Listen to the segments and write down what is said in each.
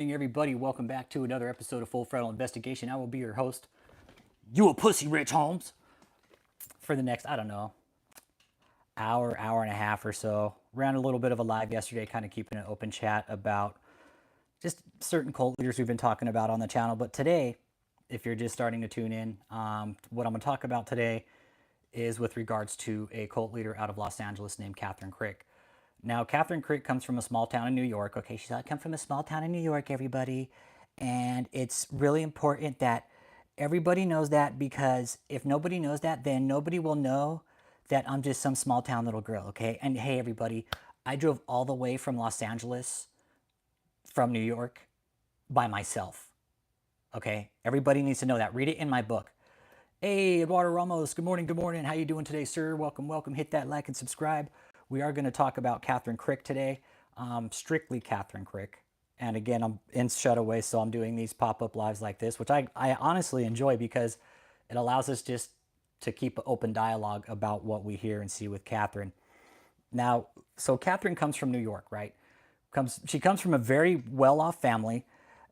Everybody, welcome back to another episode of Full Frontal Investigation. I will be your host, you a pussy, Rich Holmes, for the next, I don't know, hour and a half or so. Ran a little bit of a live yesterday, kind of keeping an open chat about just certain cult leaders we've been talking about on the channel. But today, if you're just starting to tune in, what I'm going to talk about today is with regards to a cult leader out of Los Angeles named KathrynKrick. Now, KathrynKrick comes from a small town in New York. Okay, she's like, I come from a small town in New York, everybody. And it's really important that everybody knows that, because if nobody knows that, then nobody will know that I'm just some small town little girl, okay? And hey, everybody, I drove all the way from Los Angeles from New York by myself, okay? Everybody needs to know that. Read it in my book. Hey, Eduardo Ramos, good morning, good morning. How you doing today, sir? Welcome, welcome. Hit that like and subscribe. We are going to talk about KathrynKrick today, strictly KathrynKrick. And again, I'm in Shutaway, so I'm doing these pop-up lives like this, which I honestly enjoy because it allows us just to keep an open dialogue about what we hear and see with Kathryn. Now, so Kathryn comes from New York, right? She comes from a very well-off family,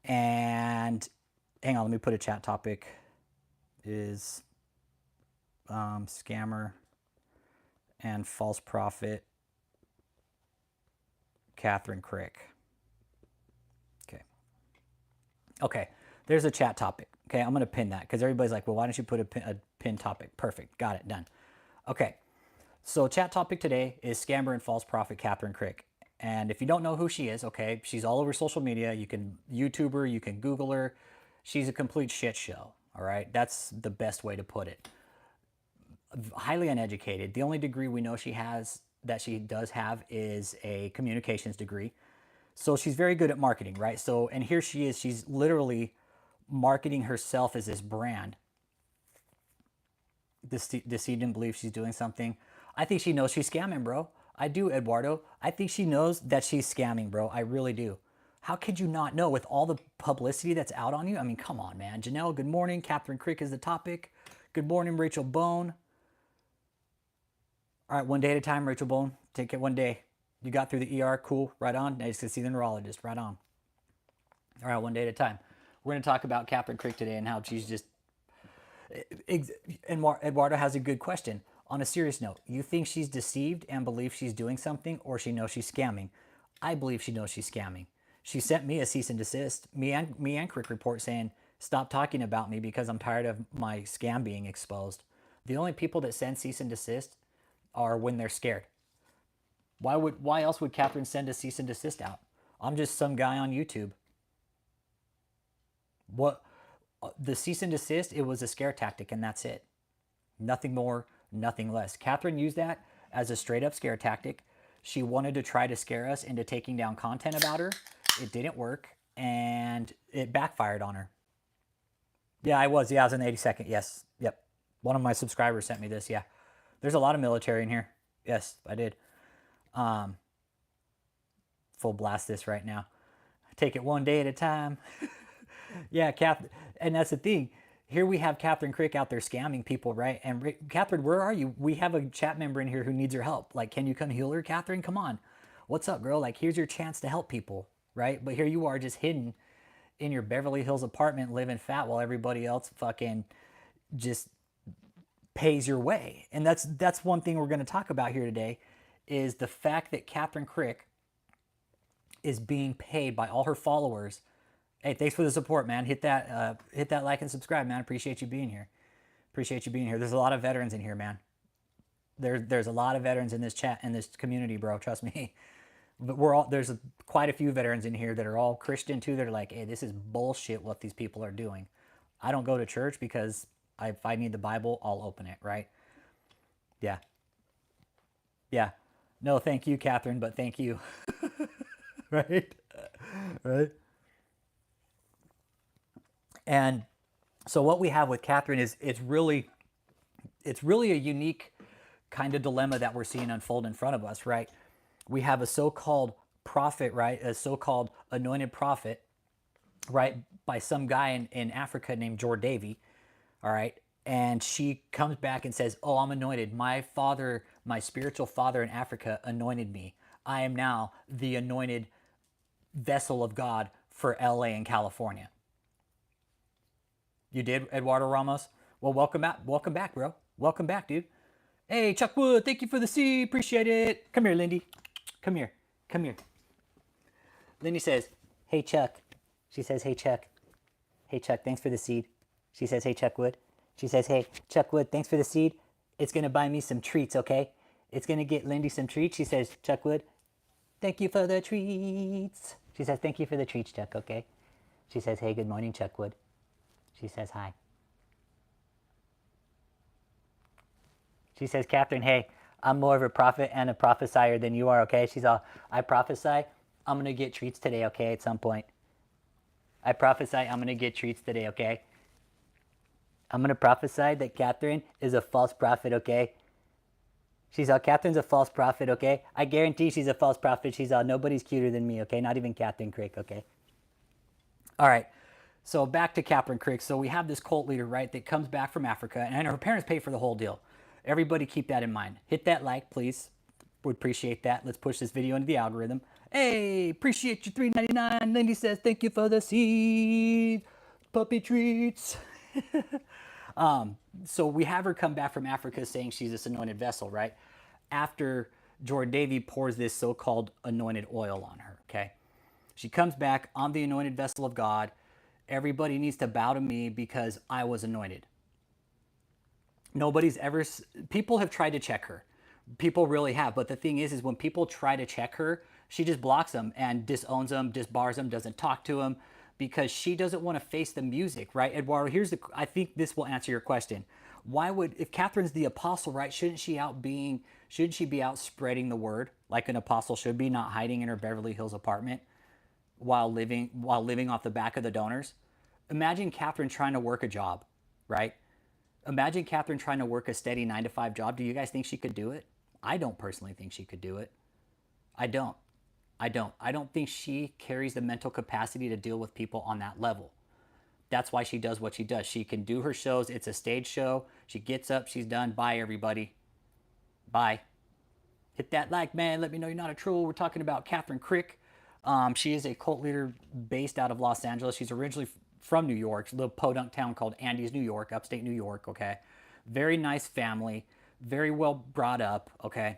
and hang on, let me put a chat topic. Is scammer and false prophet KathrynKrick. Okay, there's a chat topic. Okay, I'm going to pin that because everybody's like, well, why don't you put a pin topic? Perfect, got it, done. Okay, so chat topic today is scammer and false prophet KathrynKrick. And if you don't know who she is, okay, she's all over social media. You can YouTube her, you can Google her. She's a complete shit show, all right? That's the best way to put it. Highly uneducated. The only degree we know she does have is a communications degree. So she's very good at marketing, right? So, and here she is, she's literally marketing herself as this brand. Deceit believe she's doing something. I think she knows she's scamming, bro. I do, Eduardo. I think she knows that she's scamming, bro. I really do. How could you not know with all the publicity that's out on you? I mean, come on, man. Janelle, good morning. KathrynKrick is the topic. Good morning, Rachel Bone. All right, one day at a time, Rachel Bone. Take it one day. You got through the ER, cool, right on. Now you can see the neurologist, right on. All right, one day at a time. We're going to talk about KathrynKrick today and how she's just... Eduardo has a good question. On a serious note, you think she's deceived and believes she's doing something, or she knows she's scamming? I believe she knows she's scamming. She sent me a cease and desist, me and Krick report, saying, stop talking about me because I'm tired of my scam being exposed. The only people that send cease and desist are when they're scared. Why else would Kathryn send a cease and desist out? I'm just some guy on YouTube. What the cease and desist, it was a scare tactic, and that's it. Nothing more, nothing less. Kathryn used that as a straight up scare tactic. She wanted to try to scare us into taking down content about her. It didn't work, and it backfired on her. Yeah, I was in the 82nd. Yes. Yep. One of my subscribers sent me this. Yeah. There's a lot of military in here. Yes, I did. Full blast this right now. Take it one day at a time. Yeah, and that's the thing. Here we have KathrynKrick out there scamming people, right? And Kathryn, where are you? We have a chat member in here who needs your help. Like, can you come heal her, Kathryn? Come on. What's up, girl? Like, here's your chance to help people, right? But here you are just hidden in your Beverly Hills apartment living fat while everybody else fucking just pays your way. And that's one thing we're going to talk about here today, is the fact that KathrynKrick is being paid by all her followers. Hey, thanks for the support, man. Hit that like and subscribe, man. Appreciate you being here. Appreciate you being here. There's a lot of veterans in here, man. There's a lot of veterans in this chat, in this community, bro. Trust me. But there's quite a few veterans in here that are all Christian too. That are like, hey, this is bullshit what these people are doing. I don't go to church because if I need the Bible, I'll open it, right? Yeah. Yeah. No, thank you, Kathryn, but thank you. Right? Right? And so what we have with Kathryn is it's really a unique kind of dilemma that we're seeing unfold in front of us, right? We have a so-called prophet, right? A so-called anointed prophet, right? By some guy in Africa named Jor Davy, all right? And she comes back and says, oh, I'm anointed. My father, my spiritual father in Africa anointed me. I am now the anointed vessel of God for LA and California. You did, Eduardo Ramos? Well, welcome back. Welcome back, bro. Welcome back, dude. Hey, Chuck Wood, thank you for the seed. Appreciate it. Come here, Lindy. Come here. Come here. Lindy says, hey, Chuck. She says, hey, Chuck. Hey, Chuck, thanks for the seed. She says, hey, Chuck Wood. She says, hey, Chuck Wood, thanks for the seed. It's going to buy me some treats, okay? It's going to get Lindy some treats. She says, Chuck Wood, thank you for the treats. She says, thank you for the treats, Chuck, okay? She says, hey, good morning, Chuck Wood. She says, hi. She says, Kathryn, hey, I'm more of a prophet and a prophesier than you are, okay? She's all, I prophesy, I'm going to get treats today, okay, at some point. I prophesy, I'm going to get treats today, okay? I'm going to prophesy that Kathryn is a false prophet, okay? She's all, Kathryn's a false prophet, okay? I guarantee she's a false prophet. She's all, nobody's cuter than me, okay? Not even KathrynKrick, okay? All right. So back to KathrynKrick. So we have this cult leader, right, that comes back from Africa, and her parents pay for the whole deal. Everybody keep that in mind. Hit that like, please. Would appreciate that. Let's push this video into the algorithm. Hey, appreciate you $3.99. Lindy says, thank you for the seed. Puppy treats. So we have her come back from Africa saying she's this anointed vessel, right? After Jordan Davey pours this so-called anointed oil on her, okay? She comes back, I'm the anointed vessel of God. Everybody needs to bow to me because I was anointed. Nobody's ever, people have tried to check her. People really have. But the thing is when people try to check her, she just blocks them and disowns them, disbars them, doesn't talk to them because she doesn't want to face the music, right? Eduardo, I think this will answer your question. Why would, if Kathryn's the apostle, right, shouldn't she be out spreading the word like an apostle should be, not hiding in her Beverly Hills apartment while living off the back of the donors? Imagine Kathryn trying to work a job, right? Imagine Kathryn trying to work a steady 9-to-5 job. Do you guys think she could do it? I don't personally think she could do it. I don't think she carries the mental capacity to deal with people on that level. That's why she does what she does. She can do her shows. It's a stage show. She gets up. She's done. Bye, everybody. Bye. Hit that like, man. Let me know you're not a troll. We're talking about KathrynKrick. She is a cult leader based out of Los Angeles. She's originally from New York, a little podunk town called Andes, New York, upstate New York, okay? Very nice family, very well brought up, okay?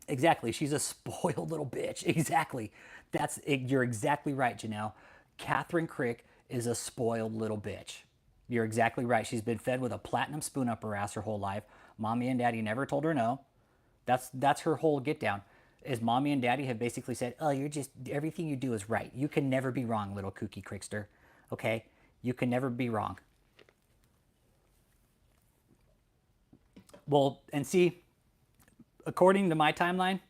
Exactly, she's a spoiled little bitch, exactly. You're exactly right, Janelle. KathrynKrick is a spoiled little bitch. You're exactly right. She's been fed with a platinum spoon up her ass her whole life. Mommy and daddy never told her no. That's her whole get down. Is mommy and daddy have basically said, oh, everything you do is right. You can never be wrong, little kooky Krickster. Okay? You can never be wrong. Well, and see, according to my timeline,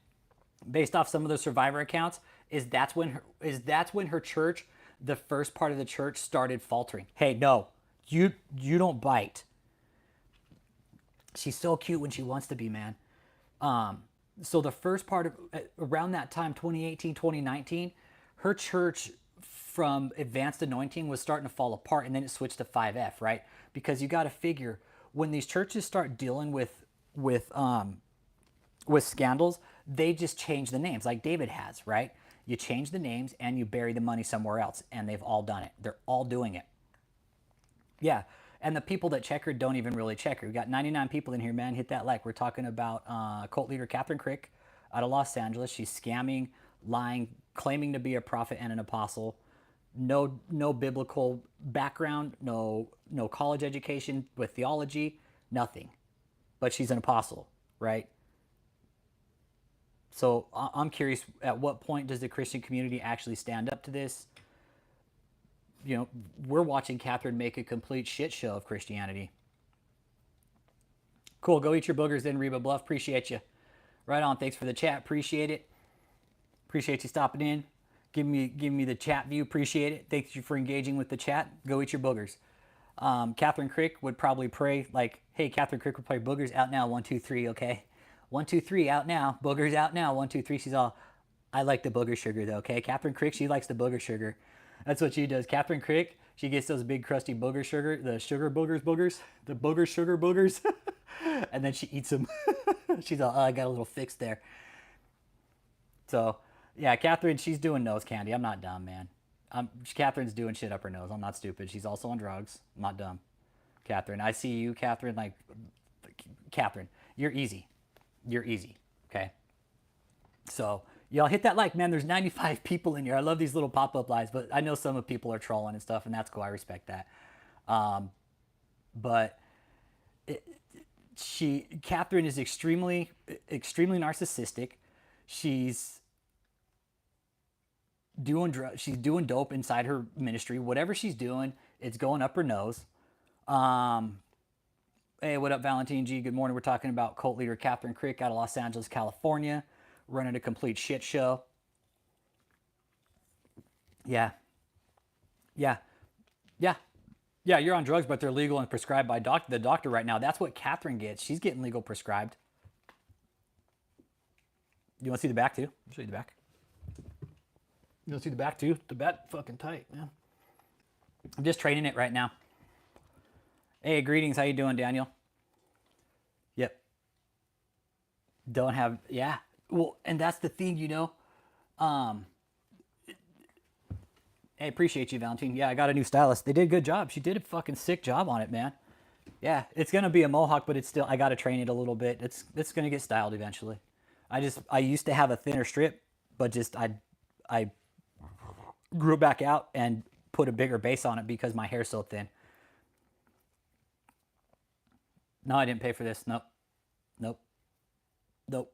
based off some of the survivor accounts, that's when her church, the first part of the church, started faltering. Hey, no, you don't bite. She's so cute when she wants to be, man. So the first part of around that time, 2018, 2019, her church from Advanced Anointing was starting to fall apart, and then it switched to 5F, right? Because you got to figure when these churches start dealing with scandals, they just change the names like David has, right? You change the names and you bury the money somewhere else, and they've all done it. They're all doing it. Yeah, and the people that check her don't even really check her. We got 99 people in here, man. Hit that like. We're talking about cult leader KathrynKrick out of Los Angeles. She's scamming, lying, claiming to be a prophet and an apostle. No biblical background, no college education with theology, nothing. But she's an apostle, right? So I'm curious, at what point does the Christian community actually stand up to this? You know, we're watching Kathryn make a complete shit show of Christianity. Cool, go eat your boogers then, Reba Bluff. Appreciate you. Right on, thanks for the chat. Appreciate it. Appreciate you stopping in. Give me the chat view. Appreciate it. Thank you for engaging with the chat. Go eat your boogers. KathrynKrick would probably pray like, hey, KathrynKrick would play boogers out now. 1, 2, 3, okay? 1, 2, 3 out now. Boogers out now. 1, 2, 3. She's all, I like the booger sugar though, okay? KathrynKrick, she likes the booger sugar. That's what she does. KathrynKrick, she gets those big crusty booger sugar, the sugar boogers, the booger sugar boogers, and then she eats them. She's all, oh, I got a little fix there. So, yeah, Kathryn, she's doing nose candy. I'm not dumb, man. Kathryne's doing shit up her nose. I'm not stupid. She's also on drugs. I'm not dumb. Kathryn, I see you, Kathryn. Like, Kathryn, you're easy. You're easy. Okay. So y'all hit that like, man. There's 95 people in here. I love these little pop-up lives, but I know some of people are trolling and stuff, and that's cool. I respect that. But Kathryn is extremely narcissistic. She's doing she's doing dope inside her ministry. Whatever she's doing, it's going up her nose. Hey, what up, Valentine G? Good morning. We're talking about cult leader KathrynKrick out of Los Angeles, California, running a complete shit show. Yeah, yeah, yeah. Yeah, you're on drugs, but they're legal and prescribed by the doctor right now. That's what Kathryn gets. She's getting legal prescribed. You want to see the back, too? I'll show you the back. You want to see the back, too? The back fucking tight, man. I'm just trading it right now. Hey, greetings. How you doing, Daniel? Yep. Don't have... Yeah. Well, and that's the thing, you know. Hey, appreciate you, Valentine. Yeah, I got a new stylist. They did a good job. She did a fucking sick job on it, man. Yeah, it's going to be a mohawk, but it's still... I got to train it a little bit. It's going to get styled eventually. I used to have a thinner strip, but just I grew it back out and put a bigger base on it because my hair's so thin. No, I didn't pay for this. Nope. Nope. Nope.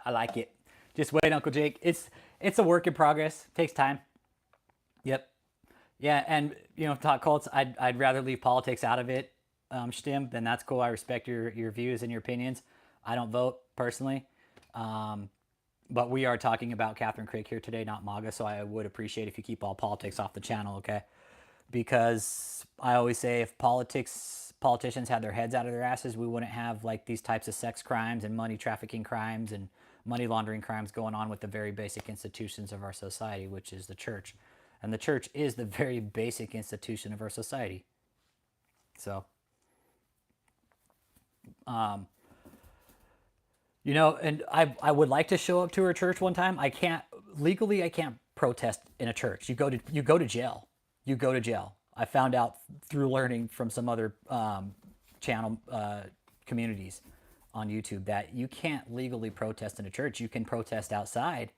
I like it. Just wait, Uncle Jake. It's a work in progress. It takes time. Yep. Yeah, and you know, talk cults. I'd rather leave politics out of it, Stim. Then that's cool. I respect your views and your opinions. I don't vote personally, but we are talking about KathrynKrick here today, not MAGA. So I would appreciate if you keep all politics off the channel, okay? Because I always say if politicians had their heads out of their asses, we wouldn't have like these types of sex crimes and money trafficking crimes and money laundering crimes going on with the very basic institutions of our society, which is the church. And the church is the very basic institution of our society. So, you know, and I would like to show up to her church one time. I can't protest in a church. You go to jail. You go to jail. I found out through learning from some other channel communities on YouTube that you can't legally protest in a church. You can protest outside,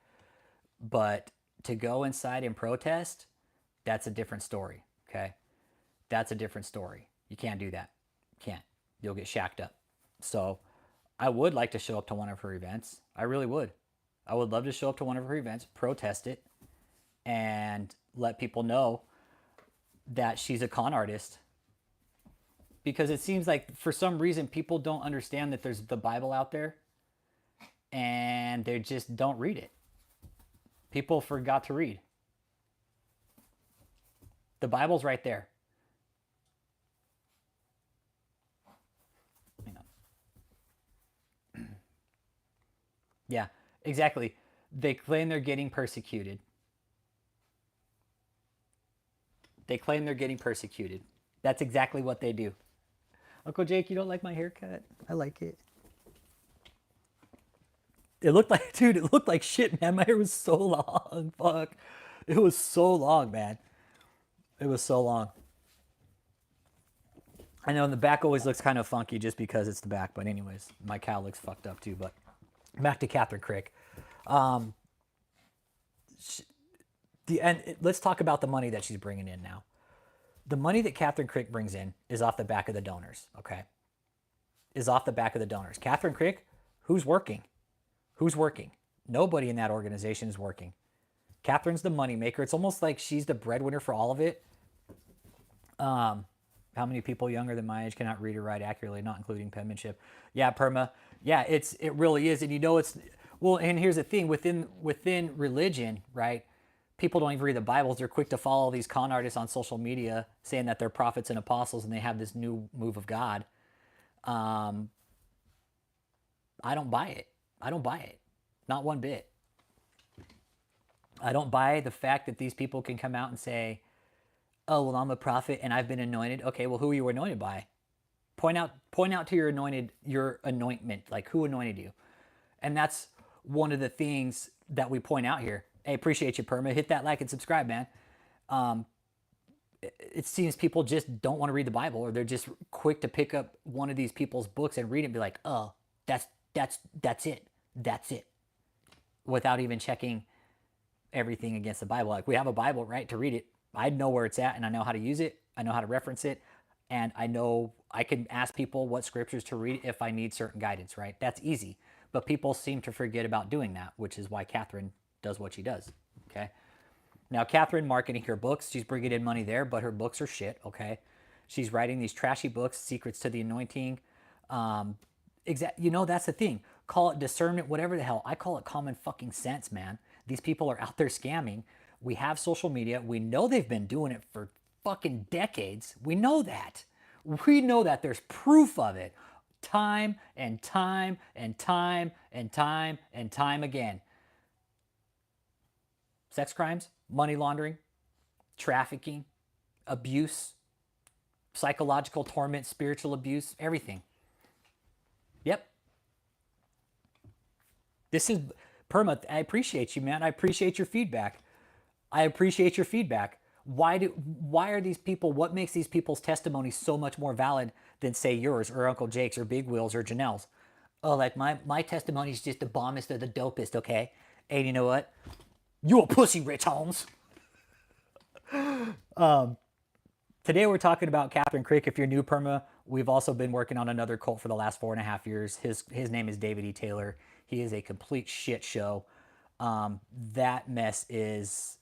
but to go inside and protest, that's a different story, okay? That's a different story. You can't do that. Can't. You'll get shacked up. So I would like to show up to one of her events. I really would. I would love to show up to one of her events, protest it, and let people know that she's a con artist. Because it seems like for some reason people don't understand that there's the Bible out there and they just don't read it. People forgot to read. The Bible's right there. Hang on. Yeah, exactly. They claim they're getting persecuted. They claim they're getting persecuted. That's exactly what they do. Uncle Jake, you don't like my haircut? I like it. It looked like, dude, it looked like shit, man. My hair was so long. Fuck. It was so long, man. It was so long. I know the back always looks kind of funky just because it's the back. But anyways, my cow looks fucked up too. But back to KathrynKrick. Let's talk about the money that she's bringing in now. The money that KathrynKrick brings in is off the back of the donors, okay? Is off the back of the donors. KathrynKrick, who's working? Who's working? Nobody in that organization is working. Kathryn's the money maker. It's almost like she's the breadwinner for all of it. How many people younger than my age cannot read or write accurately, not including penmanship? Yeah, Perma. Yeah, it really is. And you know it's, well, and here's the thing, within religion, right? People don't even read the Bibles. They're quick to follow these con artists on social media saying that they're prophets and apostles and they have this new move of God. I don't buy it. I don't buy it. Not one bit. I don't buy the fact that these people can come out and say, oh, well, I'm a prophet and I've been anointed. Okay, well, who are you anointed by? Point out to your anointment, like who anointed you? And that's one of the things that we point out here. Hey, appreciate you, Perma. Hit that like and subscribe, man. It seems people just don't want to read the Bible, or they're just quick to pick up one of these people's books and read it and be like, oh, that's it, without even checking everything against the Bible. Like, we have a Bible, right, to read it. I know where it's at, and I know how to use it. I know how to reference it, and I know I can ask people what scriptures to read if I need certain guidance, right? That's easy. But people seem to forget about doing that, which is why Kathryn does what she does, okay? Now, Kathryn marketing her books, she's bringing in money there, but her books are shit, okay? She's writing these trashy books, Secrets to the Anointing. You know, that's the thing. Call it discernment, whatever the hell. I call it common fucking sense, man. These people are out there scamming. We have social media. We know they've been doing it for fucking decades. We know that. We know that. There's proof of it. Time and time and time and time and time again. Sex crimes, money laundering, trafficking, abuse, psychological torment, spiritual abuse, everything. Yep. This is, Perma, I appreciate you, man. I appreciate your feedback. Why are these people, what makes these people's testimonies so much more valid than, say, yours or Uncle Jake's or Big Wheel's or Janelle's? Oh, like, my testimony is just the bombest or the dopest, okay? And you know what? You a pussy, Rich Holmes. Today we're talking about KathrynKrick. If you're new, Perma, we've also been working on another cult for the last 4.5 years. His name is DavidETaylor. He is a complete shit show. That mess is...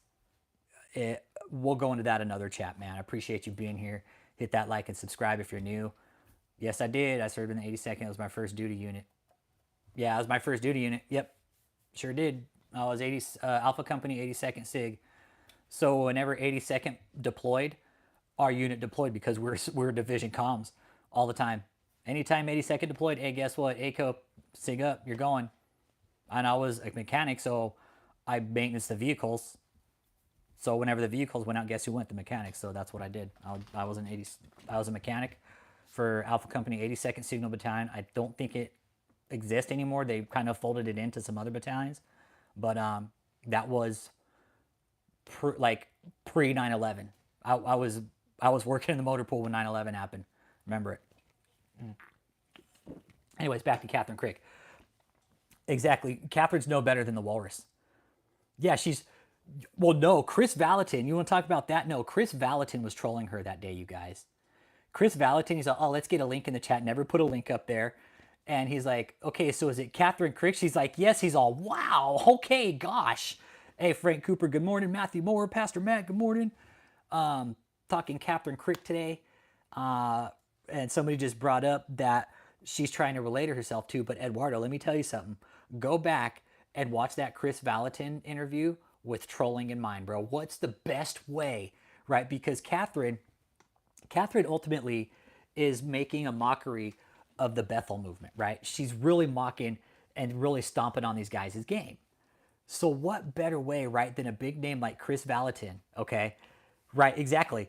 we'll go into that another chat, man. I appreciate you being here. Hit that like and subscribe if you're new. Yes, I did. I served in the 82nd. It was my first duty unit. Yeah, it was my first duty unit. Yep, sure did. I was Alpha Company 82nd SIG. So whenever 82nd deployed, our unit deployed because we're division comms all the time. Anytime 82nd deployed, hey, guess what? ACO, SIG up, you're going. And I was a mechanic, so I maintenance the vehicles. So whenever the vehicles went out, guess who went? The mechanics. So that's what I did. I was a mechanic for Alpha Company 82nd Signal Battalion. I don't think it exists anymore. They kind of folded it into some other battalions. But that was pre 9/11. I was working in the motor pool when 9/11 happened. Remember it. Anyways, back to KathrynKrick. Exactly. Kathryn's no better than the Walrus. Yeah, she's... Well, no, Chris Valentin. You want to talk about that? No, Chris Valentin was trolling her that day, you guys. Chris Valentin, he's like, oh, let's get a link in the chat. Never put a link up there. And he's like, okay, so is it KathrynKrick? She's like, yes. He's all, wow, okay, gosh. Hey, Frank Cooper, good morning. Matthew Moore, Pastor Matt, good morning. Talking KathrynKrick today. And somebody just brought up that she's trying to relate herself to. But Eduardo, let me tell you something. Go back and watch that Chris Valentin interview with trolling in mind, bro. What's the best way, right? Because Kathryn ultimately is making a mockery of the Bethel movement, right? She's really mocking and really stomping on these guys' game. So what better way, right, than a big name like Chris Valentin, okay? Right, exactly.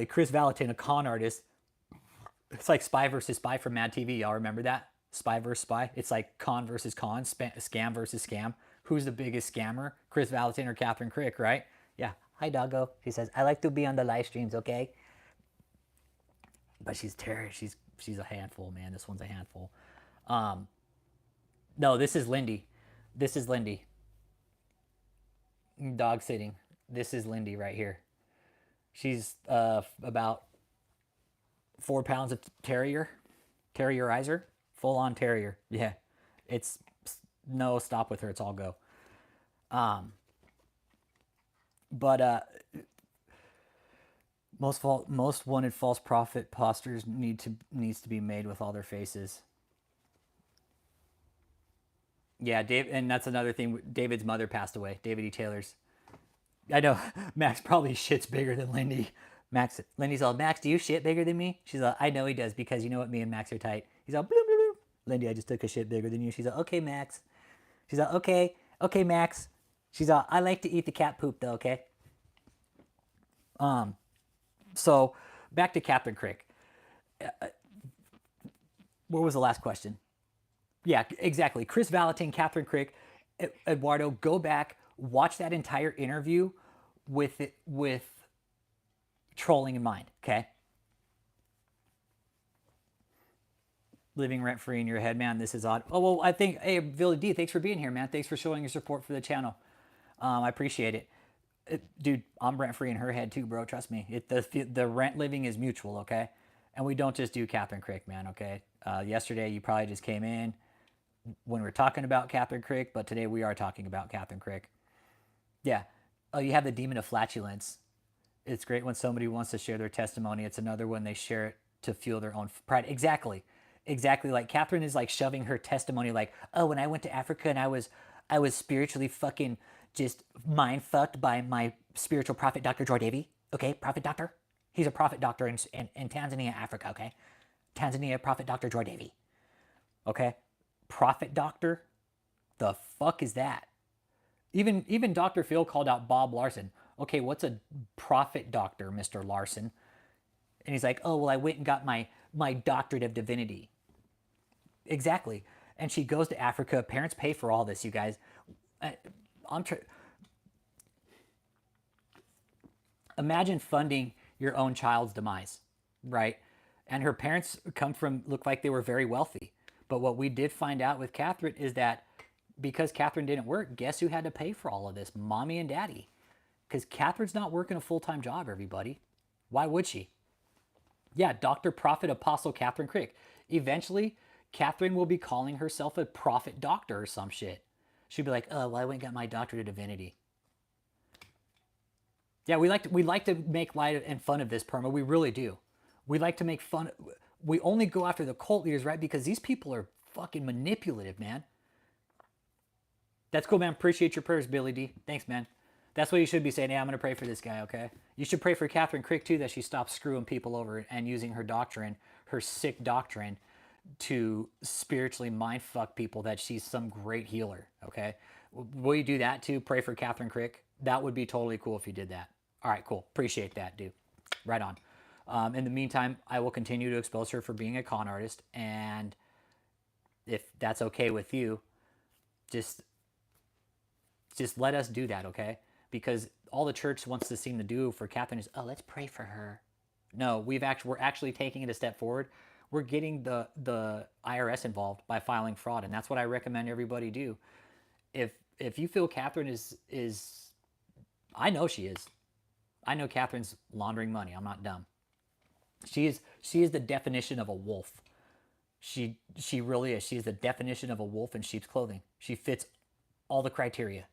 Chris Valentin, a con artist. It's like Spy versus Spy from Mad TV. Y'all remember that? Spy versus Spy. It's like con versus con, scam versus scam. Who's the biggest scammer? Chris Valentin or KathrynKrick, right? Yeah. Hi, doggo. She says, I like to be on the live streams, okay? But she's terrible. She's a handful, man. This one's a handful. No, this is Lindy. Dog sitting. This is Lindy right here. She's about 4 pounds of terrierizer, full on terrier. Yeah, it's no stop with her. It's all go. But most wanted false prophet posters needs to be made with all their faces. Yeah, Dave, and that's another thing. David's mother passed away. DavidETaylor's. I know Max probably shits bigger than Lindy. Lindy's all, Max, do you shit bigger than me? She's all, I know he does because you know what, me and Max are tight. He's all, bloop, bloop, bloop. Lindy, I just took a shit bigger than you. She's all, okay, Max. She's all, okay, Max. She's all, I like to eat the cat poop though, okay? So back to KathrynKrick. What was the last question? Yeah, exactly. Chris Valentin, KathrynKrick, Eduardo, go back, watch that entire interview with trolling in mind, okay? Living rent free in your head, man. This is odd. Oh, well, I think, hey, Billy D, thanks for being here, man. Thanks for showing your support for the channel. I appreciate it. Dude, I'm rent free in her head too, bro. Trust me. The rent living is mutual, okay? And we don't just do KathrynKrick, man, okay? Yesterday, you probably just came in when we were talking about KathrynKrick, but today we are talking about KathrynKrick. Yeah. Oh, you have the demon of flatulence. It's great when somebody wants to share their testimony. It's another when they share it to fuel their own pride. Exactly. Exactly. Like Kathryn is like shoving her testimony like, oh, when I went to Africa and I was spiritually fucking just mind fucked by my spiritual prophet, Dr. Joy Davy. Okay, prophet doctor. He's a prophet doctor in Tanzania, Africa, okay? Tanzania prophet Dr. Joy Davy. Okay? Prophet doctor? The fuck is that? Even Dr. Phil called out Bob Larson. Okay, what's a prophet doctor, Mr. Larson? And he's like, oh, well, I went and got my doctorate of divinity. Exactly. And she goes to Africa. Parents pay for all this, you guys. Imagine funding your own child's demise, right? And her parents look like they were very wealthy. But what we did find out with Kathryn is that because Kathryn didn't work, guess who had to pay for all of this? Mommy and daddy. Because Kathryn's not working a full-time job, everybody. Why would she? Yeah, Dr. Prophet Apostle KathrynKrick. Eventually, Kathryn will be calling herself a prophet doctor or some shit. She'll be like, oh, well, I went and got my doctorate of divinity. Yeah, we like to make light and fun of this, Perma. We really do. We like to make fun. We only go after the cult leaders, right? Because these people are fucking manipulative, man. That's cool, man. Appreciate your prayers, Billy D. Thanks, man. That's what you should be saying. Yeah, I'm going to pray for this guy, okay? You should pray for KathrynKrick, too, that she stops screwing people over and using her doctrine, her sick doctrine, to spiritually mindfuck people, that she's some great healer, okay? Will you do that, too? Pray for KathrynKrick? That would be totally cool if you did that. All right, cool. Appreciate that, dude. Right on. In the meantime, I will continue to expose her for being a con artist, and if that's okay with you, just let us do that, okay? Because all the church wants to seem to do for Kathryn is, oh, let's pray for her. No, we're actually taking it a step forward. We're getting the IRS involved by filing fraud, and that's what I recommend everybody do. If you feel Kathryn is, I know she is. I know Kathryn's laundering money. I'm not dumb. She is the definition of a wolf. She really is. She's the definition of a wolf in sheep's clothing. She fits all the criteria.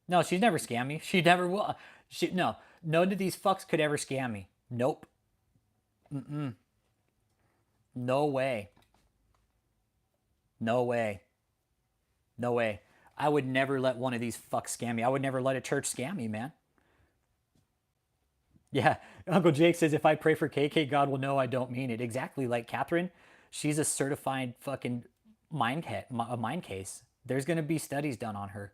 No, she's never scammed me. She never will. No, none of these fucks could ever scam me. Nope. No way. No way. No way. I would never let one of these fucks scam me. I would never let a church scam me, man. Yeah, Uncle Jake says, if I pray for KK, God will know I don't mean it. Exactly, like Kathryn, she's a certified fucking mind case. There's going to be studies done on her.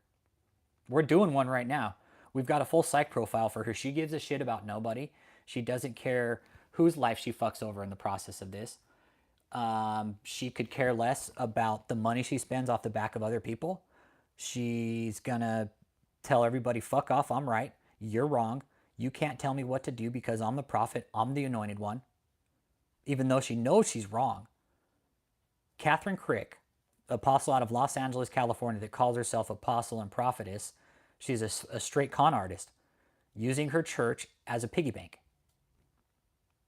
We're doing one right now. We've got a full psych profile for her. She gives a shit about nobody. She doesn't care whose life she fucks over in the process of this. She could care less about the money she spends off the back of other people. She's going to tell everybody, fuck off, I'm right, you're wrong. You can't tell me what to do because I'm the prophet, I'm the anointed one. Even though she knows she's wrong. KathrynKrick, apostle out of Los Angeles, California, that calls herself apostle and prophetess, she's a straight con artist, using her church as a piggy bank.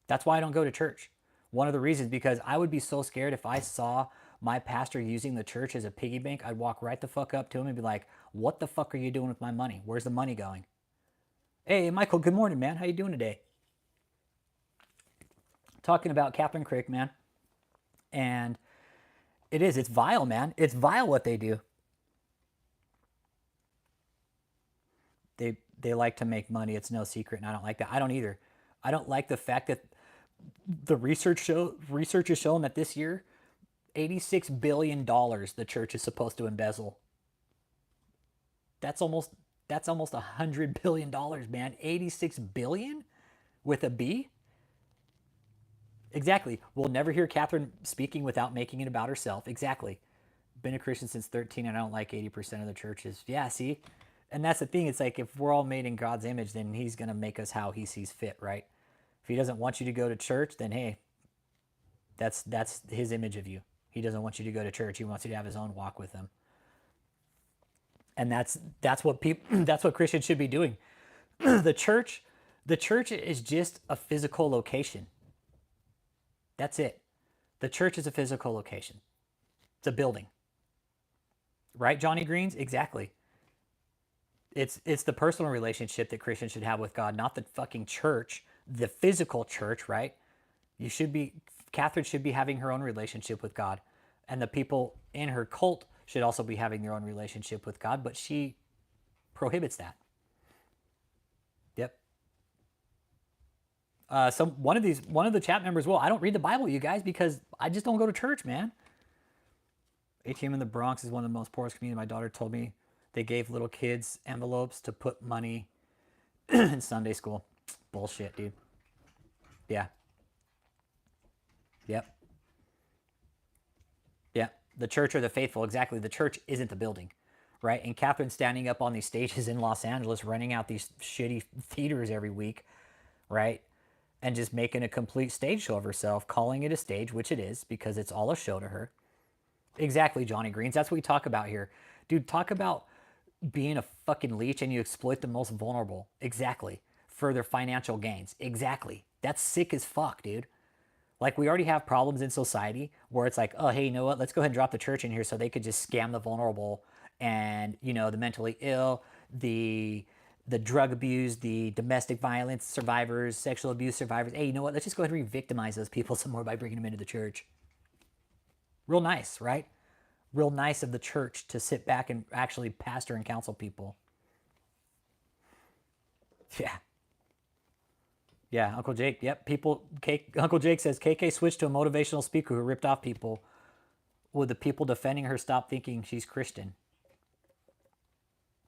That's why I don't go to church. One of the reasons, because I would be so scared if I saw my pastor using the church as a piggy bank, I'd walk right the fuck up to him and be like, what the fuck are you doing with my money? Where's the money going? Hey, Michael, good morning, man. How you doing today? Talking about KathrynKrick, man. And it's vile, man. It's vile what they do. They like to make money. It's no secret, and I don't like that. I don't either. I don't like the fact that the research has shown that this year, $86 billion the church is supposed to embezzle. That's almost $100 billion, man. 86 billion with a B? Exactly. We'll never hear Kathryn speaking without making it about herself. Exactly. Been a Christian since 13 and I don't like 80% of the churches. Yeah, see? And that's the thing. It's like if we're all made in God's image, then he's going to make us how he sees fit, right? If he doesn't want you to go to church, then hey, that's his image of you. He doesn't want you to go to church. He wants you to have his own walk with him. And that's what people that's what Christians should be doing. the church the church is just a physical location. That's it. The church is a physical location. It's a building. Right, Johnny Greens? Exactly. It's the personal relationship that Christians should have with God, not the fucking church, the physical church, right? You should be Catherine should be having her own relationship with God. And the people in her cult should also be having their own relationship with God, but she prohibits that. Yep. One of the chat members, well, I don't read the Bible, you guys, because I just don't go to church, man. ATM in the Bronx is one of the most poorest communities. My daughter told me they gave little kids envelopes to put money in Sunday school. Bullshit, dude. Yeah. Yep. Yeah. The church or the faithful. Exactly. The church isn't the building, right? And Catherine's standing up on these stages in Los Angeles, renting out these shitty theaters every week, right? And just making a complete stage show of herself, calling it a stage, which it is, because it's all a show to her. Exactly, Johnny Greens. That's what we talk about here. Dude, talk about being a fucking leech and you exploit the most vulnerable. Exactly. For their financial gains. Exactly. That's sick as fuck, dude. Like, we already have problems in society where it's like, oh, hey, you know what? Let's go ahead and drop the church in here so they could just scam the vulnerable and, you know, the mentally ill, the drug abused, the domestic violence survivors, sexual abuse survivors. Hey, you know what? Let's just go ahead and re-victimize those people some more by bringing them into the church. Real nice, right? Real nice of the church to sit back and actually pastor and counsel people. Yeah. Yeah, Uncle Jake. Yep, Uncle Jake says KK switched to a motivational speaker who ripped off people. Would the people defending her stop thinking she's Christian?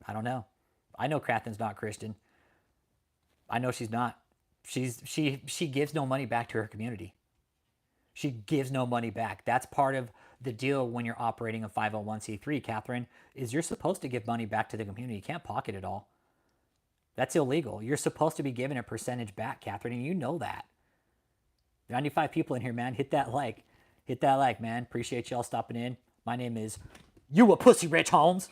I don't know. I know Kathryn's not Christian. I know she's not. She gives no money back to her community. She gives no money back. That's part of the deal when you're operating a 501c3, Kathryn, is you're supposed to give money back to the community. You can't pocket it all. That's illegal. You're supposed to be giving a percentage back, Kathryn, and you know that. 95 people in here, man. Hit that like. Hit that like, man. Appreciate y'all stopping in. My name is You a Pussy Rich Holmes.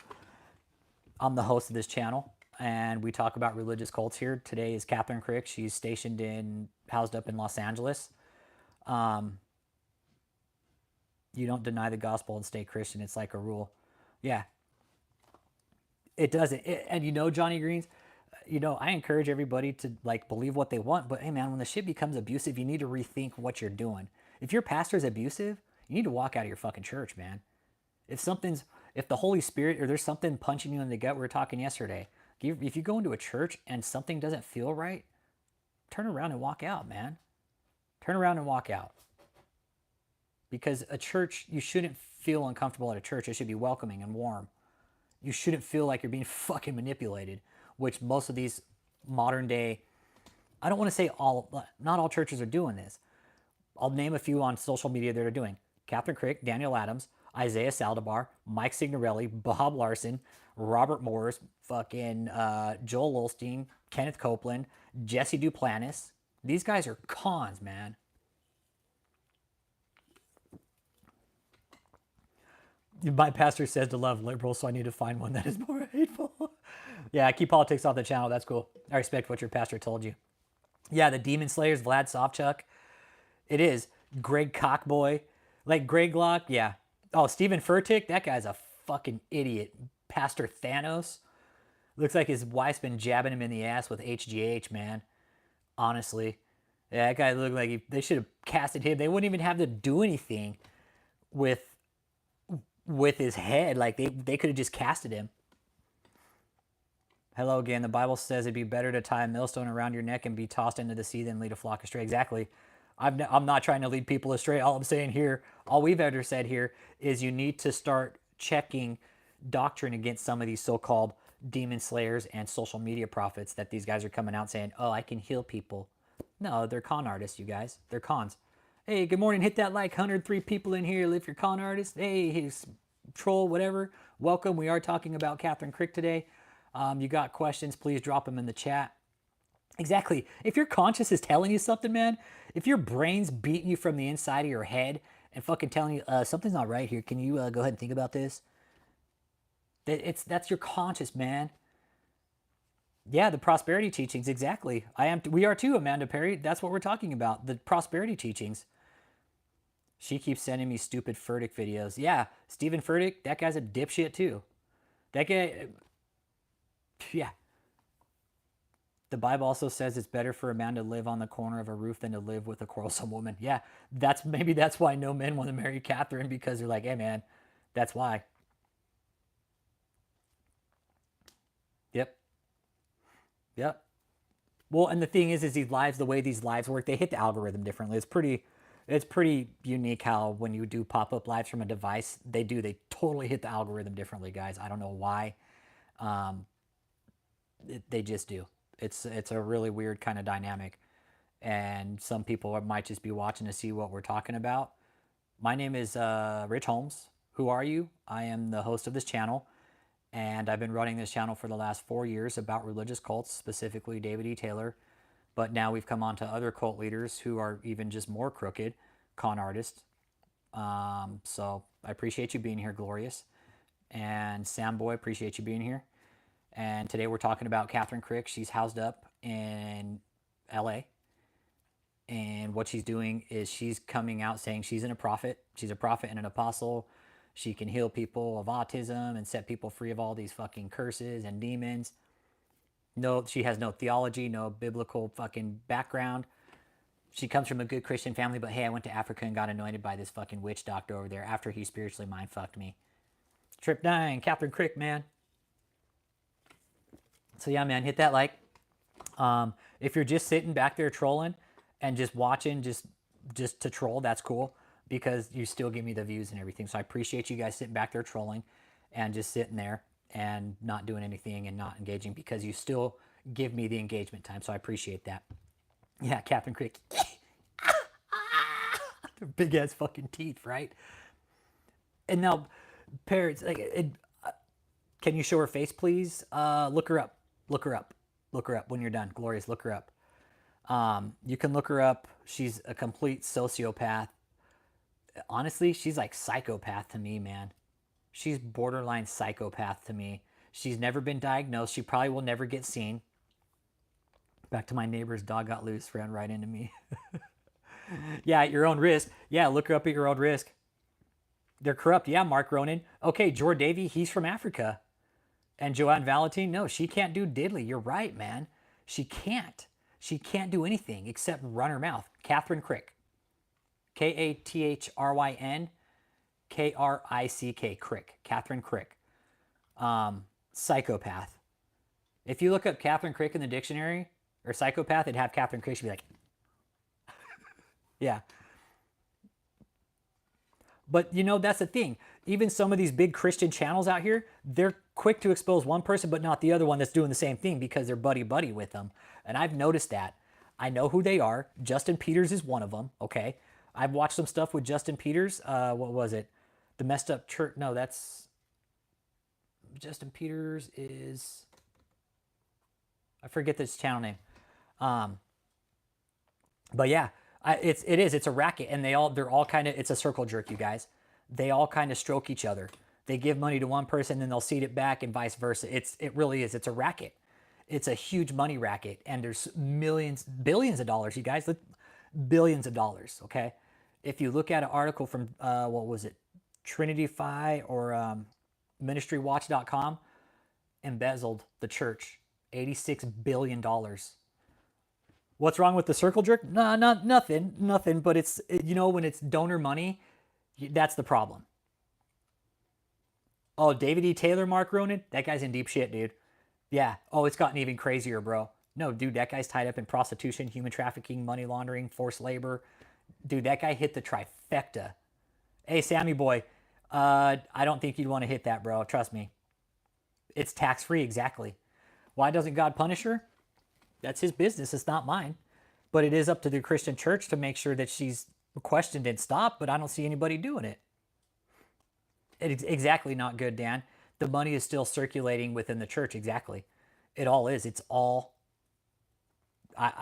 I'm the host of this channel, and we talk about religious cults here. Today is KathrynKrick. She's housed up in Los Angeles. You don't deny the gospel and stay Christian. It's like a rule. Yeah. It doesn't. And you know, Johnny Greens, you know, I encourage everybody to like believe what they want, but hey man, when the shit becomes abusive, you need to rethink what you're doing. If your pastor's abusive, you need to walk out of your fucking church, man. If the Holy Spirit or there's something punching you in the gut, we were talking yesterday. If you go into a church and something doesn't feel right, turn around and walk out, man. Turn around and walk out. Because a church, you shouldn't feel uncomfortable at a church. It should be welcoming and warm. You shouldn't feel like you're being fucking manipulated, which most of these modern day, I don't want to say not all churches are doing this. I'll name a few on social media that are doing. KathrynKrick, Daniel Adams, Isaiah Saldivar, Mike Signorelli, Bob Larson, Robert Morris, fucking Joel Olstein, Kenneth Copeland, Jesse Duplantis. These guys are cons, man. My pastor says to love liberals, so I need to find one that is more hateful. Yeah, I keep politics off the channel. That's cool. I respect what your pastor told you. Yeah, the Demon Slayers, Vlad Savchuk. It is. Greg Cockboy. Like Greg Glock, yeah. Oh, Stephen Furtick, that guy's a fucking idiot. Pastor Thanos. Looks like his wife's been jabbing him in the ass with HGH, man. Honestly. Yeah, that guy looked like they should have casted him. They wouldn't even have to do anything with his head. Like they could have just casted him. Hello again. The Bible says it'd be better to tie a millstone around your neck and be tossed into the sea than lead a flock astray. Exactly. I'm not trying to lead people astray. All I'm saying here, all we've ever said here is you need to start checking doctrine against some of these so-called demon slayers and social media prophets that these guys are coming out saying, oh, I can heal people. No, they're con artists, you guys. They're cons. Hey, good morning. Hit that like. 103 people in here. If you're con artist, hey, he's troll, whatever. Welcome. We are talking about KathrynKrick today. You got questions, please drop them in the chat. Exactly. If your conscience is telling you something, man, if your brain's beating you from the inside of your head and fucking telling you something's not right here, can you go ahead and think about this? That's your conscience, man. Yeah, the prosperity teachings, exactly. We are too, Amanda Perry. That's what we're talking about. The prosperity teachings. She keeps sending me stupid Furtick videos. Yeah, Stephen Furtick, that guy's a dipshit too. That guy, yeah. The Bible also says it's better for a man to live on the corner of a roof than to live with a quarrelsome woman. Yeah, maybe that's why no men want to marry Kathryn, because they're like, hey man, that's why. Yep. Yep. Well, and the thing is these lives, the way these lives work, they hit the algorithm differently. It's pretty unique how when you do pop-up lives from a device, they totally hit the algorithm differently, guys. I don't know why. They just do. It's a really weird kind of dynamic. And some people might just be watching to see what we're talking about. My name is Rich Holmes. Who are you? I am the host of this channel. And I've been running this channel for the last 4 years about religious cults, specifically DavidETaylor. But now we've come on to other cult leaders who are even just more crooked, con artists. So I appreciate you being here, Glorious. And Sam Boy, appreciate you being here. And today we're talking about KathrynKrick. She's housed up in LA. And what she's doing is she's coming out saying she's a prophet. She's a prophet and an apostle. She can heal people of autism and set people free of all these fucking curses and demons. No, she has no theology, no biblical fucking background. She comes from a good Christian family, but hey, I went to Africa and got anointed by this fucking witch doctor over there after he spiritually mind fucked me. Trip 9, KathrynKrick, man. So yeah, man, hit that like. If you're just sitting back there trolling and just watching just to troll, that's cool, because you still give me the views and everything. So I appreciate you guys sitting back there trolling and just sitting there and not doing anything and not engaging, because you still give me the engagement time. So I appreciate that. Yeah, KathrynKrick. Big ass fucking teeth, right? And now, parents, can you show her face, please? Look her up. Look her up. Look her up when you're done. Glorious, look her up. You can look her up. She's a complete sociopath. Honestly, she's like psychopath to me, man. She's borderline psychopath to me. She's never been diagnosed. She probably will never get seen. Back to my neighbor's dog got loose, ran right into me. Yeah, at your own risk. Yeah, look her up at your own risk. They're corrupt. Yeah, Mark Ronan. Okay, Jor Davy, he's from Africa. And Joanne Valentine, no, she can't do diddly. You're right, man. She can't. She can't do anything except run her mouth. KathrynKrick. KathrynKrick. Krick. KathrynKrick. Psychopath. If you look up KathrynKrick in the dictionary, or psychopath, it'd have KathrynKrick. She'd be like, yeah. But you know, that's the thing. Even some of these big Christian channels out here, they're quick to expose one person, but not the other one that's doing the same thing, because they're buddy-buddy with them. And I've noticed that. I know who they are. Justin Peters is one of them, okay? I've watched some stuff with Justin Peters. What was it? The Messed Up Church. No, that's... Justin Peters is... I forget this channel name. But yeah, it's a racket, and they're all kind of, it's a circle jerk, you guys. They all kind of stroke each other. They give money to one person, then they'll cede it back, and vice versa. It really is. It's a racket. It's a huge money racket, and there's billions of dollars, you guys. Billions of dollars, okay? If you look at an article from, what was it, Trinity-Fi or ministrywatch.com, embezzled the church $86 billion. What's wrong with the circle jerk? No, nothing. But it's, you know, when it's donor money, that's the problem. Oh, DavidETaylor, Mark Ronan, that guy's in deep shit, dude. Yeah. Oh, it's gotten even crazier, bro. No, dude, that guy's tied up in prostitution, human trafficking, money laundering, forced labor. Dude, that guy hit the trifecta. Hey, Sammy boy, I don't think you'd want to hit that, bro. Trust me. It's tax-free, exactly. Why doesn't God punish her? That's his business. It's not mine. But it is up to the Christian church to make sure that she's questioned and stopped, but I don't see anybody doing it. It's exactly not good, Dan. The money is still circulating within the church. Exactly. It all is. It's all.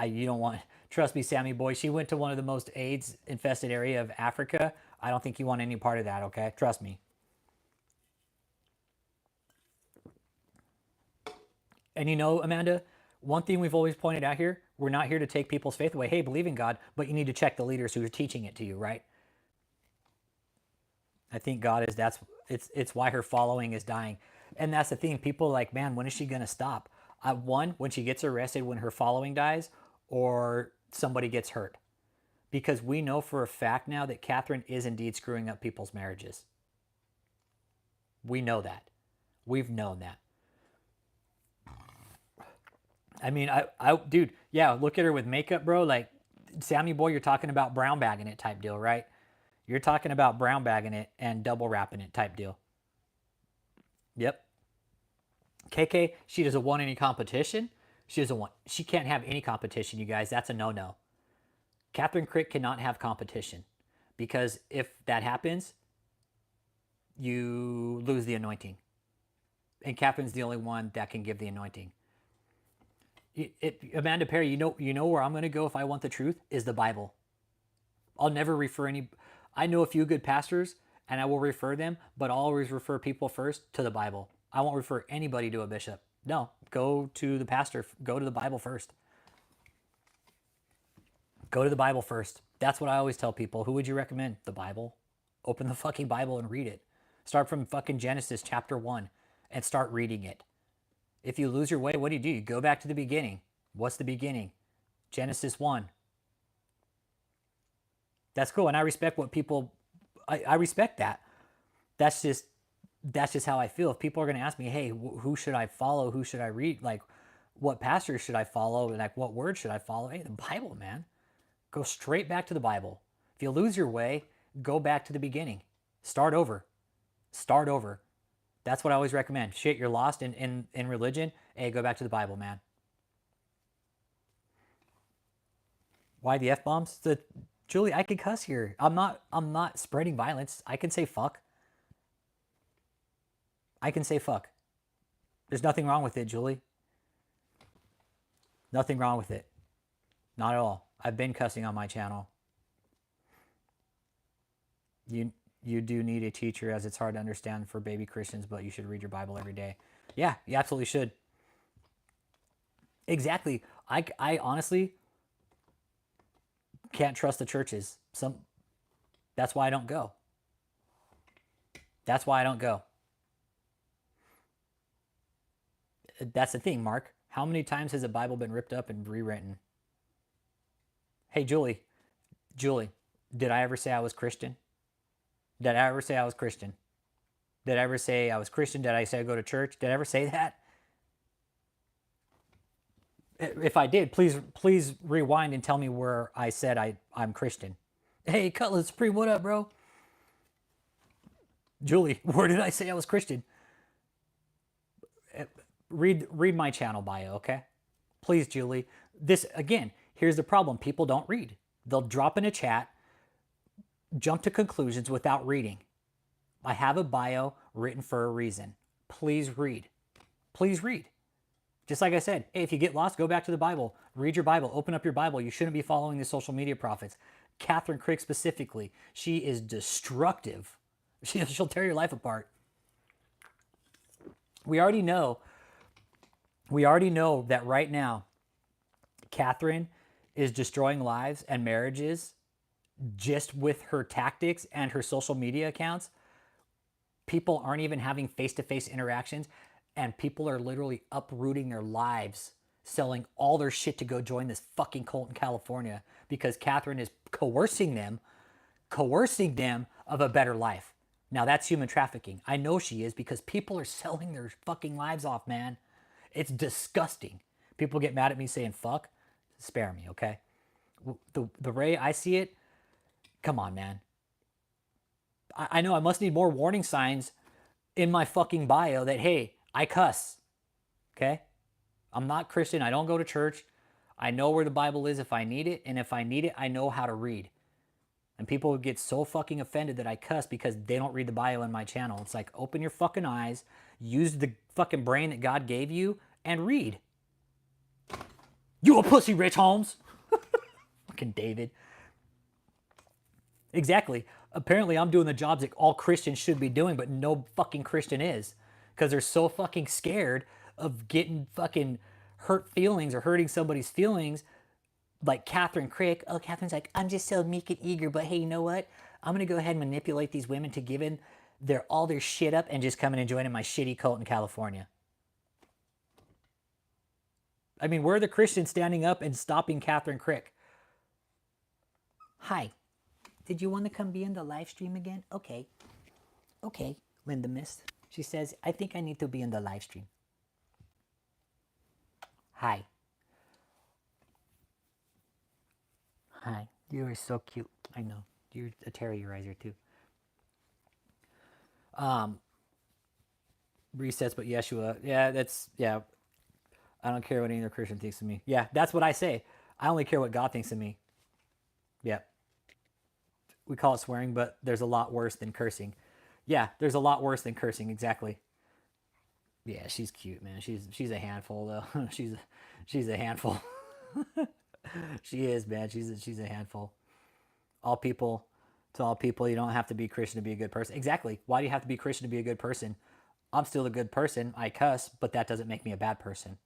You don't want. Trust me, Sammy boy. She went to one of the most AIDS infested area of Africa. I don't think you want any part of that. Okay, trust me. And you know, Amanda, one thing we've always pointed out here: we're not here to take people's faith away. Hey, believe in God, but you need to check the leaders who are teaching it to you, right? I think God is it's why her following is dying. And that's the thing. People are like, man, when is she gonna stop? One, when she gets arrested, when her following dies, or somebody gets hurt. Because we know for a fact now that Kathryn is indeed screwing up people's marriages. We know that. We've known that. I mean, dude, yeah, look at her with makeup, bro. Like, Sammy boy, you're talking about brown bagging it type deal, right? You're talking about brown bagging it and double wrapping it type deal. Yep. KK, she doesn't want any competition. She can't have any competition, you guys. That's a no-no. KathrynKrick cannot have competition because if that happens, you lose the anointing. And Kathryn's the only one that can give the anointing. Amanda Perry, you know where I'm going to go if I want the truth is the Bible. I'll never refer any. I know a few good pastors, and I will refer them, but I'll always refer people first to the Bible. I won't refer anybody to a bishop. No, go to the pastor. Go to the Bible first. Go to the Bible first. That's what I always tell people. Who would you recommend? The Bible. Open the fucking Bible and read it. Start from fucking Genesis chapter 1 and start reading it. If you lose your way, what do? You go back to the beginning. What's the beginning? Genesis 1. That's cool. And I respect what people, I respect that. That's just how I feel. If people are going to ask me, hey, who should I follow? Who should I read? Like, what pastors should I follow? Like, what word should I follow? Hey, the Bible, man. Go straight back to the Bible. If you lose your way, go back to the beginning. Start over. Start over. That's what I always recommend. Shit, you're lost in religion. Hey, go back to the Bible, man. Why the F-bombs? Julie, I can cuss here. I'm not spreading violence. I can say fuck. I can say fuck. There's nothing wrong with it, Julie. Nothing wrong with it. Not at all. I've been cussing on my channel. You do need a teacher as it's hard to understand for baby Christians, but you should read your Bible every day. Yeah, you absolutely should. Exactly. I honestly can't trust the churches. That's why I don't go. That's why I don't go. That's the thing, Mark. How many times has the Bible been ripped up and rewritten? Hey, Julie, did I ever say I was Christian? Did I ever say I was Christian? Did I ever say I was Christian? Did I say I go to church? Did I ever say that? If I did, please rewind and tell me where I said I'm Christian. Hey, Cutlass Supreme, what up, bro? Julie, where did I say I was Christian? Read my channel bio, okay? Please, Julie. This, again, here's the problem. People don't read. They'll drop in a chat, jump to conclusions without reading. I have a bio written for a reason. Please read. Please read. Just like I said, hey, if you get lost, go back to the Bible. Read your Bible. Open up your Bible. You shouldn't be following the social media prophets. KathrynKrick specifically. She is destructive. She'll tear your life apart. We already know that right now, Kathryn is destroying lives and marriages just with her tactics and her social media accounts. People aren't even having face-to-face interactions, and people are literally uprooting their lives, selling all their shit to go join this fucking cult in California because Kathryn is coercing them of a better life. Now that's human trafficking. I know she is because people are selling their fucking lives off, man. It's disgusting. People get mad at me saying fuck. Spare me, okay? The way I see it, come on, man. I know I must need more warning signs in my fucking bio that, hey, I cuss, okay? I'm not Christian. I don't go to church. I know where the Bible is if I need it, and if I need it, I know how to read. And people get so fucking offended that I cuss because they don't read the bio in my channel. It's like, open your fucking eyes, use the fucking brain that God gave you, and read. You a pussy, Rich Holmes. Fucking David. Exactly. Apparently I'm doing the jobs that all Christians should be doing, but no fucking Christian is. Because they're so fucking scared of getting fucking hurt feelings or hurting somebody's feelings. Like KathrynKrick. Oh, Katherine's like, I'm just so meek and eager, but hey, you know what? I'm going to go ahead and manipulate these women to giving all their shit up and just coming and joining my shitty cult in California. I mean, where are the Christians standing up and stopping KathrynKrick? Hi. Did you want to come be in the live stream again? Okay. Okay, Linda Mist. She says, I think I need to be in the live stream. Hi. Hi. You are so cute. I know. You're a terrorizer too. Resets, but Yeshua. Yeah, that's, yeah. I don't care what any other Christian thinks of me. Yeah, that's what I say. I only care what God thinks of me. Yeah. We call it swearing, but there's a lot worse than cursing. Yeah, there's a lot worse than cursing. Exactly. Yeah, she's cute, man. She's a handful though. she's a handful. She is, man. She's a handful. All people, to all people, you don't have to be Christian to be a good person. Exactly. Why do you have to be Christian to be a good person? I'm still a good person. I cuss, but that doesn't make me a bad person.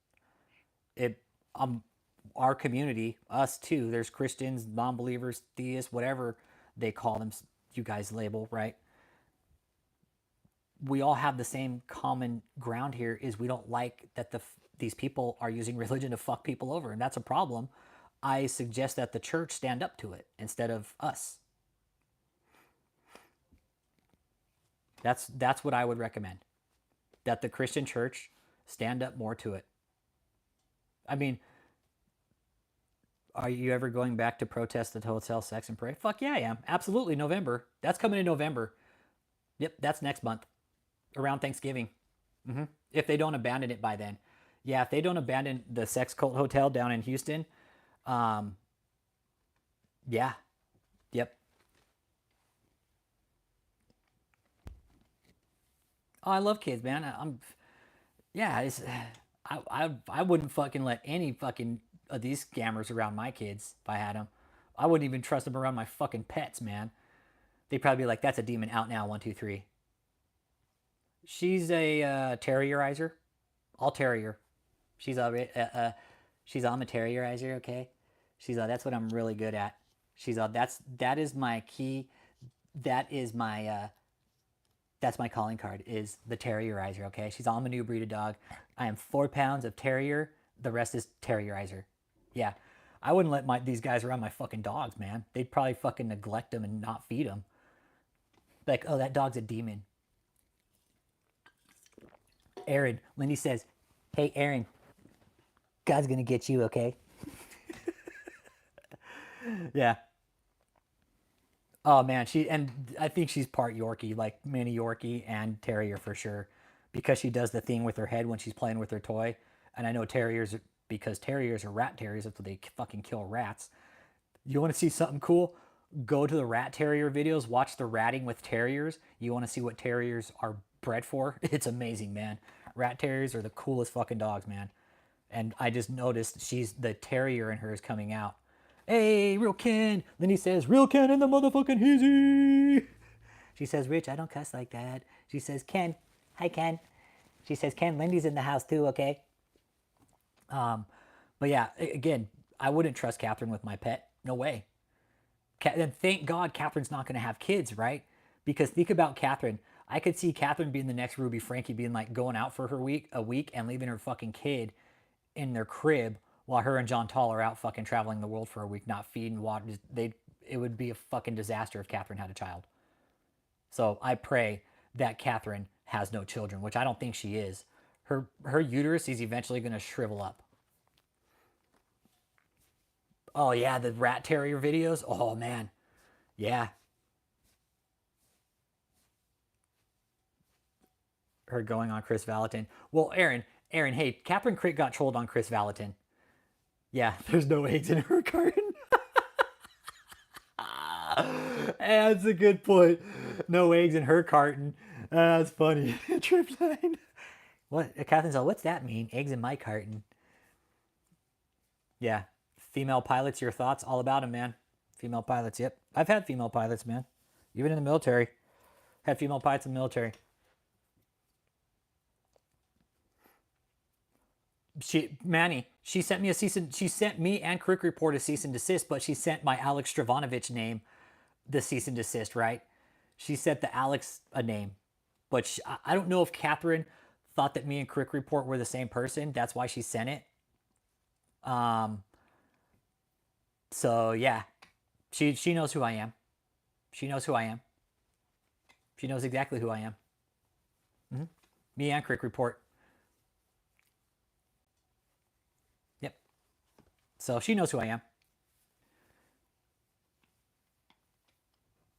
Our community, us too. There's Christians, non-believers, theists, whatever they call them. You guys label, right? We all have the same common ground here. Is we don't like that these people are using religion to fuck people over, and that's a problem. I suggest that the church stand up to it instead of us. That's what I would recommend. That the Christian church stand up more to it. I mean, are you ever going back to protest the hotel sex and parade? Fuck yeah, I am. Absolutely, November. That's coming in November. Yep, that's next month, around Thanksgiving. If they don't abandon it by then. Yeah, if they don't abandon the sex cult hotel down in Houston, yeah, yep. Oh, I love kids, man. Yeah, I wouldn't fucking let any fucking of these scammers around my kids if I had them. I wouldn't even trust them around my fucking pets, man. They'd probably be like, that's a demon out now, 1, 2, 3. She's a terrierizer. All terrier. She's I'm a terrierizer, okay? That's what I'm really good at. That is my key. That is my that's my calling card, is the terrierizer, okay? I'm a new breed of dog. I am 4 pounds of terrier. The rest is terrierizer. Yeah. I wouldn't let these guys around my fucking dogs, man. They'd probably fucking neglect them and not feed them. Like, oh, that dog's a demon. Aaron, Lindy says, hey, Aaron, God's gonna get you, okay? Yeah. Oh, man, and I think she's part Yorkie, like mini Yorkie and terrier for sure, because she does the thing with her head when she's playing with her toy. And I know terriers, because terriers are rat terriers, that's what they fucking kill rats. You want to see something cool? Go to the rat terrier videos, watch the ratting with terriers. You want to see what terriers are bred for? It's amazing, man. Rat terriers are the coolest fucking dogs, man. And I just noticed the terrier in her is coming out. Hey, Real Ken. Lindy says, Real Ken in the motherfucking hizzy. She says, Rich, I don't cuss like that. She says, Ken. Hi, Ken. She says, Ken, Lindy's in the house too, okay? But yeah, again, I wouldn't trust Kathryn with my pet. No way. And thank God Katherine's not going to have kids, right? Because think about Kathryn. I could see Kathryn being the next Ruby Frankie, being like going out for a week and leaving her fucking kid in their crib while her and John Tall are out fucking traveling the world for a week, not feeding water. It would be a fucking disaster if Kathryn had a child. So I pray that Kathryn has no children, which I don't think she is. Her uterus is eventually going to shrivel up. Oh yeah, the rat terrier videos. Oh man, yeah. Her going on Chris Valentin. Well, Aaron, hey, KathrynKrick got trolled on Chris Valentin. Yeah, there's no eggs in her carton. That's a good point. No eggs in her carton. That's funny. Trip line. What? Catherine's all, what's that mean? Eggs in my carton. Yeah. Female pilots, your thoughts? All about them, man. Female pilots, yep. I've had female pilots, man. Even in the military. Had female pilots in the military. She sent me she sent me and Krick Report a cease and desist, but she sent my Alex Stravanovich name the cease and desist, right? She sent the Alex a name, but I don't know if Kathryn thought that me and Krick Report were the same person. That's why she sent it. So yeah, she knows who I am. She knows who I am. She knows exactly who I am. Mm-hmm. Me and Krick Report. Yep. So she knows who I am.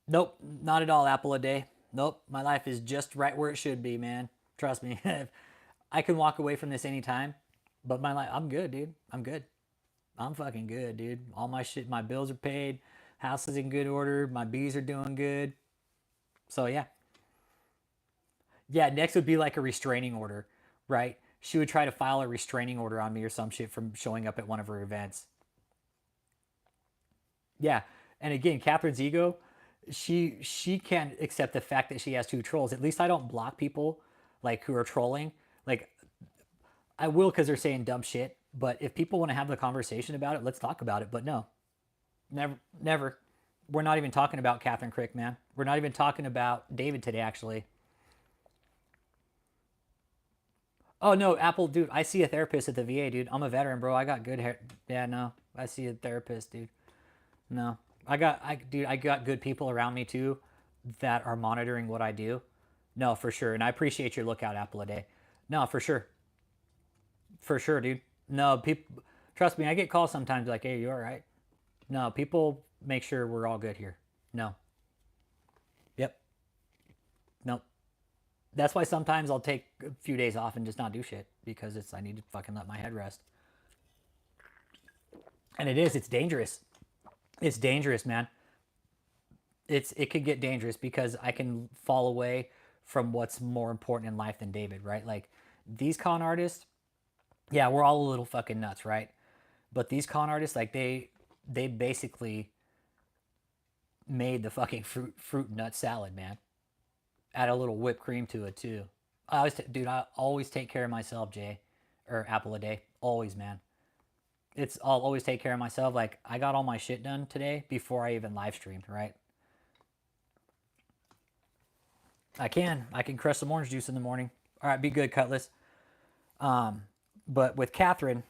Nope, not at all. Apple a day. Nope, my life is just right where it should be, man. Trust me. I can walk away from this anytime, but my life, I'm good, dude. I'm good. I'm fucking good, dude. All my shit, my bills are paid. House is in good order. My bees are doing good. So yeah. Yeah, next would be like a restraining order, right? She would try to file a restraining order on me or some shit from showing up at one of her events. Yeah. And again, Catherine's ego, she can't accept the fact that she has two trolls. At least I don't block people like who are trolling. Like I will because they're saying dumb shit. But if people want to have the conversation about it, let's talk about it. But no, never, never. We're not even talking about KathrynKrick, man. We're not even talking about David today, actually. Oh no, Apple, dude. I see a therapist at the VA, dude. I'm a veteran, bro. I got good hair. Yeah, no, I see a therapist, dude. No, dude. I got good people around me too, that are monitoring what I do. No, for sure. And I appreciate your lookout, Apple a day. No, for sure, dude. No, people. Trust me, I get calls sometimes like, "Hey, you all right?" No, people make sure we're all good here. No. Yep. Nope. That's why sometimes I'll take a few days off and just not do shit because I need to fucking let my head rest. And it's dangerous. It's dangerous, man. It could get dangerous because I can fall away from what's more important in life than David, right? Like these con artists, yeah, we're all a little fucking nuts, right? But these con artists, like they basically made the fucking fruit nut salad, man. Add a little whipped cream to it too. Dude, I always take care of myself, Jay, or Apple a day, always, man. I'll always take care of myself. Like I got all my shit done today before I even live streamed, right? I can crush some orange juice in the morning. All right, be good, Cutlass. But with Kathryn,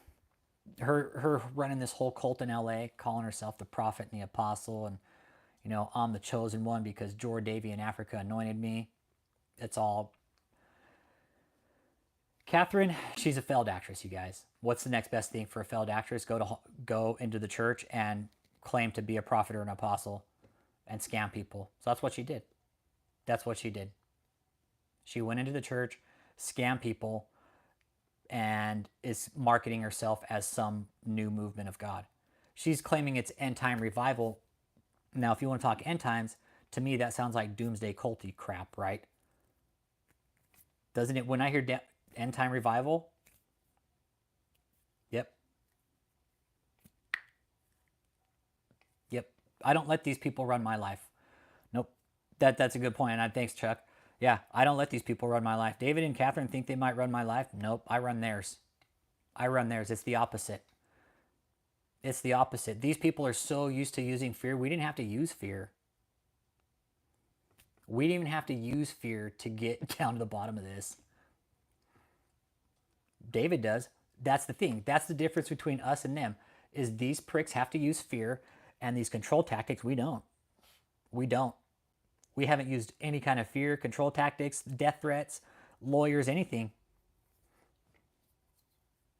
her running this whole cult in LA, calling herself the prophet and the apostle, and I'm the chosen one because Jor Davy in Africa anointed me. It's all Kathryn. She's a failed actress, you guys. What's the next best thing for a failed actress? Go into the church and claim to be a prophet or an apostle and scam people. So that's what she did. That's what she did. She went into the church, scammed people, and is marketing herself as some new movement of God. She's claiming it's end time revival. Now, if you want to talk end times, to me that sounds like doomsday culty crap, right? Doesn't it? When I hear end time revival, yep, yep. I don't let these people run my life. Nope. That's a good point. And thanks, Chuck. Yeah, I don't let these people run my life. David and Kathryn think they might run my life. Nope, I run theirs. I run theirs. It's the opposite. It's the opposite. These people are so used to using fear. We didn't have to use fear. We didn't even have to use fear to get down to the bottom of this. David does. That's the thing. That's the difference between us and them. Is these pricks have to use fear, and these control tactics, we don't. We don't. We haven't used any kind of fear, control tactics, death threats, lawyers, anything.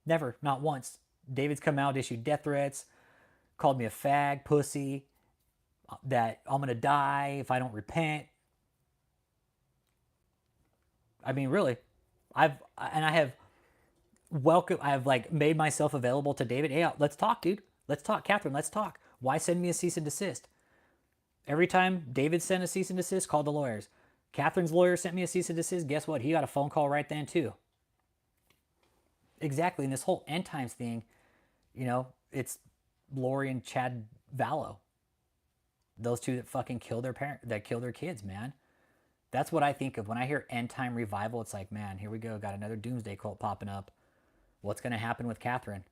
Never, not once. David's come out, issued death threats, called me a fag, pussy, that I'm going to die if I don't repent. I mean, really. I have like made myself available to David. Hey, let's talk, dude. Let's talk, Kathryn. Let's talk. Why send me a cease and desist? Every time David sent a cease and desist, called the lawyers. Kathrynn's lawyer sent me a cease and desist. Guess what? He got a phone call right then too. Exactly. And this whole end times thing, it's Lori and Chad Vallow. Those two that fucking kill their kids, man. That's what I think of when I hear end time revival. It's like, man, here we go. Got another doomsday cult popping up. What's going to happen with Kathryn?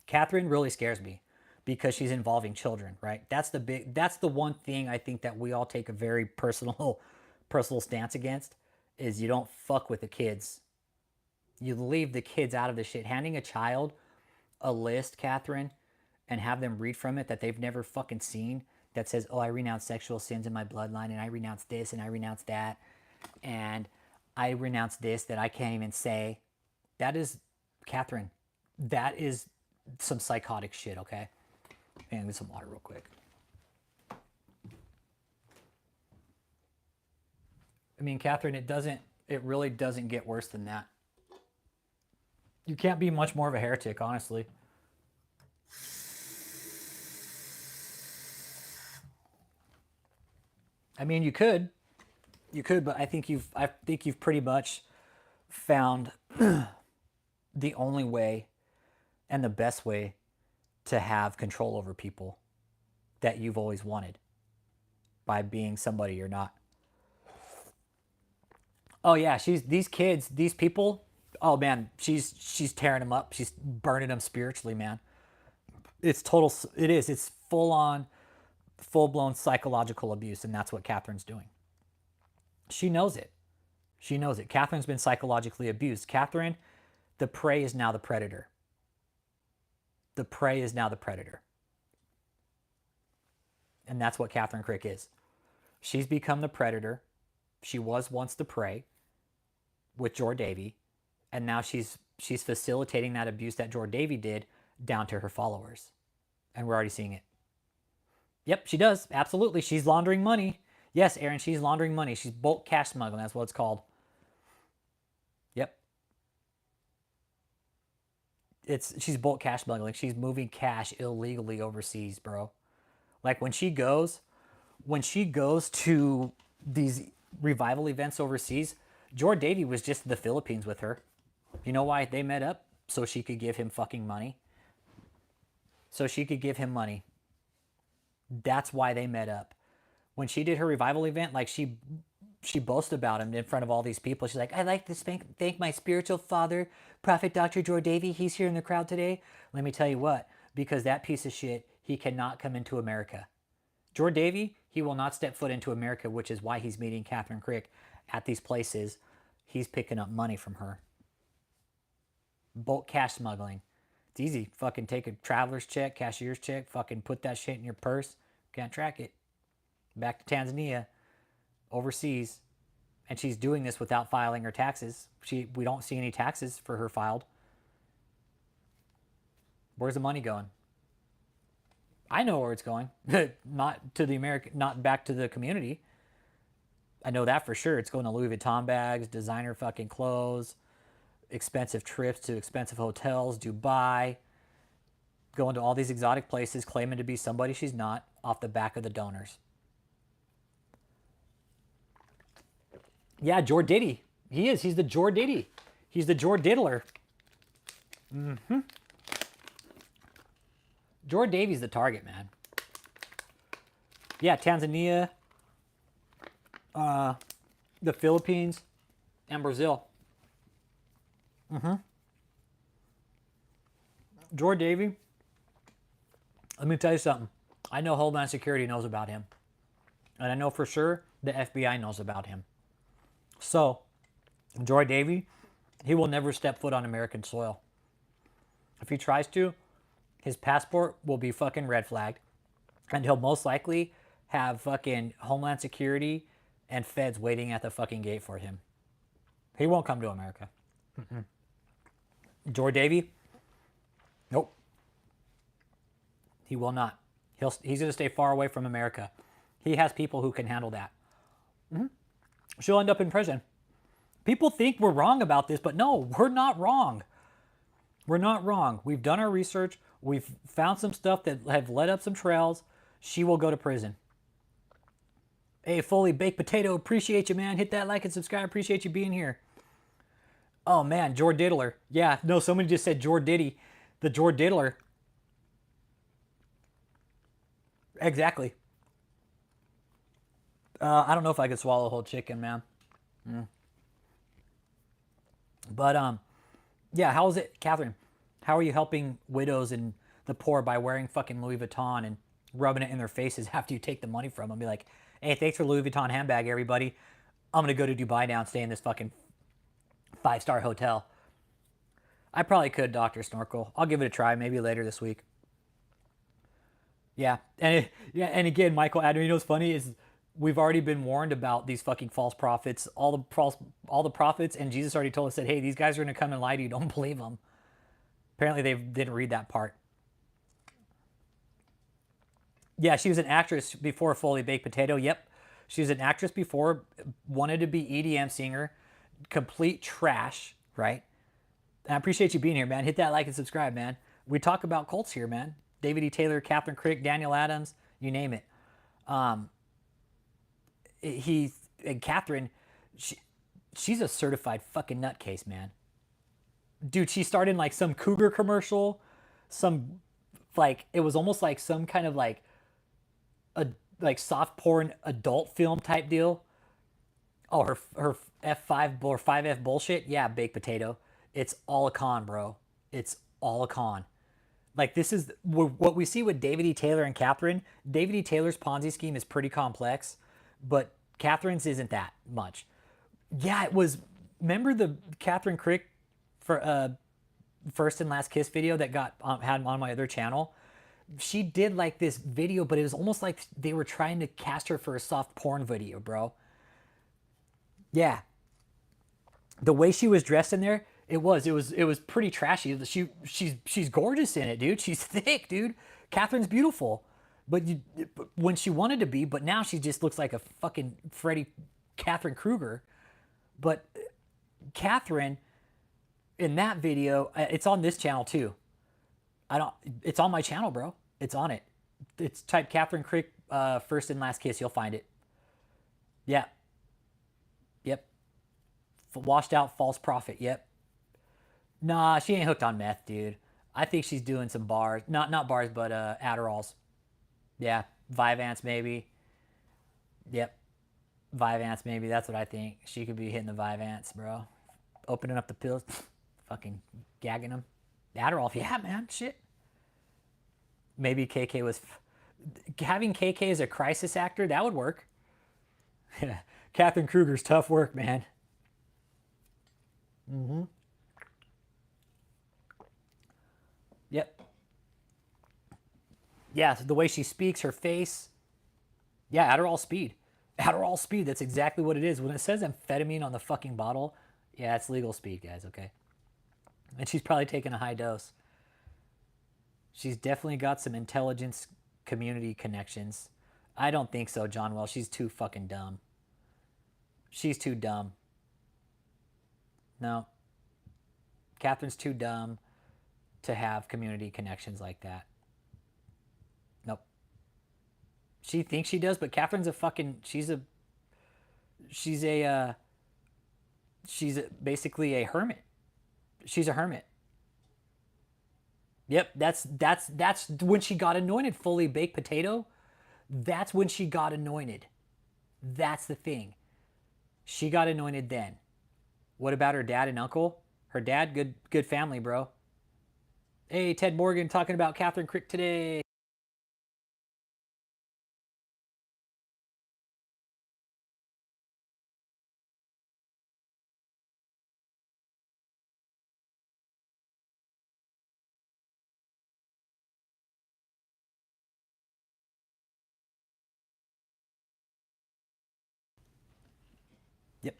Kathryn really scares me because she's involving children, right? That's the one thing I think that we all take a very personal stance against is you don't fuck with the kids. You leave the kids out of the shit. Handing a child a list, Kathryn, and have them read from it that they've never fucking seen that says, oh, I renounce sexual sins in my bloodline, and I renounce this, and I renounce that, and I renounce this that I can't even say. That is, Kathryn, that is some psychotic shit, okay? And get some water real quick. I mean, Kathryn, it really doesn't get worse than that. You can't be much more of a heretic, honestly. I mean, you could, but I think you've pretty much found the only way and the best way to have control over people that you've always wanted by being somebody you're not. Oh yeah, these people. Oh man, she's tearing them up. She's burning them spiritually, man. It's full-blown psychological abuse, and that's what Kathryn's doing. She knows it. Kathryn's been psychologically abused. Kathryn, the prey is now the predator. And that's what KathrynKrick is. She's become the predator. She was once the prey with Jor Davy, and now she's facilitating that abuse that Jor Davy did down to her followers. And we're already seeing it. Yep, she does. Absolutely. She's laundering money. Yes, Aaron, she's laundering money. She's bulk cash smuggling. That's what it's called. Yep. She's bulk cash smuggling. She's moving cash illegally overseas, bro. Like when she goes to these revival events overseas, Jor Davy was just in the Philippines with her. You know why they met up? So she could give him fucking money. That's why they met up. When she did her revival event, like she boasted about him in front of all these people. She's like, I'd like to thank my spiritual father, Prophet Dr. Jor Davy. He's here in the crowd today. Let me tell you what, because that piece of shit, he cannot come into America. Jor Davy, he will not step foot into America, which is why he's meeting KathrynKrick at these places. He's picking up money from her. Bulk cash smuggling. It's easy. Fucking take a traveler's check, cashier's check, fucking put that shit in your purse. Can't track it. Back to Tanzania, overseas. And she's doing this without filing her taxes. We don't see any taxes for her filed. Where's the money going? I know where it's going. Not back to the community. I know that for sure. It's going to Louis Vuitton bags, designer fucking clothes, expensive trips to expensive hotels, Dubai, going to all these exotic places, claiming to be somebody she's not, off the back of the donors. Yeah, Jor Diddy. He is. He's the Jor Diddy. He's the Jor Diddler. Mm-hmm. Jor Davy's the target, man. Yeah, Tanzania, the Philippines, and Brazil. Mm-hmm. Jor Davy, let me tell you something. I know Homeland Security knows about him. And I know for sure the FBI knows about him. So, Jor Davy, he will never step foot on American soil. If he tries to, his passport will be fucking red flagged. And he'll most likely have fucking Homeland Security and feds waiting at the fucking gate for him. He won't come to America. Mm-mm. Jor Davy? Nope. He will not. He's going to stay far away from America. He has people who can handle that. Mm-hmm. She'll end up in prison. People think we're wrong about this, but no, we're not wrong. We're not wrong. We've done our research. We've found some stuff that have led up some trails. She will go to prison. Hey, Fully Baked Potato, appreciate you, man. Hit that like and subscribe. Appreciate you being here. Oh, man, Jor Diddler. Yeah, no, somebody just said Jor Diddy. The Jor Diddler. Exactly. I don't know if I could swallow a whole chicken, man. But, yeah, how is it, Catherine? How are you helping widows and the poor by wearing fucking Louis Vuitton and rubbing it in their faces after you take the money from them? Be like, hey, thanks for Louis Vuitton handbag, everybody. I'm going to go to Dubai now and stay in this fucking 5-star hotel. I probably could, Dr. Snorkel. I'll give it a try, maybe later this week. Yeah, and again, Michael Adam, you know what's funny is we've already been warned about these fucking false prophets, all the prophets, and Jesus already told us that, hey, these guys are gonna come and lie to you. Don't believe them. Apparently, they didn't read that part. Yeah, she was an actress before Fully Baked Potato. Yep, she was an actress before. Wanted to be EDM singer. Complete trash, right? And I appreciate you being here, man. Hit that like and subscribe, man. We talk about cults here, man. DavidETaylor, KathrynKrick, Daniel Adams, you name it. He and Catherine, she's a certified fucking nutcase, man. Dude, she starred in like some cougar commercial, some like it was almost like some kind of like a like soft porn adult film type deal. Oh, her F5 or 5F bullshit. Yeah, baked potato. It's all a con, bro. It's all a con. Like this is what we see with DavidETaylor and Catherine. DavidETaylor's Ponzi scheme is pretty complex, but Catherine's isn't that much. Yeah, it was. Remember the KathrynKrick for first and last kiss video that got had on my other channel? She did like this video, but it was almost like they were trying to cast her for a soft porn video, bro. Yeah, the way she was dressed in there, it was pretty trashy. She's gorgeous in it, dude. She's thick, dude. Catherine's beautiful, but when she wanted to be, but now she just looks like a fucking Catherine Kruger. But Catherine in that video, it's on this channel too. It's on my channel, bro. It's on it. It's type KathrynKrick first and last kiss. You'll find it. Yeah. Yep. Washed out false prophet. Yep. Nah, she ain't hooked on meth, dude. I think she's doing some bars. Not bars, but Adderalls. Yeah. Vyvanse maybe. Yep. Vyvanse maybe. That's what I think. She could be hitting the Vyvanse, bro. Opening up the pills. Fucking gagging them. Adderall. Yeah, man. Shit. Maybe KK was... Having KK as a crisis actor, that would work. Yeah. Catherine Kruger's tough work, man. Mm-hmm. Yep. Yeah, so the way she speaks, her face. Yeah, Adderall speed. Adderall speed, that's exactly what it is. When it says amphetamine on the fucking bottle, yeah, it's legal speed, guys, okay? And she's probably taking a high dose. She's definitely got some intelligence community connections. I don't think so, John Wells. She's too fucking dumb. She's too dumb. No. Catherine's too dumb to have community connections like that. Nope. She thinks she does, but Catherine's a fucking... basically a hermit. She's a hermit. Yep, that's when she got anointed. Fully Baked Potato. That's when she got anointed. That's the thing. She got anointed then. What about her dad and uncle? Her dad, good family, bro. Hey, Ted Morgan talking about KathrynKrick today. Yep.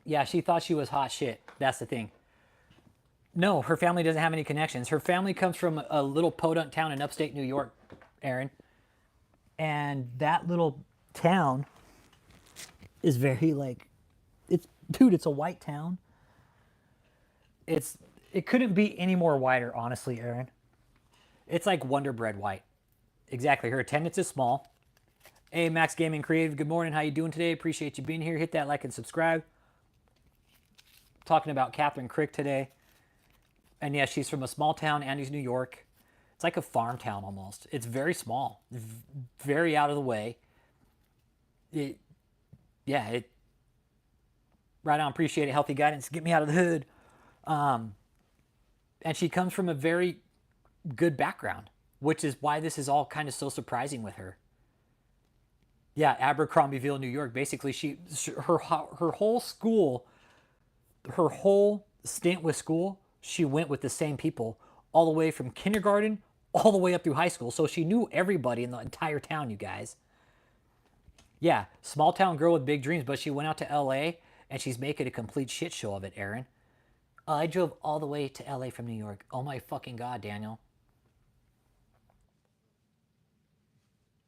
Yeah, she thought she was hot shit. That's the thing. No, her family doesn't have any connections. Her family comes from a little podunk town in upstate New York, Aaron. And that little town is very like, it's a white town. It couldn't be any more whiter, honestly, Aaron. It's like Wonder Bread white. Exactly. Her attendance is small. Hey, Max Gaming Creative. Good morning. How you doing today? Appreciate you being here. Hit that like and subscribe. Talking about KathrynKrick today. And yeah, she's from a small town, Andes, New York. It's like a farm town almost. It's very small, very out of the way. It, yeah, it. Right on. Appreciate it. Healthy guidance. Get me out of the hood. And she comes from a very good background, which is why this is all kind of so surprising with her. Yeah, Abercrombie,ville New York. Basically, her whole school, her whole stint with school, she went with the same people all the way from kindergarten all the way up through high school. So she knew everybody in the entire town, you guys. Yeah, small town girl with big dreams, but she went out to LA and she's making a complete shit show of it, Aaron. I drove all the way to LA from New York. Oh my fucking God, Daniel.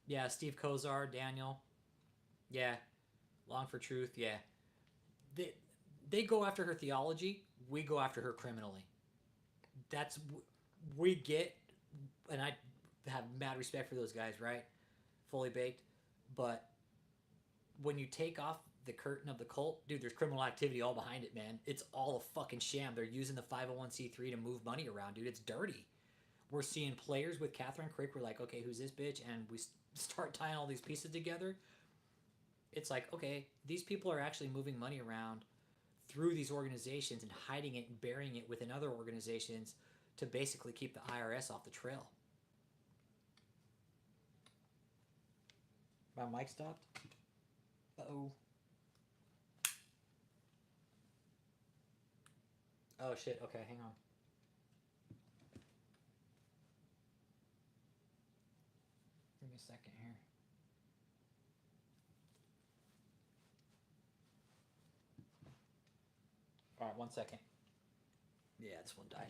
Yeah, Steve Kozar, Daniel. Yeah, Long for Truth. Yeah, they they go after her theology. We go after her criminally. That's we get, and I have mad respect for those guys, right? Fully baked, but when you take off the curtain of the cult, dude, there's criminal activity all behind it, man. It's all a fucking sham. They're using the 501c3 to move money around, dude. It's dirty. We're seeing players with KathrynKrick. We're like, okay, who's this bitch? And we start tying all these pieces together. It's like, okay, these people are actually moving money around through these organizations and hiding it and burying it within other organizations to basically keep the IRS off the trail. My mic stopped? Uh-oh. Oh, shit. Okay, hang on. Give me a second here. All right, 1 second. Yeah, this one died.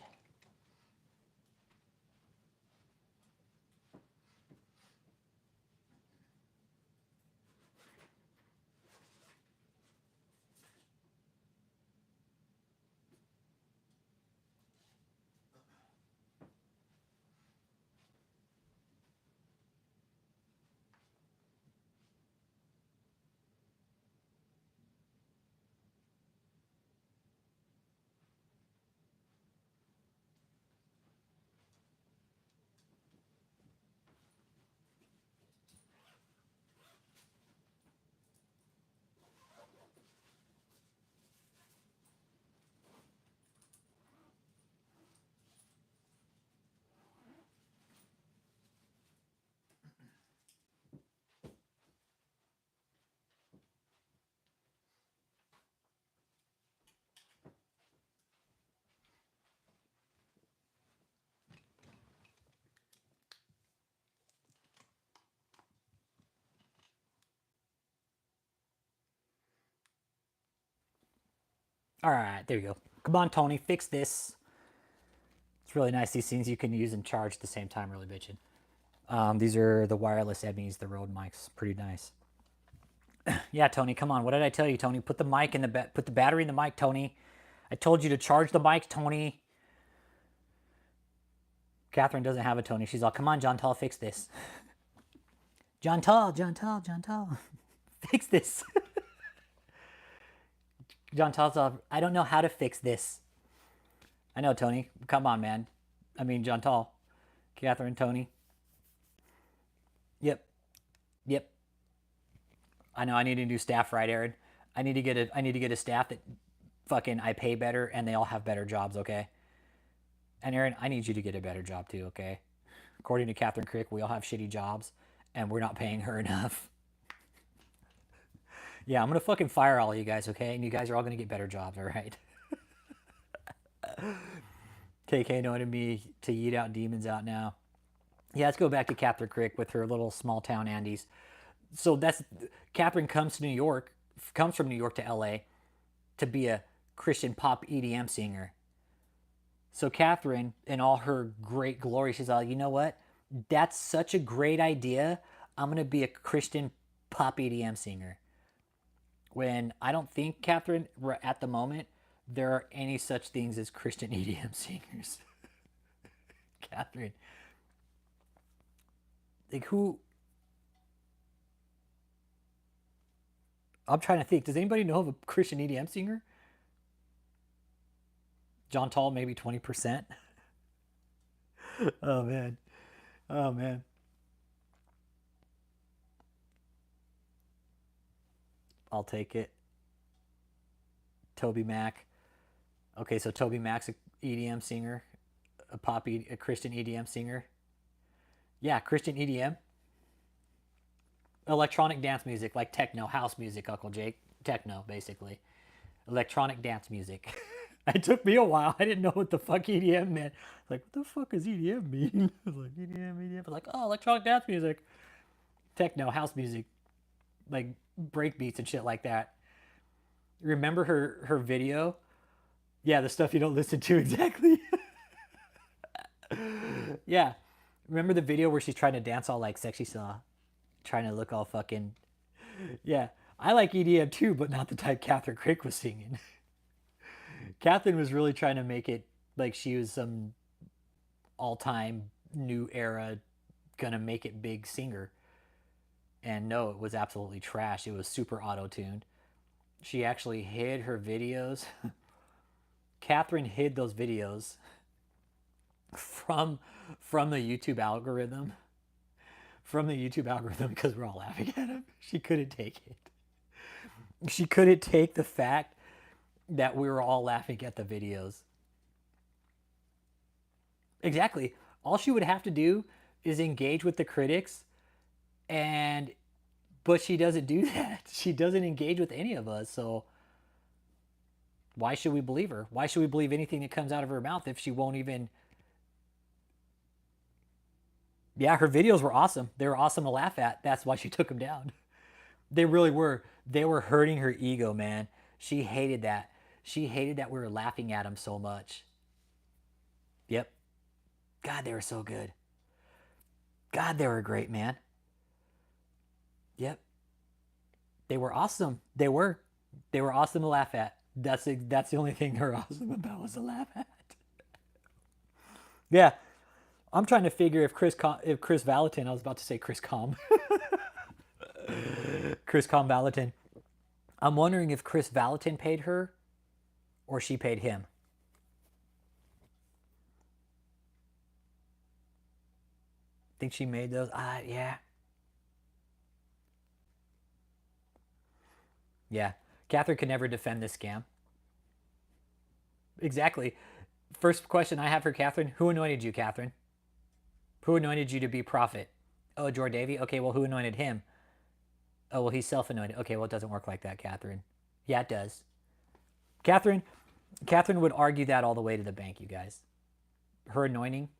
All right, there you go. Come on, Tony, fix this. It's really nice. These things you can use and charge at the same time, really bitching. These are the wireless Emmys, the Rode mics. Pretty nice. Yeah, Tony, come on. What did I tell you, Tony? Put the mic in put the battery in the mic, Tony. I told you to charge the mic, Tony. Catherine doesn't have a Tony. She's all, come on, John Tall, fix this. John Tall, John Tall, John Tall. Fix this. John Tall's all, I don't know how to fix this. I know, Tony. Come on, man. I mean, John Tall. Catherine, Tony. Yep. Yep. I know I need a new staff, right, Aaron? I need to get a staff that fucking I pay better and they all have better jobs, okay? And Aaron, I need you to get a better job too, okay? According to KathrynKrick, we all have shitty jobs and we're not paying her enough. Yeah, I'm gonna fucking fire all of you guys, okay? And you guys are all gonna get better jobs, all right? KK knowing me to yeet out demons out now. Yeah, let's go back to KathrynKrick with her little small town Andes. So that's Catherine comes from New York to LA to be a Christian pop EDM singer. So Catherine, in all her great glory, she's like, you know what? That's such a great idea. I'm gonna be a Christian pop EDM singer. When I don't think, Catherine, at the moment, there are any such things as Christian EDM singers. Catherine, Like who? I'm trying to think. Does anybody know of a Christian EDM singer? John Tall, maybe 20%. Oh man. Oh man. I'll take it. Toby Mac. Okay, so Toby Mac's a EDM singer, a Christian EDM singer. Yeah, Christian EDM, electronic dance music like techno, house music. Uncle Jake, techno basically, electronic dance music. It took me a while. I didn't know what the fuck EDM meant. Like, what the fuck does EDM mean? I was like, EDM, EDM. I was like, oh, electronic dance music, techno, house music, like break beats and shit like that. Remember her video? Yeah, the stuff you don't listen to exactly. Yeah. Remember the video where she's trying to dance all like sexy saw, trying to look all fucking. Yeah. I like EDM too, but not the type KathrynKrick was singing. Kathryn was really trying to make it like she was some all-time new era gonna make it big singer. And no, it was absolutely trash. It was super auto-tuned. She actually hid her videos. Kathryn hid those videos from the YouTube algorithm. From the YouTube algorithm because we're all laughing at him. She couldn't take it. She couldn't take the fact that we were all laughing at the videos. Exactly. All she would have to do is engage with the critics, and but she doesn't do that. She doesn't engage with any of us. So why should we believe her? Why should we believe anything that comes out of her mouth if she won't even? Yeah, her videos were awesome. They were awesome to laugh at. That's why she took them down. They really were. They were hurting her ego, man. She hated that. She hated that we were laughing at them so much. Yep. God, they were so good. God, they were great, man. Yep. They were awesome. They were. They were awesome to laugh at. That's the only thing they were awesome about was to laugh at. Yeah. I'm trying to figure if Chris Valentin, I was about to say Chris Com. Chris Com Valentin. I'm wondering if Chris Valentin paid her or she paid him. Think she made those? Yeah. Yeah. Kathryn could never defend this scam. Exactly. First question I have for Kathryn: who anointed you, Kathryn? Who anointed you to be prophet? Oh, Jor Davy? Okay, well, who anointed him? Oh, well, he's self-anointed. Okay, well, it doesn't work like that, Kathryn. Yeah, it does. Kathryn, Kathryn would argue that all the way to the bank, you guys. Her anointing,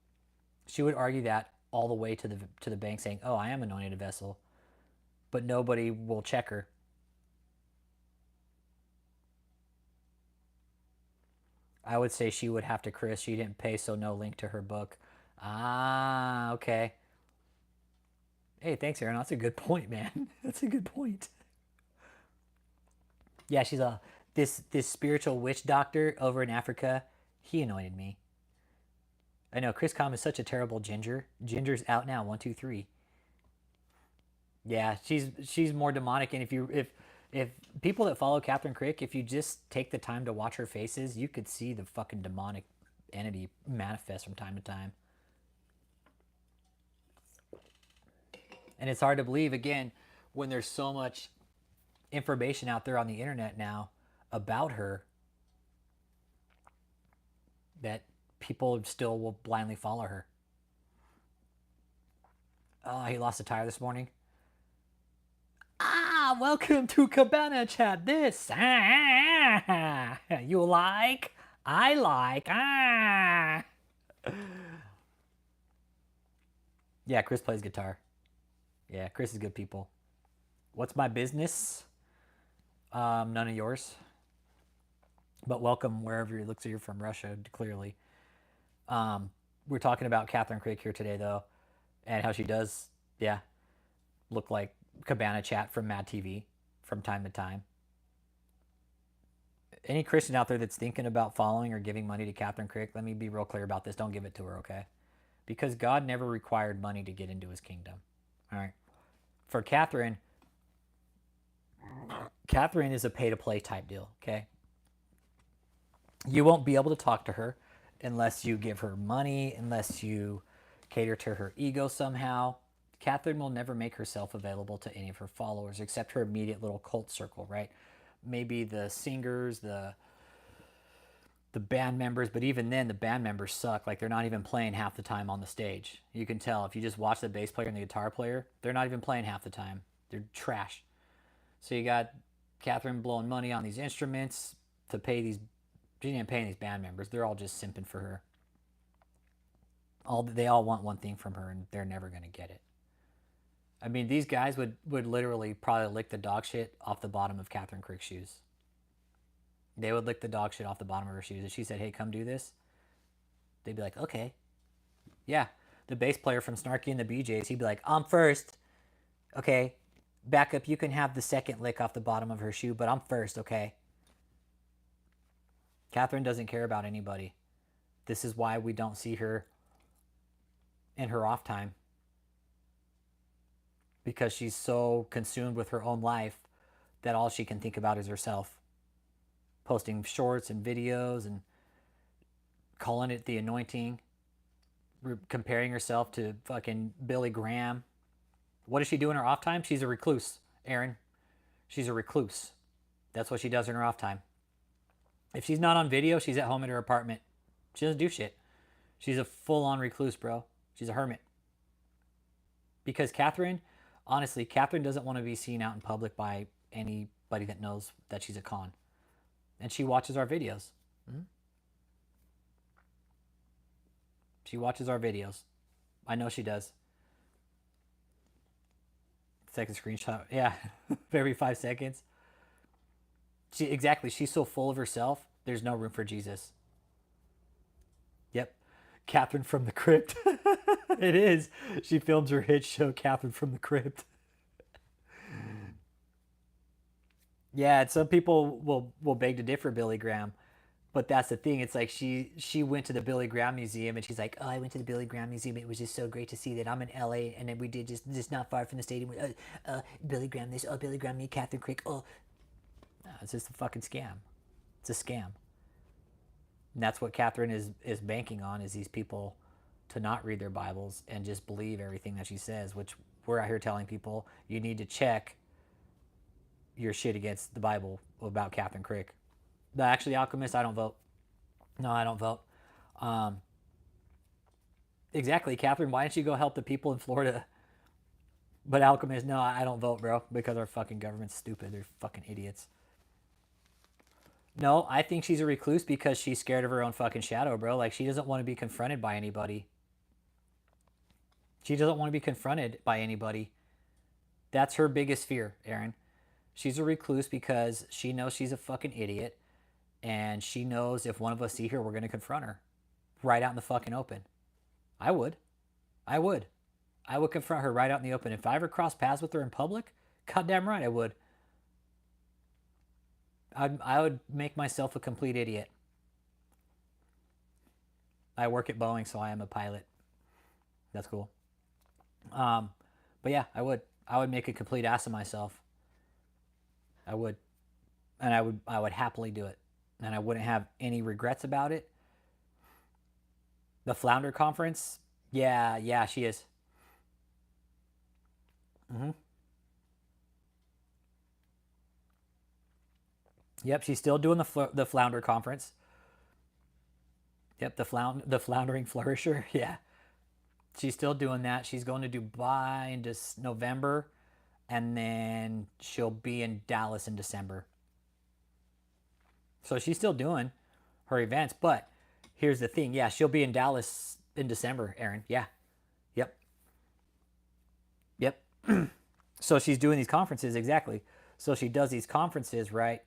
she would argue that all the way to the bank, saying, "Oh, I am anointed a vessel," but nobody will check her. I would say she would have to Chris. She didn't pay, so no link to her book. Ah, okay. Hey, thanks, Aaron. That's a good point, man. That's a good point. Yeah, she's a this spiritual witch doctor over in Africa. He anointed me. I know Chris Com is such a terrible ginger. Ginger's out now. 1, 2, 3. Yeah, she's more demonic. And if people that follow KathrynKrick, if you just take the time to watch her faces, you could see the fucking demonic entity manifest from time to time. And it's hard to believe again when there's so much information out there on the internet now about her that people still will blindly follow her. Oh, he lost a tire this morning. Welcome to Cabana Chat. This, you like? I like. Yeah, Chris plays guitar. Yeah, Chris is good people. What's my business? None of yours. But welcome wherever it looks like you're from Russia, clearly. We're talking about KathrynKrick here today, though, and how she does, yeah, look like Cabana Chat from Mad TV from time to time. Any Christian out there that's thinking about following or giving money to KathrynKrick, let me be real clear about this. Don't give it to her, okay? Because God never required money to get into his kingdom. All right. For Kathryn, Kathryn is a pay-to-play type deal, okay? You won't be able to talk to her unless you give her money, unless you cater to her ego somehow. Kathryn will never make herself available to any of her followers except her immediate little cult circle, right? Maybe the singers, the band members, but even then the band members suck. Like they're not even playing half the time on the stage. You can tell if you just watch the bass player and the guitar player, they're not even playing half the time. They're trash. So you got Kathryn blowing money on these instruments to pay these. She didn't pay these band members. They're all just simping for her. They all want one thing from her, and they're never gonna get it. I mean, these guys would literally probably lick the dog shit off the bottom of KathrynKrick's shoes. They would lick the dog shit off the bottom of her shoes. If she said, "Hey, come do this," they'd be like, "Okay." Yeah, the bass player from Snarky and the BJs, he'd be like, "I'm first." Okay, back up. You can have the second lick off the bottom of her shoe, but I'm first, okay? Kathryn doesn't care about anybody. This is why we don't see her in her off time. Because she's so consumed with her own life that all she can think about is herself. Posting shorts and videos and calling it the anointing. Comparing herself to fucking Billy Graham. What does she do in her off time? She's a recluse, Aaron. She's a recluse. That's what she does in her off time. If she's not on video, she's at home in her apartment. She doesn't do shit. She's a full-on recluse, bro. She's a hermit. Because Kathryn, honestly, Kathryn doesn't want to be seen out in public by anybody that knows that she's a con. And she watches our videos. Mm-hmm. She watches our videos. I know she does. Second screenshot. Yeah, every 5 seconds. Exactly. She's so full of herself, there's no room for Jesus. Yep. Kathryn from the Crypt. It is. She films her hit show, Kathryn from the Crypt. Yeah, and some people will beg to differ, Billy Graham. But that's the thing. It's like she went to the Billy Graham Museum and she's like, "Oh, I went to the Billy Graham Museum. It was just so great to see that I'm in LA and then we did just not far from the stadium. Billy Graham this. Oh, Billy Graham me, KathrynKrick. Oh, no, it's just a fucking scam. It's a scam. And that's what Kathryn is banking on, is these people to not read their Bibles and just believe everything that she says, which we're out here telling people you need to check your shit against the Bible about KathrynKrick. Actually, Alchemist, I don't vote. No, I don't vote. Exactly, Kathryn, why don't you go help the people in Florida? But Alchemist, no, I don't vote, bro, because our fucking government's stupid. They're fucking idiots. No, I think she's a recluse because she's scared of her own fucking shadow, bro. Like, she doesn't want to be confronted by anybody. She doesn't want to be confronted by anybody. That's her biggest fear, Aaron. She's a recluse because she knows she's a fucking idiot. And she knows if one of us see her, we're going to confront her. Right out in the fucking open. I would. I would confront her right out in the open. If I ever crossed paths with her in public, goddamn right I would. I would make myself a complete idiot. I work at Boeing, so I am a pilot. That's cool. But yeah, I would make a complete ass of myself. I would. And I would happily do it. And I wouldn't have any regrets about it. The Flounder Conference, yeah, she is. Mm-hmm. Yep, she's still doing the Flounder Conference. Yep, the Floundering Flourisher, yeah. She's still doing that. She's going to Dubai in November, and then she'll be in Dallas in December. So she's still doing her events, but here's the thing. Yeah, she'll be in Dallas in December, Aaron. Yeah. Yep. Yep. So she's doing these conferences, exactly. So she does these conferences, right?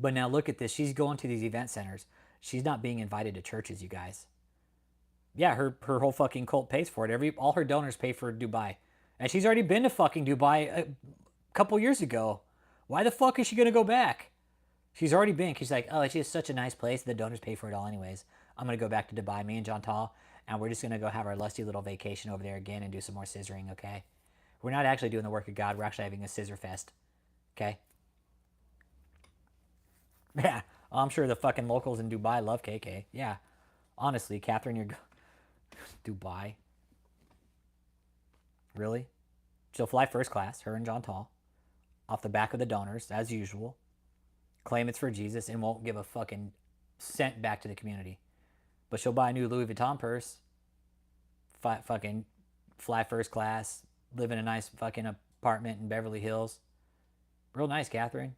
But now look at this. She's going to these event centers. She's not being invited to churches, you guys. Yeah, her whole fucking cult pays for it. All her donors pay for Dubai. And she's already been to fucking Dubai a couple years ago. Why the fuck is she going to go back? She's already been. She's like, oh, it's just such a nice place. The donors pay for it all anyways. I'm going to go back to Dubai, me and John Tall, and we're just going to go have our lusty little vacation over there again and do some more scissoring, okay? We're not actually doing the work of God. We're actually having a scissor fest. Okay? Yeah. I'm sure the fucking locals in Dubai love KK. Yeah. Honestly, Kathryn, you're... Dubai? Really? She'll fly first class, her and John Tall, off the back of the donors, as usual. Claim it's for Jesus and won't give a fucking cent back to the community. But she'll buy a new Louis Vuitton purse, fucking fly first class, live in a nice fucking apartment in Beverly Hills. Real nice, Kathryn.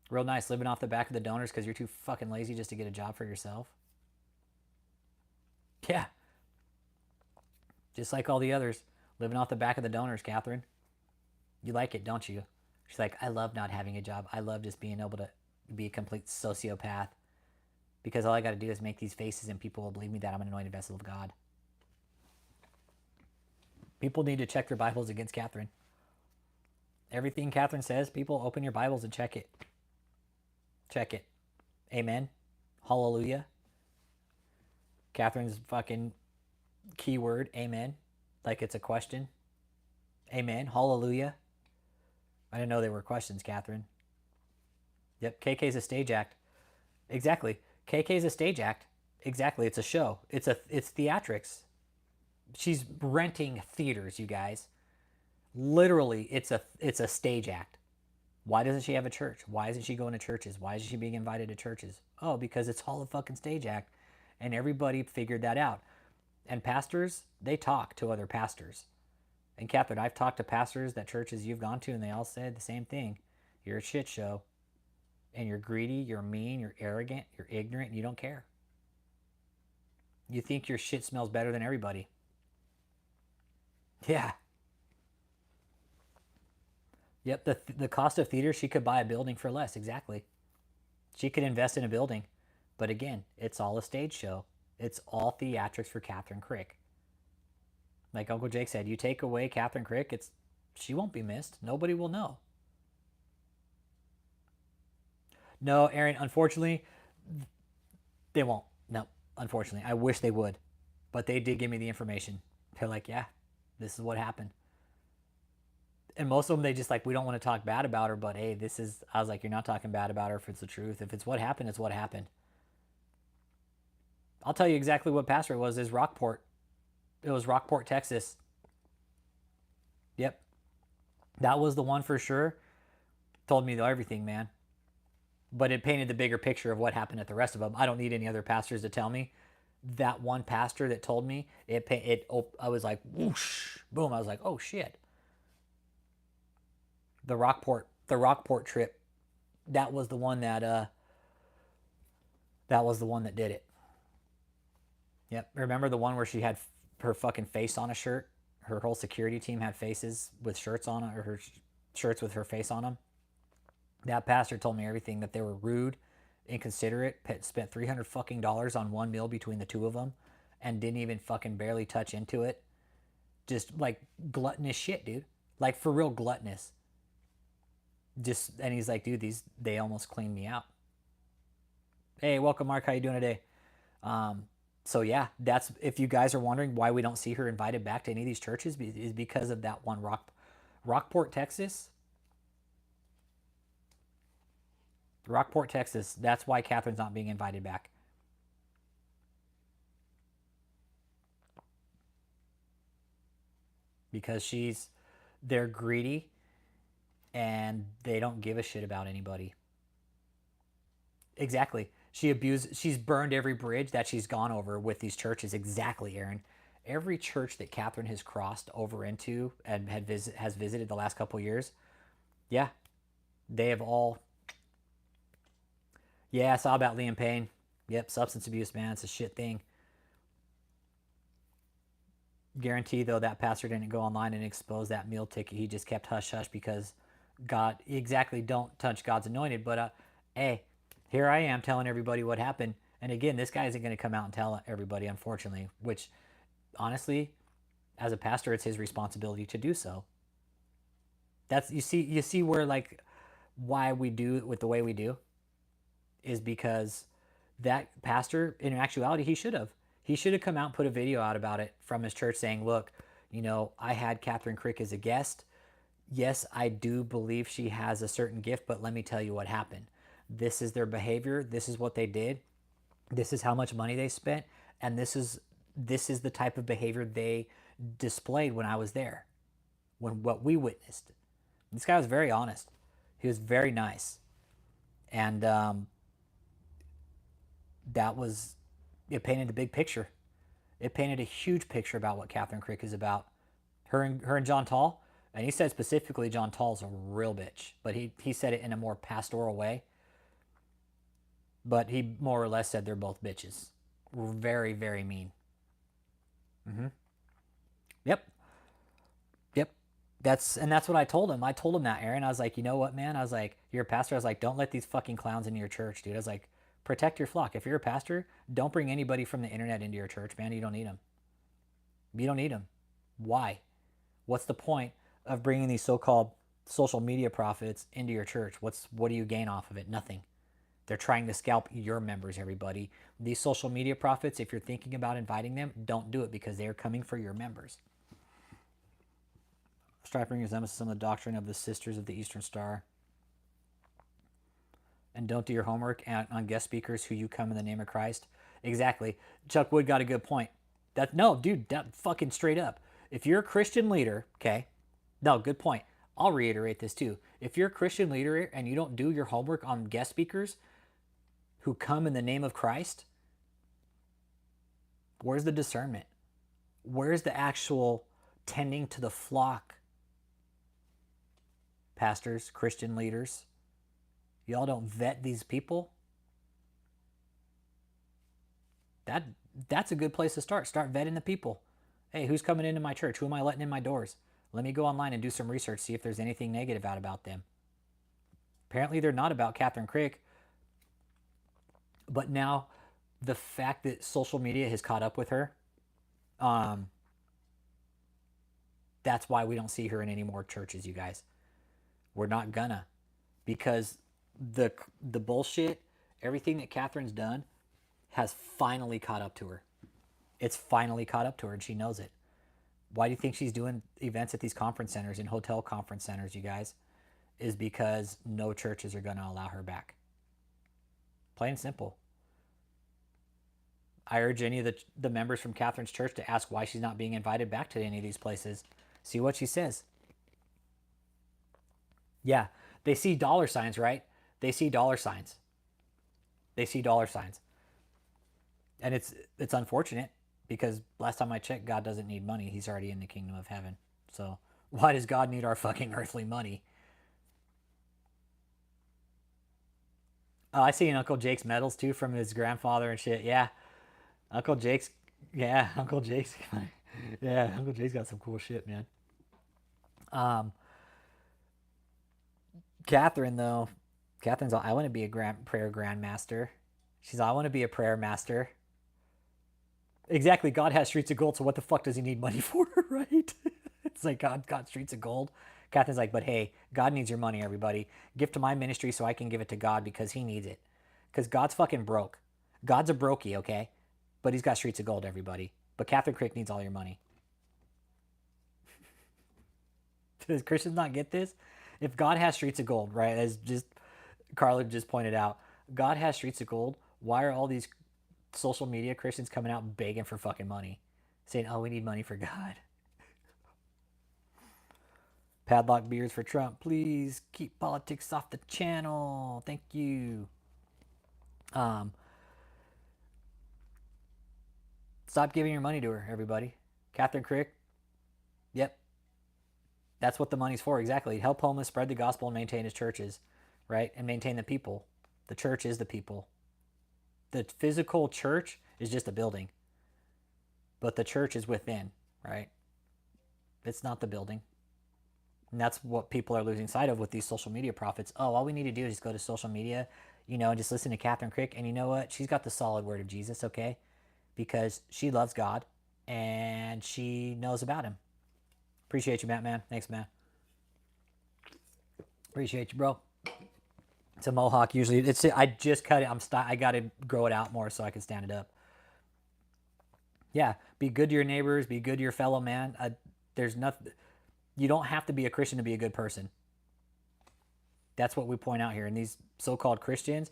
Real nice living off the back of the donors because you're too fucking lazy just to get a job for yourself. Yeah. Just like all the others, living off the back of the donors, Kathryn. You like it, don't you? She's like, I love not having a job. I love just being able to be a complete sociopath because all I got to do is make these faces and people will believe me that I'm an anointed vessel of God. People need to check their Bibles against Kathryn. Everything Kathryn says, people open your Bibles and check it. Check it. Amen. Hallelujah. Kathryn's fucking keyword, amen. Like it's a question. Amen. Hallelujah. I didn't know they were questions, Kathryn. Yep, KK's a stage act. Exactly. KK's a stage act. Exactly. It's a show. It's theatrics. She's renting theaters, you guys. Literally, it's a stage act. Why doesn't she have a church? Why isn't she going to churches? Why isn't she being invited to churches? Oh, because it's all a fucking stage act. And everybody figured that out. And pastors, they talk to other pastors. And Kathryn, I've talked to pastors that churches you've gone to, and they all said the same thing. You're a shit show. And you're greedy, you're mean, you're arrogant, you're ignorant, and you don't care. You think your shit smells better than everybody. Yeah. Yep, the cost of theater, she could buy a building for less, exactly. She could invest in a building. But again, it's all a stage show. It's all theatrics for KathrynKrick. Like Uncle Jake said, you take away KathrynKrick, she won't be missed. Nobody will know. No, Aaron, unfortunately, they won't. No, unfortunately. I wish they would. But they did give me the information. They're like, yeah, this is what happened. And most of them, they just like, we don't want to talk bad about her, but hey, I was like, you're not talking bad about her if it's the truth. If it's what happened, it's what happened. I'll tell you exactly what pastor it was. Is Rockport. It was Rockport, Texas. Yep. That was the one for sure. Told me everything, man. But it painted the bigger picture of what happened at the rest of them. I don't need any other pastors to tell me. That one pastor that told me, I was like, whoosh, boom. I was like, oh shit. The Rockport trip. That was the one that did it. Yep. Remember the one where she had her fucking face on a shirt? Her whole security team had faces with shirts on it, or her shirts with her face on them. That pastor told me everything, that they were rude, inconsiderate, spent $300 fucking on one meal between the two of them, and didn't even fucking barely touch into it. Just like gluttonous shit, dude. Like for real gluttonous. And he's like, dude, they almost cleaned me out. Hey, welcome, Mark. How you doing today? So yeah, that's, if you guys are wondering why we don't see her invited back to any of these churches, is because of that one Rockport, Texas. Rockport, Texas. That's why Kathryn's not being invited back. Because they're greedy and they don't give a shit about anybody. Exactly. She's burned every bridge that she's gone over with these churches. Exactly, Aaron. Every church that Kathryn has crossed over into and has visited the last couple of years, yeah, they have all. Yeah, I saw about Liam Payne. Yep, substance abuse, man. It's a shit thing. Guarantee, though, that pastor didn't go online and expose that meal ticket. He just kept hush-hush because God, exactly, don't touch God's anointed. But, hey, here I am telling everybody what happened. And again, this guy isn't going to come out and tell everybody, unfortunately, which, honestly, as a pastor, it's his responsibility to do so. That's, you see where, like, why we do it with the way we do is because that pastor, in actuality, he should have come out and put a video out about it from his church saying, look, You know, I had KathrynKrick as a guest. Yes, I do believe she has a certain gift, but let me tell you what happened. This is their behavior. This is what they did. This is how much money they spent, and this is the type of behavior they displayed when I was there, when what we witnessed. This guy was very honest. He was very nice, and that was it. Painted the big picture. It painted a huge picture about what KathrynKrick is about. Her and John Tall, and he said specifically John Tall's a real bitch, but he said it in a more pastoral way. But he more or less said they're both bitches. Very, very mean. Yep. Yep. That's what I told him. I told him that, Aaron. I was like, you know what, man? I was like, you're a pastor. I was like, don't let these fucking clowns into your church, dude. I was like, protect your flock. If you're a pastor, don't bring anybody from the internet into your church, man. You don't need them. You don't need them. Why? What's the point of bringing these so-called social media prophets into your church? What do you gain off of it? Nothing. They're trying to scalp your members, everybody. These social media prophets, if you're thinking about inviting them, don't do it because they're coming for your members. Strive to bring your emphasis on the doctrine of the Sisters of the Eastern Star. And don't do your homework on guest speakers who you come in the name of Christ. Exactly. Chuck Wood got a good point. No, dude, that fucking straight up. If you're a Christian leader, okay, no, good point. I'll reiterate this too. If you're a Christian leader and you don't do your homework on guest speakers who come in the name of Christ, where's the discernment? Where's the actual tending to the flock? Pastors, Christian leaders, y'all don't vet these people? That's a good place to start. Start vetting the people. Hey, who's coming into my church? Who am I letting in my doors? Let me go online and do some research, see if there's anything negative out about them. Apparently they're not about KathrynKrick. But now the fact that social media has caught up with her, that's why we don't see her in any more churches, you guys. We're not gonna. Because the bullshit, everything that Kathryn's done has finally caught up to her. It's finally caught up to her and she knows it. Why do you think she's doing events at these conference centers and hotel conference centers, you guys? Is because no churches are going to allow her back. Plain and simple. I urge any of the members from Kathryn's church to ask why she's not being invited back to any of these places. See what she says. Yeah, they see dollar signs, right? They see dollar signs. They see dollar signs. And it's unfortunate because last time I checked, God doesn't need money. He's already in the kingdom of heaven. So why does God need our fucking earthly money? I see Uncle Jake's medals too from his grandfather and shit. Yeah. Uncle Jake's. Yeah, Uncle Jake's. Yeah, Uncle Jake's got some cool shit, man. Kathryn, though. Kathryn's all, I want to be a prayer grandmaster. She's all, I want to be a prayer master. Exactly. God has streets of gold, so what the fuck does he need money for, right? It's like God got streets of gold. Kathryn's like, but hey, God needs your money, everybody. Give to my ministry so I can give it to God because he needs it. Because God's fucking broke. God's a brokey, okay? But he's got streets of gold, everybody. But KathrynKrick needs all your money. Does Christians not get this? If God has streets of gold, right, as just Carla just pointed out, God has streets of gold, why are all these social media Christians coming out begging for fucking money? Saying, oh, we need money for God. Padlock beers for Trump. Please keep politics off the channel. Thank you. Stop giving your money to her, everybody. KathrynKrick. Yep. That's what the money's for, exactly. Help homeless, spread the gospel, and maintain his churches, right? And maintain the people. The church is the people. The physical church is just a building. But the church is within, right? It's not the building. And that's what people are losing sight of with these social media prophets. Oh, all we need to do is just go to social media, and just listen to KathrynKrick. And you know what? She's got the solid word of Jesus, okay? Because she loves God and she knows about him. Appreciate you, Matt, man. Thanks, man. Appreciate you, bro. It's a mohawk usually. I just cut it. I got to grow it out more so I can stand it up. Yeah, be good to your neighbors. Be good to your fellow man. There's nothing. You don't have to be a Christian to be a good person. That's what we point out here. And these so-called Christians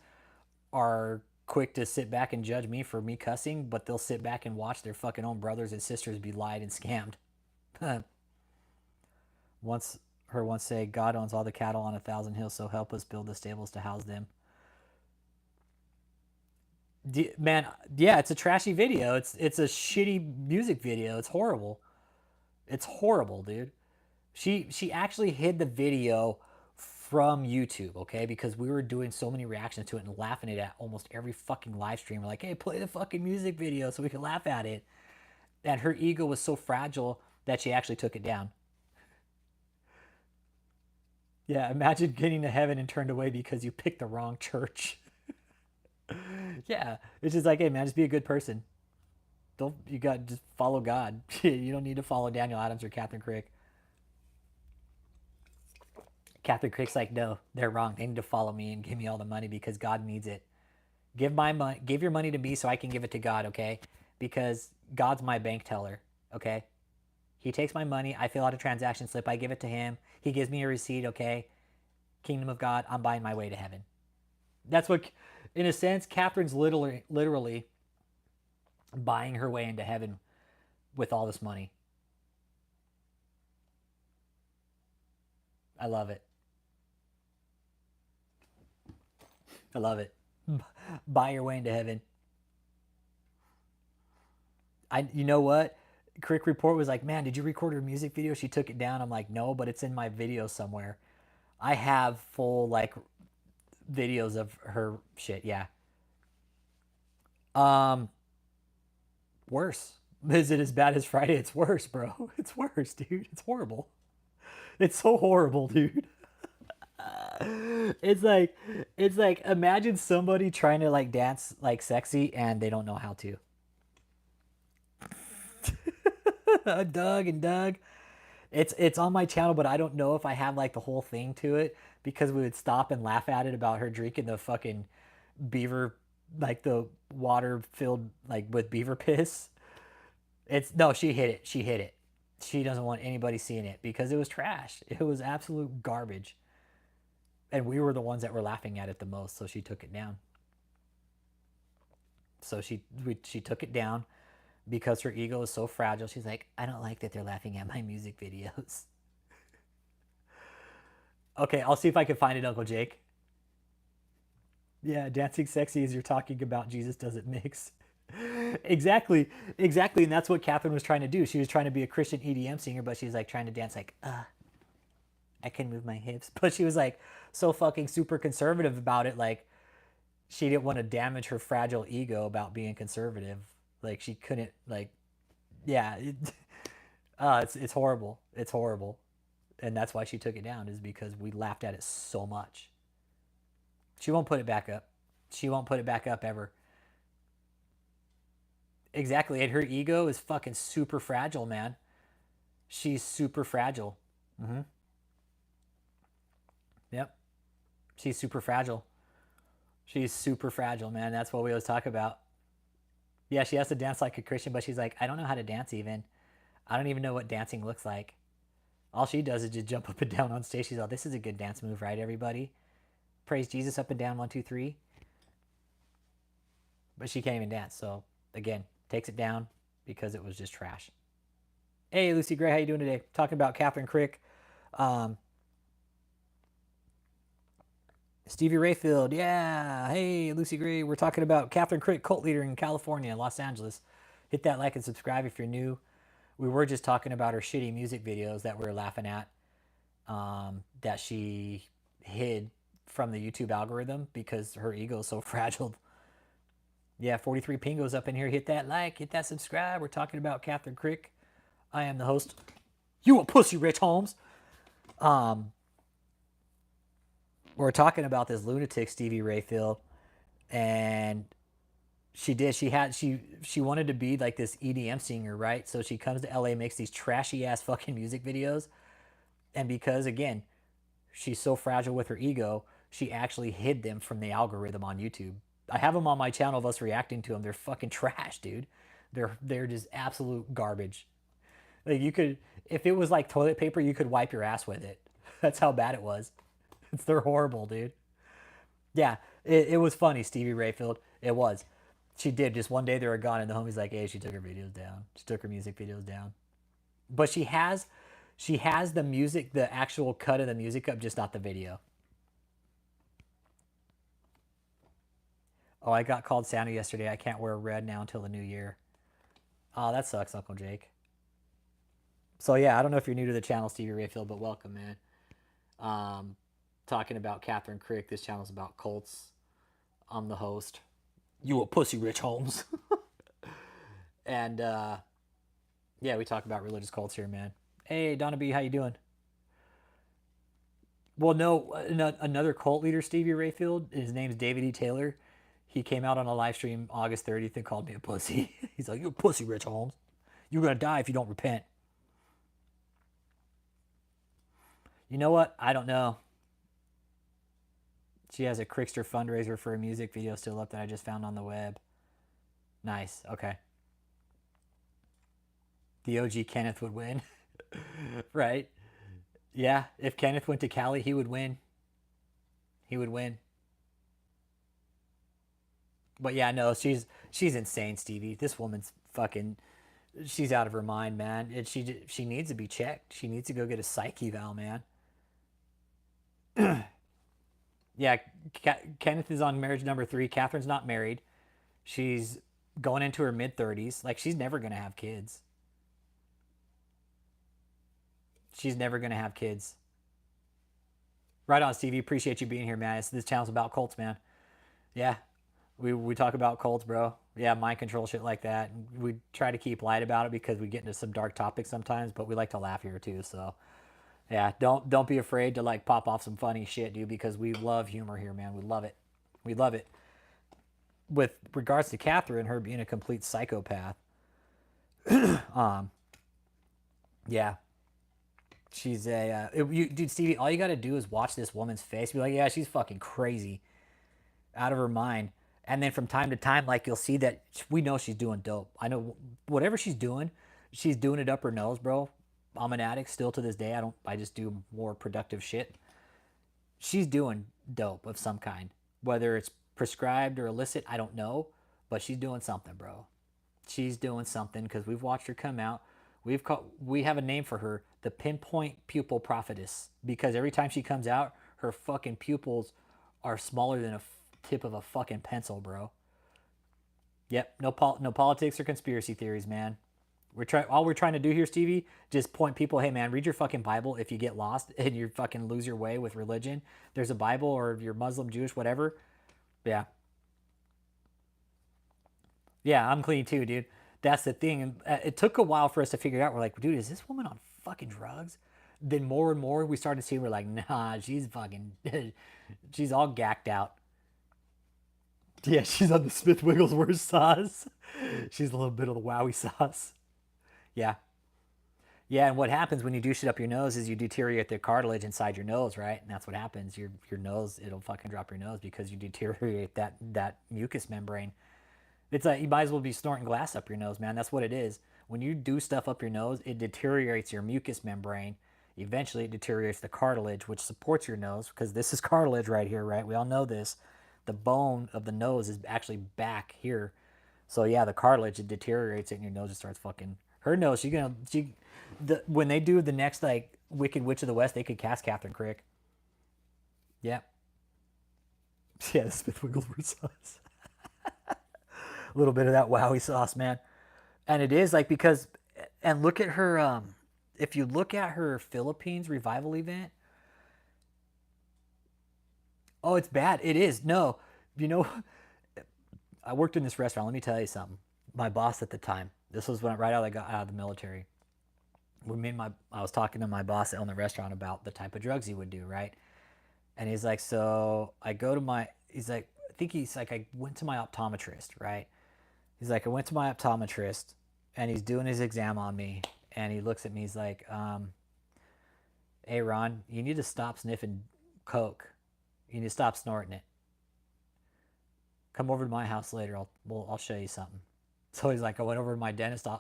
are quick to sit back and judge me for me cussing, but they'll sit back and watch their fucking own brothers and sisters be lied and scammed. Once say, God owns all the cattle on 1,000 hills, so help us build the stables to house them. Man, yeah, it's a trashy video. It's a shitty music video. It's horrible. It's horrible, dude. She actually hid the video from YouTube, okay? Because we were doing so many reactions to it and laughing at it at almost every fucking live stream. We're like, hey, play the fucking music video so we can laugh at it. And her ego was so fragile that she actually took it down. Yeah, imagine getting to heaven and turned away because you picked the wrong church. Yeah, it's just like, hey man, just be a good person. You got just follow God. You don't need to follow Daniel Adams or KathrynKrick. KathrynKrick's like, no, they're wrong. They need to follow me and give me all the money because God needs it. Give your money to me so I can give it to God, okay? Because God's my bank teller, okay? He takes my money, I fill out a transaction slip, I give it to him, he gives me a receipt, okay? Kingdom of God, I'm buying my way to heaven. That's what, in a sense, Kathryn's literally buying her way into heaven with all this money. I love it. I love it. Buy your way into heaven. You know what? Krick Report was like, man, did you record her music video? She took it down. I'm like, no, but it's in my video somewhere. I have full like videos of her shit. Yeah. Worse. Is it as bad as Friday? It's worse, bro. It's worse, dude. It's horrible. It's so horrible, dude. It's like imagine somebody trying to like dance like sexy and they don't know how to. Doug. It's on my channel, but I don't know if I have like the whole thing to it because we would stop and laugh at it about her drinking the fucking beaver, like the water filled like with beaver piss. She hid it. She doesn't want anybody seeing it because it was trash. It was absolute garbage. And we were the ones that were laughing at it the most, so she took it down. So she took it down because her ego is so fragile. She's like, I don't like that they're laughing at my music videos. Okay, I'll see if I can find it, Uncle Jake. Yeah, dancing sexy as you're talking about Jesus doesn't mix. Exactly. And that's what Kathryn was trying to do. She was trying to be a Christian EDM singer, but she's like trying to dance like, I can move my hips. But she was like so fucking super conservative about it. Like she didn't want to damage her fragile ego about being conservative. Like she couldn't like, yeah, it's horrible. It's horrible. And that's why she took it down, is because we laughed at it so much. She won't put it back up. She won't put it back up ever. Exactly. And her ego is fucking super fragile, man. She's super fragile. Mm-hmm. Yep. She's super fragile. She's super fragile, man. That's what we always talk about. Yeah, she has to dance like a Christian, but she's like, I don't know how to dance even. I don't even know what dancing looks like. All she does is just jump up and down on stage. She's like, this is a good dance move, right, everybody? Praise Jesus up and down, 1, 2, 3. But she can't even dance. So, again, takes it down because it was just trash. Hey, Lucy Gray, how you doing today? Talking about KathrynKrick. Stevie Rayfield, yeah. Hey, Lucy Gray. We're talking about KathrynKrick, cult leader in California, Los Angeles. Hit that like and subscribe if you're new. We were just talking about her shitty music videos that we were laughing at, that she hid from the YouTube algorithm because her ego is so fragile. Yeah, 43 pingos up in here. Hit that like, hit that subscribe. We're talking about KathrynKrick. I am the host. You a pussy, Rich Holmes. We're talking about this lunatic Stevie Rayfield, and she wanted to be like this EDM singer, right? So she comes to LA, makes these trashy ass fucking music videos, and because again, she's so fragile with her ego, she actually hid them from the algorithm on YouTube. I have them on my channel of us reacting to them. They're fucking trash, dude. They're just absolute garbage. Like you could, if it was like toilet paper, you could wipe your ass with it. That's how bad it was. They're horrible, dude. Yeah, it was funny, Stevie Rayfield. It was. She did. Just one day they were gone, and the homie's like, "Hey, she took her videos down. She took her music videos down." But she has the music, the actual cut of the music up, just not the video. Oh, I got called Santa yesterday. I can't wear red now until the new year. Oh, that sucks, Uncle Jake. So yeah, I don't know if you're new to the channel, Stevie Rayfield, but welcome, man. Um, Talking about KathrynKrick. This channel's about cults. I'm the host. You a pussy, Rich Holmes. And yeah, we talk about religious cults here, man. Hey, Donna B, how you doing? Well, no, another cult leader, Stevie Rayfield. His name's DavidETaylor. He came out on a live stream August 30th and called me a pussy. He's like, "You're a pussy, Rich Holmes. You're gonna die if you don't repent." You know what? I don't know. She has a Crickster fundraiser for a music video still up that I just found on the web. Nice. Okay. The OG Kenneth would win. Right? Yeah. If Kenneth went to Cali, he would win. He would win. But yeah, no, she's insane, Stevie. This woman's fucking, she's out of her mind, man. And she needs to be checked. She needs to go get a psych eval, man. Yeah, Kenneth is on marriage number 3. Catherine's not married. She's going into her mid-30s. Like, she's never gonna have kids. She's never gonna have kids. Right on, Stevie. Appreciate you being here, man. This channel's about cults, man. Yeah, we talk about cults, bro. Yeah, mind control, shit like that. We try to keep light about it because we get into some dark topics sometimes, but we like to laugh here too. So yeah, don't be afraid to like pop off some funny shit, dude, because we love humor here, man. We love it. We love it. With regards to Catherine, her being a complete psychopath, um, yeah, she's a dude, Stevie. All you got to do is watch this woman's face. Be like, yeah, she's fucking crazy, out of her mind. And then from time to time, like you'll see that we know she's doing dope. I know whatever she's doing it up her nose, bro. I'm an addict still to this day. I don't. I just do more productive shit. She's doing dope of some kind, whether it's prescribed or illicit. I don't know, but she's doing something, bro. She's doing something because we've watched her come out. We have a name for her, the pinpoint pupil prophetess, because every time she comes out, her fucking pupils are smaller than a tip of a fucking pencil, bro. Yep, no politics or conspiracy theories, man. All we're trying to do here, Stevie, just point people, hey man, read your fucking Bible if you get lost and you fucking lose your way with religion. There's a Bible, or if you're Muslim, Jewish, whatever. Yeah. Yeah, I'm clean too, dude. That's the thing. And it took a while for us to figure it out. We're like, dude, is this woman on fucking drugs? Then more and more we started seeing, we're like, nah, she's fucking, she's all gacked out. Yeah, she's on the Smith Wigglesworth sauce. She's a little bit of the wowie sauce. Yeah. Yeah, and what happens when you do shit up your nose is you deteriorate the cartilage inside your nose, right? And that's what happens. Your nose, it'll fucking drop your nose because you deteriorate that mucous membrane. It's like you might as well be snorting glass up your nose, man. That's what it is. When you do stuff up your nose, it deteriorates your mucous membrane. Eventually, it deteriorates the cartilage, which supports your nose, because this is cartilage right here, right? We all know this. The bone of the nose is actually back here. So yeah, the cartilage, it deteriorates it, and your nose just starts fucking. Her nose, when they do the next like Wicked Witch of the West, they could cast KathrynKrick. Yeah, yeah, the Smith Wigglesworth sauce. A little bit of that wowie sauce, man. And it is like because, and look at her. If you look at her Philippines revival event, oh, it's bad. It is. No, you know, I worked in this restaurant. Let me tell you something. My boss at the time. This was when right out I got out of the military. I was talking to my boss on the restaurant about the type of drugs he would do, right? And he's like, so I go to my. He's like, I think he's like, I went to my optometrist, right? He's like, I went to my optometrist, and he's doing his exam on me, and he looks at me. He's like, hey Ron, you need to stop sniffing coke. You need to stop snorting it. Come over to my house later. I'll show you something. So he's like, I went over to my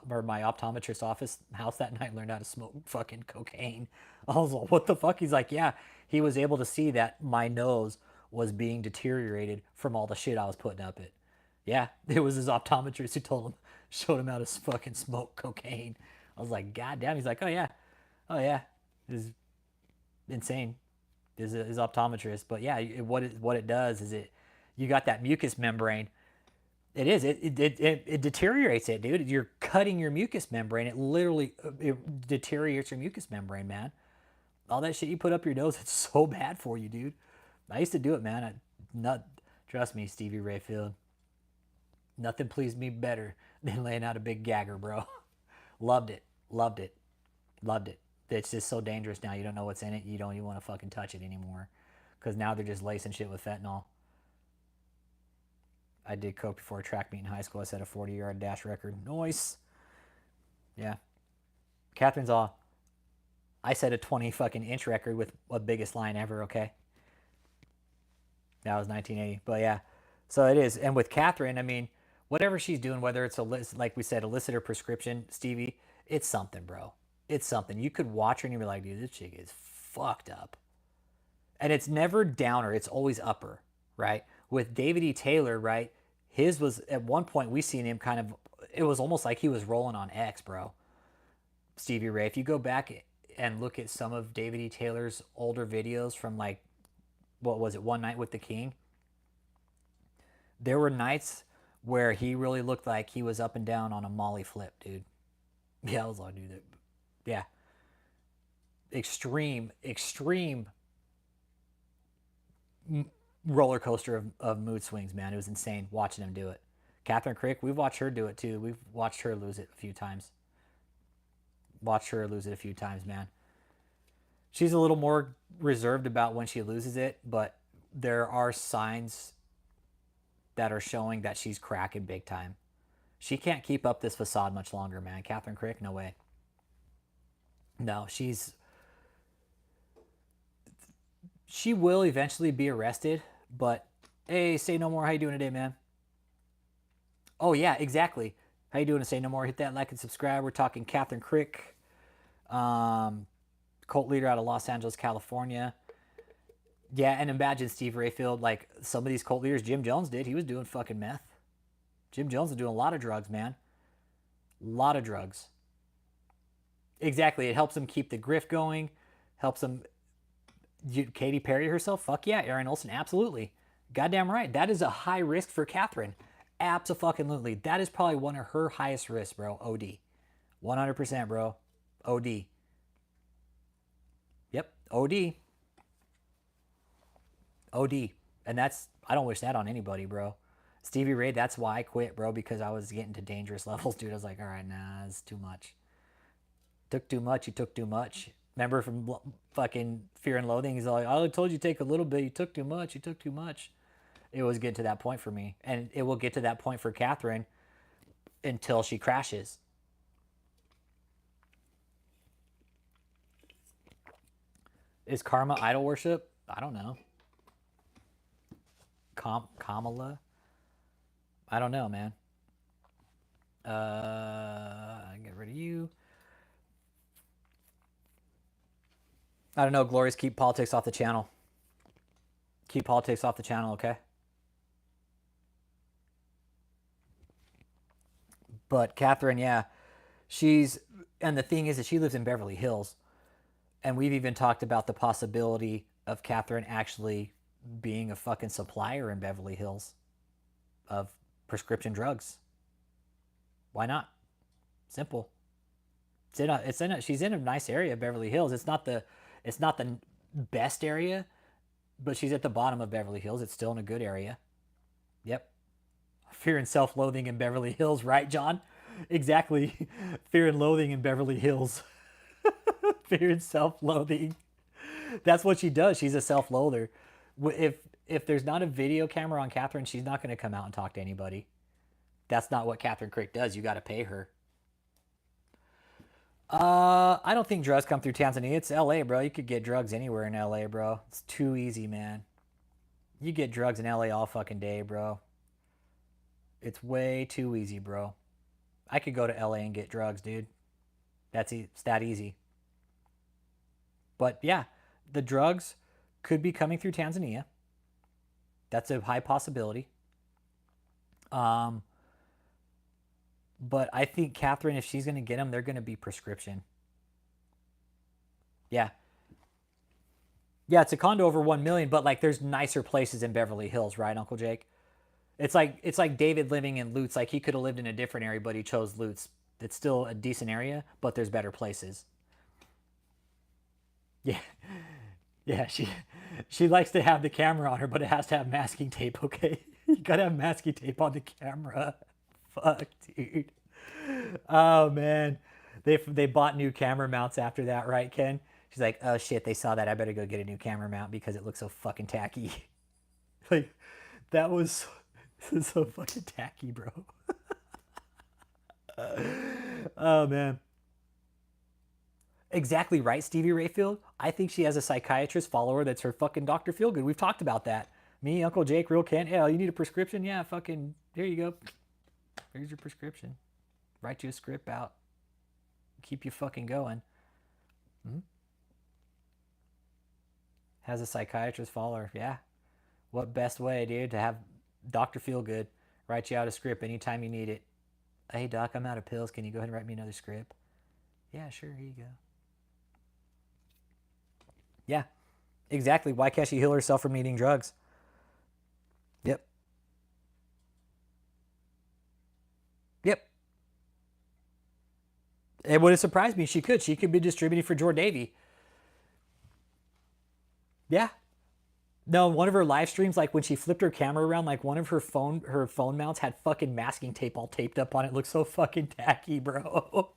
or my optometrist house that night and learned how to smoke fucking cocaine. I was like, what the fuck? He's like, yeah, he was able to see that my nose was being deteriorated from all the shit I was putting up it. Yeah, it was his optometrist who showed him how to fucking smoke cocaine. I was like, God damn. He's like, oh yeah, it's insane. His optometrist, but yeah, what it does is you got that mucous membrane. It is. It deteriorates it, dude. You're cutting your mucous membrane. It literally it deteriorates your mucous membrane, man. All that shit you put up your nose, it's so bad for you, dude. I used to do it, man. Trust me, Stevie Rayfield. Nothing pleased me better than laying out a big gagger, bro. Loved it. Loved it. Loved it. It's just so dangerous now. You don't know what's in it. You don't even want to fucking touch it anymore. Because now they're just lacing shit with fentanyl. I did coke before a track meet in high school. I set a 40-yard dash record. Nice. Yeah. Kathrynn's all, I set a 20 fucking inch record with the biggest line ever, okay? That was 1980. But yeah. So it is. And with Kathryn, I mean, whatever she's doing, whether it's like we said, illicit or prescription, Stevie, it's something, bro. It's something. You could watch her and you'd be like, dude, this chick is fucked up. And it's never downer. It's always upper, right? With DavidETaylor, right? His was, at one point, we seen him kind of, it was almost like he was rolling on X, bro. Stevie Ray. If you go back and look at some of DavidETaylor's older videos from like, what was it, One Night with the King? There were nights where he really looked like he was up and down on a Molly flip, dude. Yeah, I was like, dude, yeah. Extreme roller coaster of mood swings, man. It was insane watching him do it. KathrynKrick, we've watched her do it too. We've watched her lose it a few times. Watched her lose it a few times, man. She's a little more reserved about when she loses it, but there are signs that are showing that she's cracking big time. She can't keep up this facade much longer, man. KathrynKrick, no way. No, she will eventually be arrested, but hey, say no more. How you doing today, man? Oh yeah, exactly. How you doing? Say no more. Hit that like and subscribe. We're talking KathrynKrick, cult leader out of Los Angeles, California. Yeah, and imagine Steve Rayfield, like some of these cult leaders. Jim Jones did. He was doing fucking meth. Jim Jones was doing a lot of drugs, man. A lot of drugs. Exactly. It helps him keep the grift going. Helps him. Katy Perry herself? Fuck yeah. Aaron Olson? Absolutely. Goddamn right. That is a high risk for Kathryn. Abso-fucking-lutely. That is probably one of her highest risks, bro. OD. 100%, bro. OD. Yep. OD. OD. And that's, I don't wish that on anybody, bro. Stevie Ray, that's why I quit, bro, because I was getting to dangerous levels, dude. I was like, all right, nah, it's too much. Took too much. You took too much. Remember from fucking Fear and Loathing? He's like, I told you to take a little bit. You took too much. You took too much. It was getting to that point for me. And it will get to that point for Kathryn until she crashes. Is karma idol worship? I don't know. Kamala? I don't know, man. Get rid of you. I don't know, Glorious. Keep politics off the channel. Keep politics off the channel, okay? But Kathryn, yeah, and the thing is that she lives in Beverly Hills. And we've even talked about the possibility of Kathryn actually being a fucking supplier in Beverly Hills of prescription drugs. Why not? Simple. She's in a nice area, Beverly Hills. It's not the best area, but she's at the bottom of Beverly Hills. It's still in a good area. Yep. Fear and self-loathing in Beverly Hills, right, John? Exactly. Fear and loathing in Beverly Hills. Fear and self-loathing. That's what she does. She's a self-loather. If there's not a video camera on Kathryn, she's not going to come out and talk to anybody. That's not what KathrynKrick does. You got to pay her. I don't think drugs come through Tanzania. It's LA, bro. You could get drugs anywhere in LA, bro. It's too easy, man. You get drugs in LA all fucking day, bro. It's way too easy, bro. I could go to LA and get drugs, dude. It's that easy. But yeah, the drugs could be coming through Tanzania. That's a high possibility. But I think Kathryn, if she's going to get them, they're going to be prescription. Yeah. Yeah, it's a condo over 1 million, but like there's nicer places in Beverly Hills, right, Uncle Jake? It's like David living in Lutz. Like he could have lived in a different area, but he chose Lutz. It's still a decent area, but there's better places. Yeah. Yeah, she likes to have the camera on her, but it has to have masking tape, okay? You gotta have masking tape on the camera. Fuck, dude. Oh man. They bought new camera mounts after that, right, Ken? She's like, oh shit, they saw that. I better go get a new camera mount because it looks so fucking tacky. Like, that was so fucking tacky, bro. Oh man. Exactly right, Stevie Rayfield. I think she has a psychiatrist follower that's her fucking Dr. Feelgood. We've talked about that. Me, Uncle Jake, Real Ken. Yeah, you need a prescription? Yeah, fucking, here you go. Here's your prescription. Write you a script out. Keep you fucking going. Hmm? Has a psychiatrist follower. Yeah. What best way, dude, to have Dr. Feelgood write you out a script anytime you need it. Hey, doc, I'm out of pills. Can you go ahead and write me another script? Yeah, sure. Here you go. Yeah, exactly. Why can't she heal herself from eating drugs? Yep. Yep. It would have surprised me. She could. She could be distributing for Jor Davy. Yeah. No, one of her live streams, like when she flipped her camera around, like one of her phone mounts had fucking masking tape all taped up on it. It looks so fucking tacky, bro.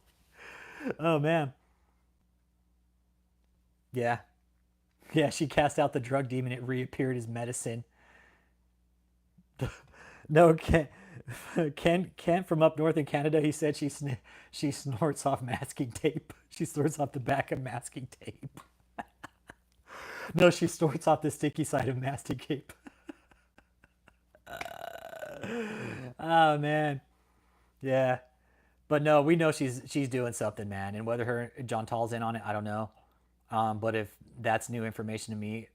Oh man. Yeah. Yeah, she cast out the drug demon. It reappeared as medicine. No, Ken from up north in Canada, he said she snorts off masking tape. She snorts off the back of masking tape. No, she snorts off the sticky side of masking tape. Oh man, yeah. But no, we know she's doing something, man. And whether her John Tall's in on it, I don't know. But if that's new information to me,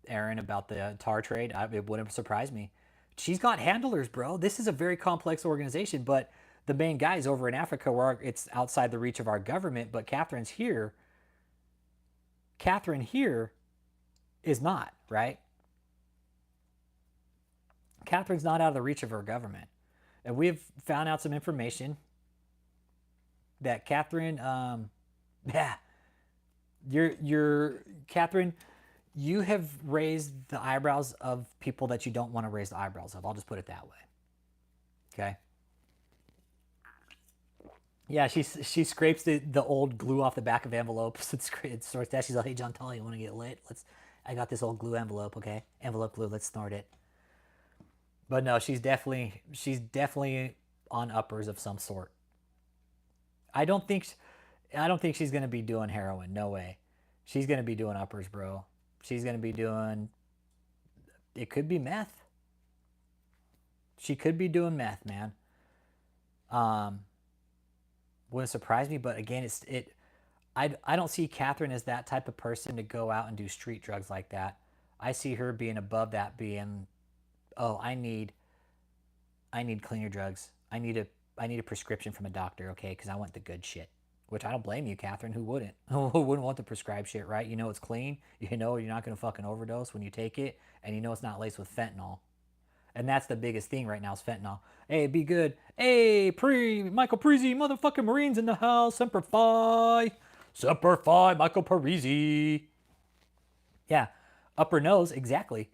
Aaron, about the tar trade, it wouldn't surprise me. She's got handlers, bro. This is a very complex organization, but the main guy's over in Africa where it's outside the reach of our government. But Kathryn's here. Kathryn here is not, right? Kathryn's not out of the reach of her government. And we've found out some information that Kathryn, yeah, you're Kathryn, you have raised the eyebrows of people that you don't want to raise the eyebrows of. I'll just put it that way. Okay. Yeah, she scrapes the old glue off the back of envelopes and sorts that. She's like, hey John Tall, you want to get lit? I got this old glue envelope, okay? Envelope glue, let's snort it. But no, she's definitely on uppers of some sort. I don't think I don't think she's gonna be doing heroin. No way. She's gonna be doing uppers, bro. She's gonna be doing. It could be meth. She could be doing meth, man. Um, wouldn't surprise me, but again, I don't see Kathryn as that type of person to go out and do street drugs like that. I see her being above that, being, oh, I need cleaner drugs. I need a prescription from a doctor, okay? Because I want the good shit. Which I don't blame you, Kathryn. Who wouldn't? Who wouldn't want the prescribed shit, right? You know it's clean. You know you're not gonna fucking overdose when you take it, and you know it's not laced with fentanyl. And that's the biggest thing right now is fentanyl. Hey, be good. Hey, Michael Parisi, motherfucking Marines in the house. Semper Fi. Semper Fi, Michael Parisi. Yeah, upper nose, exactly.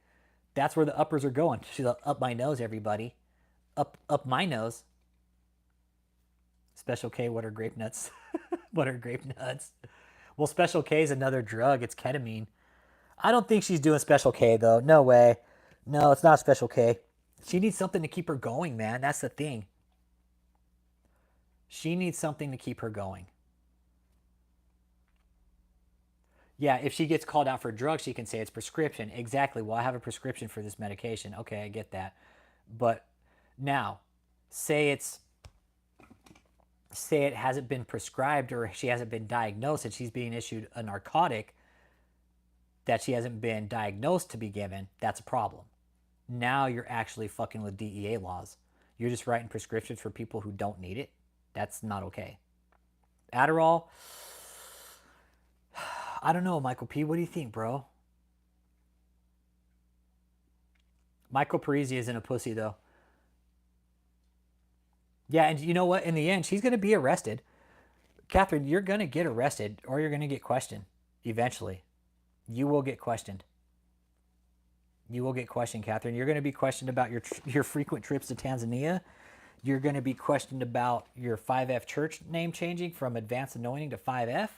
That's where the uppers are going. She's like, up my nose, everybody. Up my nose. Special K, what are grape nuts? What are grape nuts? Well, Special K is another drug. It's ketamine. I don't think she's doing Special K, though. No way. No, it's not Special K. She needs something to keep her going, man. That's the thing. She needs something to keep her going. Yeah, if she gets called out for drugs, she can say it's prescription. Exactly. Well, I have a prescription for this medication. Okay, I get that. But now, say it's say it hasn't been prescribed or she hasn't been diagnosed and she's being issued a narcotic that she hasn't been diagnosed to be given, that's a problem. Now you're actually fucking with DEA laws. You're just writing prescriptions for people who don't need it. That's not okay. Adderall, I don't know, Michael P. What do you think, bro? Michael Parisi isn't a pussy, though. Yeah, and you know what? In the end, she's going to be arrested. Kathryn, you're going to get arrested or you're going to get questioned eventually. You will get questioned. You will get questioned, Kathryn. You're going to be questioned about your frequent trips to Tanzania. You're going to be questioned about your 5F church name changing from Advanced Anointing to 5F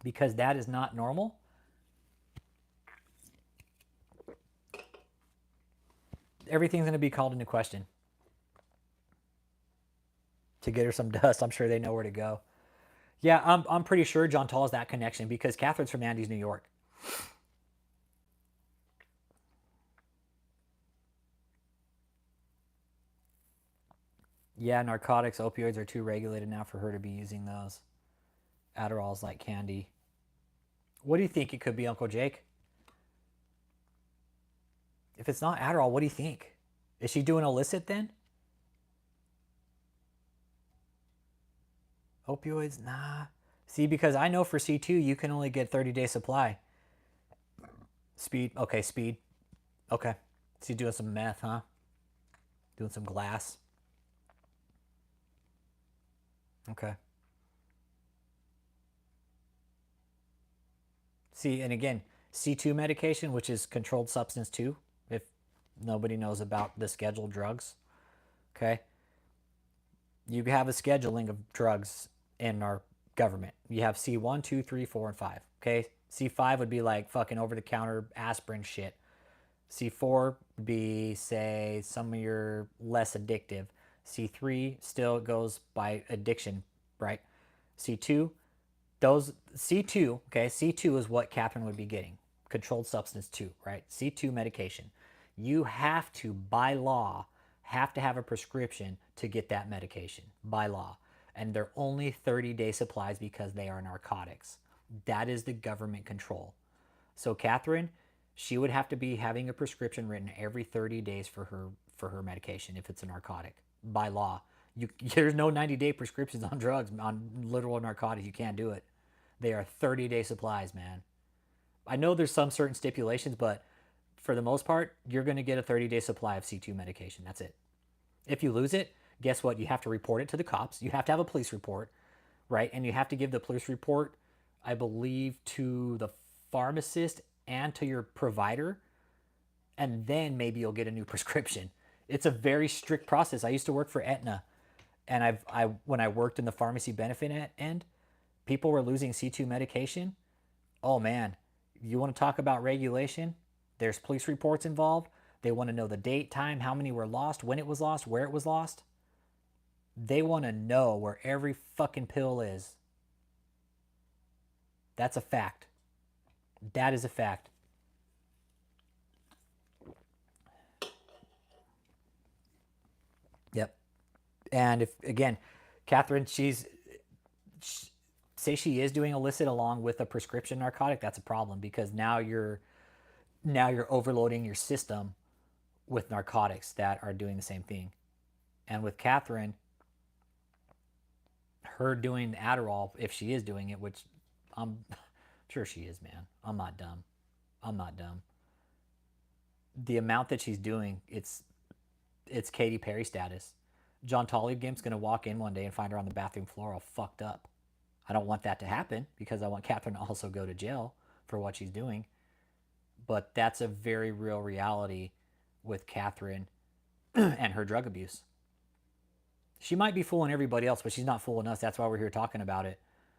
because that is not normal. Everything's going to be called into question. To get her some dust, I'm sure they know where to go. Yeah, I'm pretty sure John Tall is that connection because Kathryn's from Andes, New York. Yeah, narcotics, opioids are too regulated now for her to be using those. Adderall's like candy. What do you think it could be, Uncle Jake? If it's not Adderall, what do you think? Is she doing illicit then? Opioids? Nah. See, because I know for C2, you can only get 30-day supply. Speed. Okay, speed. Okay. So you're doing some meth, huh? Doing some glass. Okay. See, and again, C2 medication, which is controlled substance 2, if nobody knows about the scheduled drugs. Okay. You have a scheduling of drugs in our government. You have C1, 2, 3, 4, and 5. Okay. C5 would be like fucking over the counter aspirin shit. C4 would be, say, some of your less addictive. C3 still goes by addiction, right? C2, those C2, okay, C2 is what Kathryn would be getting. Controlled substance 2, right? C2 medication. You have to, by law, have to have a prescription to get that medication, by law. And they're only 30-day supplies because they are narcotics. That is the government control. So Kathryn, she would have to be having a prescription written every 30 days for her medication if it's a narcotic, by law. There's no 90-day prescriptions on drugs, on literal narcotics. You can't do it. They are 30-day supplies, man. I know there's some certain stipulations, but for the most part, you're going to get a 30-day supply of C2 medication. That's it. If you lose it, guess what? You have to report it to the cops. You have to have a police report, right? And you have to give the police report, I believe, to the pharmacist and to your provider, and then maybe you'll get a new prescription. It's a very strict process. I used to work for Aetna, and when I worked in the pharmacy benefit end, people were losing C2 medication. Oh man, you want to talk about regulation? There's police reports involved. They want to know the date, time, how many were lost, when it was lost, where it was lost. They want to know where every fucking pill is. That's a fact. That is a fact. Yep. And if, again, Kathryn, say she is doing illicit along with a prescription narcotic, that's a problem because now you're overloading your system with narcotics that are doing the same thing. And with Kathryn, her doing Adderall, if she is doing it, which I'm sure she is, man. I'm not dumb. The amount that she's doing, it's Katy Perry status. John Tolligam's going to walk in one day and find her on the bathroom floor all fucked up. I don't want that to happen because I want Kathryn to also go to jail for what she's doing. But that's a very real reality with Kathryn and her drug abuse. She might be fooling everybody else, but she's not fooling us. That's why we're here talking about it,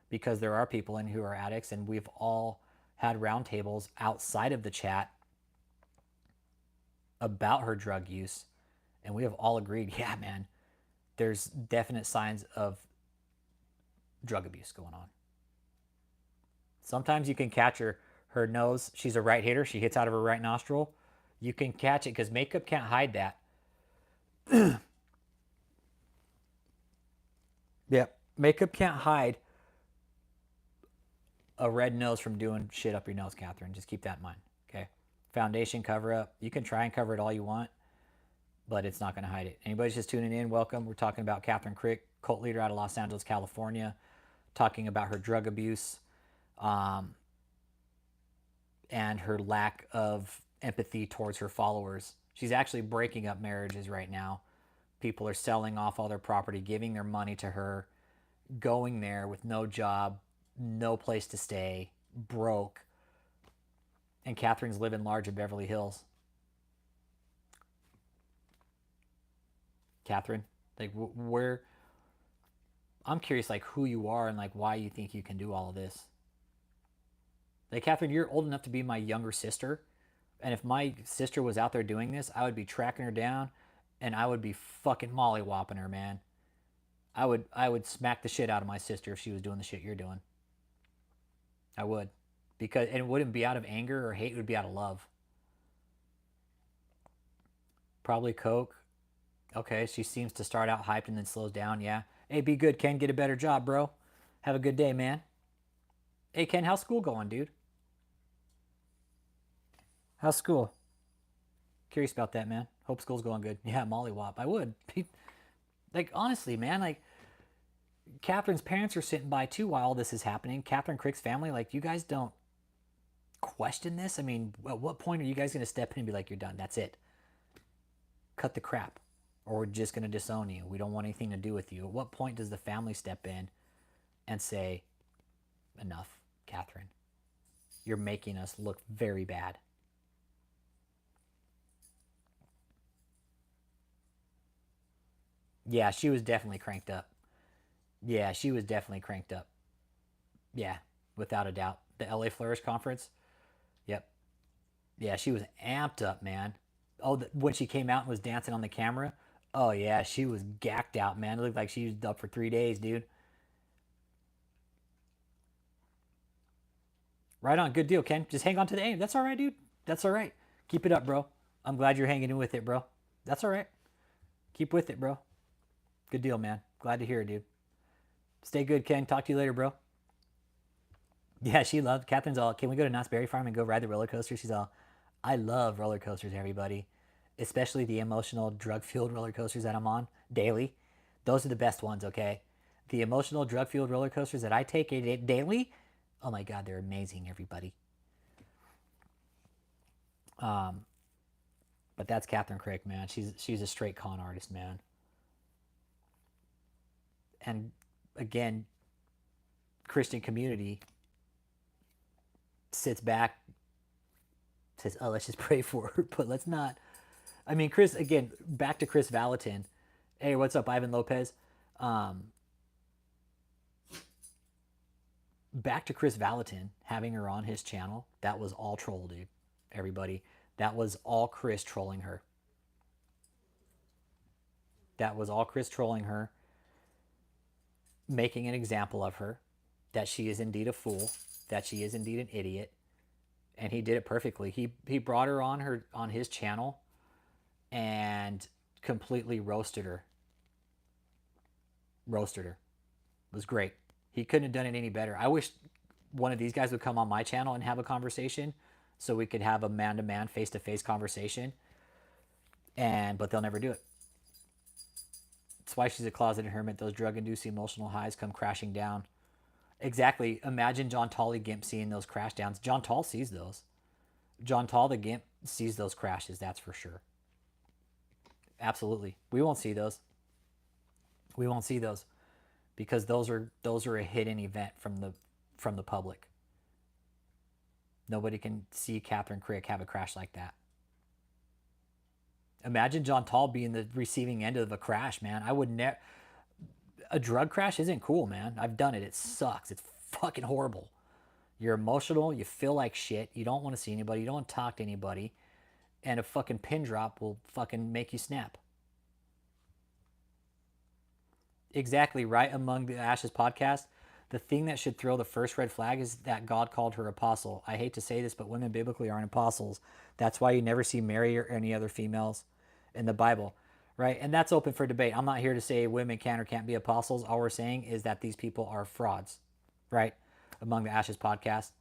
because there are people in who are addicts, and we've all had roundtables outside of the chat about her drug use, and we have all agreed, yeah, man, there's definite signs of drug abuse going on. Sometimes you can catch her nose. She's a right hitter. She hits out of her right nostril. You can catch it because makeup can't hide that. Makeup can't hide a red nose from doing shit up your nose, Kathryn. Just keep that in mind, okay? Foundation cover up. You can try and cover it all you want, but it's not going to hide it. Anybody's just tuning in, welcome. We're talking about KathrynKrick, cult leader out of Los Angeles, California, talking about her drug abuse and her lack of empathy towards her followers. She's actually breaking up marriages right now. People are selling off all their property, giving their money to her, going there with no job, no place to stay, broke. And Kathryn's living large in Beverly Hills. Kathryn, like where, I'm curious like who you are and like why you think you can do all of this. Like, Kathryn, you're old enough to be my younger sister. And if my sister was out there doing this, I would be tracking her down and I would be fucking mollywopping her, man. I would smack the shit out of my sister if she was doing the shit you're doing. I would. And it wouldn't be out of anger or hate, it would be out of love. Probably coke. Okay, she seems to start out hyped and then slows down, yeah. Hey, be good, Ken. Get a better job, bro. Have a good day, man. Hey, Ken, how's school going, dude? How's school? Curious about that, man. Hope school's going good. Yeah, mollywop. I would. Like, honestly, man, like, Kathryn's parents are sitting by, too, while all this is happening. KathrynKrick's family, like, you guys don't question this? I mean, at what point are you guys going to step in and be like, you're done? That's it. Cut the crap. Or we're just going to disown you. We don't want anything to do with you. At what point does the family step in and say, enough, Kathryn? You're making us look very bad. Yeah, she was definitely cranked up. Yeah, she was definitely cranked up. Yeah, without a doubt. The LA Flourish conference. Yep. Yeah, she was amped up, man. Oh, when she came out and was dancing on the camera. Oh yeah, she was gacked out, man. It looked like she was up for 3 days, dude. Right on, good deal, Ken. Just hang on to the aim. That's all right, dude. That's all right. Keep it up, bro. I'm glad you're hanging in with it, bro. That's all right. Keep with it, bro. Good deal, man. Glad to hear it, dude. Stay good, Ken. Talk to you later, bro. Yeah, she loved. Kathryn's all, can we go to Knott's Berry Farm and go ride the roller coaster? She's all, I love roller coasters, everybody. Especially the emotional, drug-fueled roller coasters that I'm on daily. Those are the best ones, okay? The emotional, drug-fueled roller coasters that I take daily, oh my God, they're amazing, everybody. But that's KathrynKrick, man. She's a straight con artist, man. And again, Christian community sits back, says, "Oh, let's just pray for her," but let's not. I mean, Chris, again, back to Chris Valentin. Hey, what's up, Ivan Lopez? Back to Chris Valentin having her on his channel. That was all troll, dude. Everybody, that was all Chris trolling her. That was all Chris trolling her, making an example of her, that she is indeed a fool, that she is indeed an idiot, and he did it perfectly. He brought her on his channel and completely roasted her. Roasted her. It was great. He couldn't have done it any better. I wish one of these guys would come on my channel and have a conversation so we could have a man-to-man, face-to-face conversation. But they'll never do it. That's why she's a closeted hermit. Those drug-induced emotional highs come crashing down. Exactly. Imagine John Tolley Gimp seeing those crash downs. John Tall sees those. John Tall the Gimp sees those crashes, that's for sure. Absolutely. We won't see those. We won't see those because those are a hidden event from the public. Nobody can see KathrynKrick have a crash like that. Imagine John Tall being the receiving end of a crash, man. I would never. A drug crash isn't cool, man. I've done it. It sucks. It's fucking horrible. You're emotional. You feel like shit. You don't want to see anybody. You don't want to talk to anybody. And a fucking pin drop will fucking make you snap. Exactly right. Among the Ashes podcast, the thing that should throw the first red flag is that God called her apostle. I hate to say this, but women biblically aren't apostles. That's why you never see Mary or any other females in the Bible. right? And that's open for debate. I'm not here to say women can or can't be apostles. All we're saying is that these people are frauds, right? Among the Ashes podcast.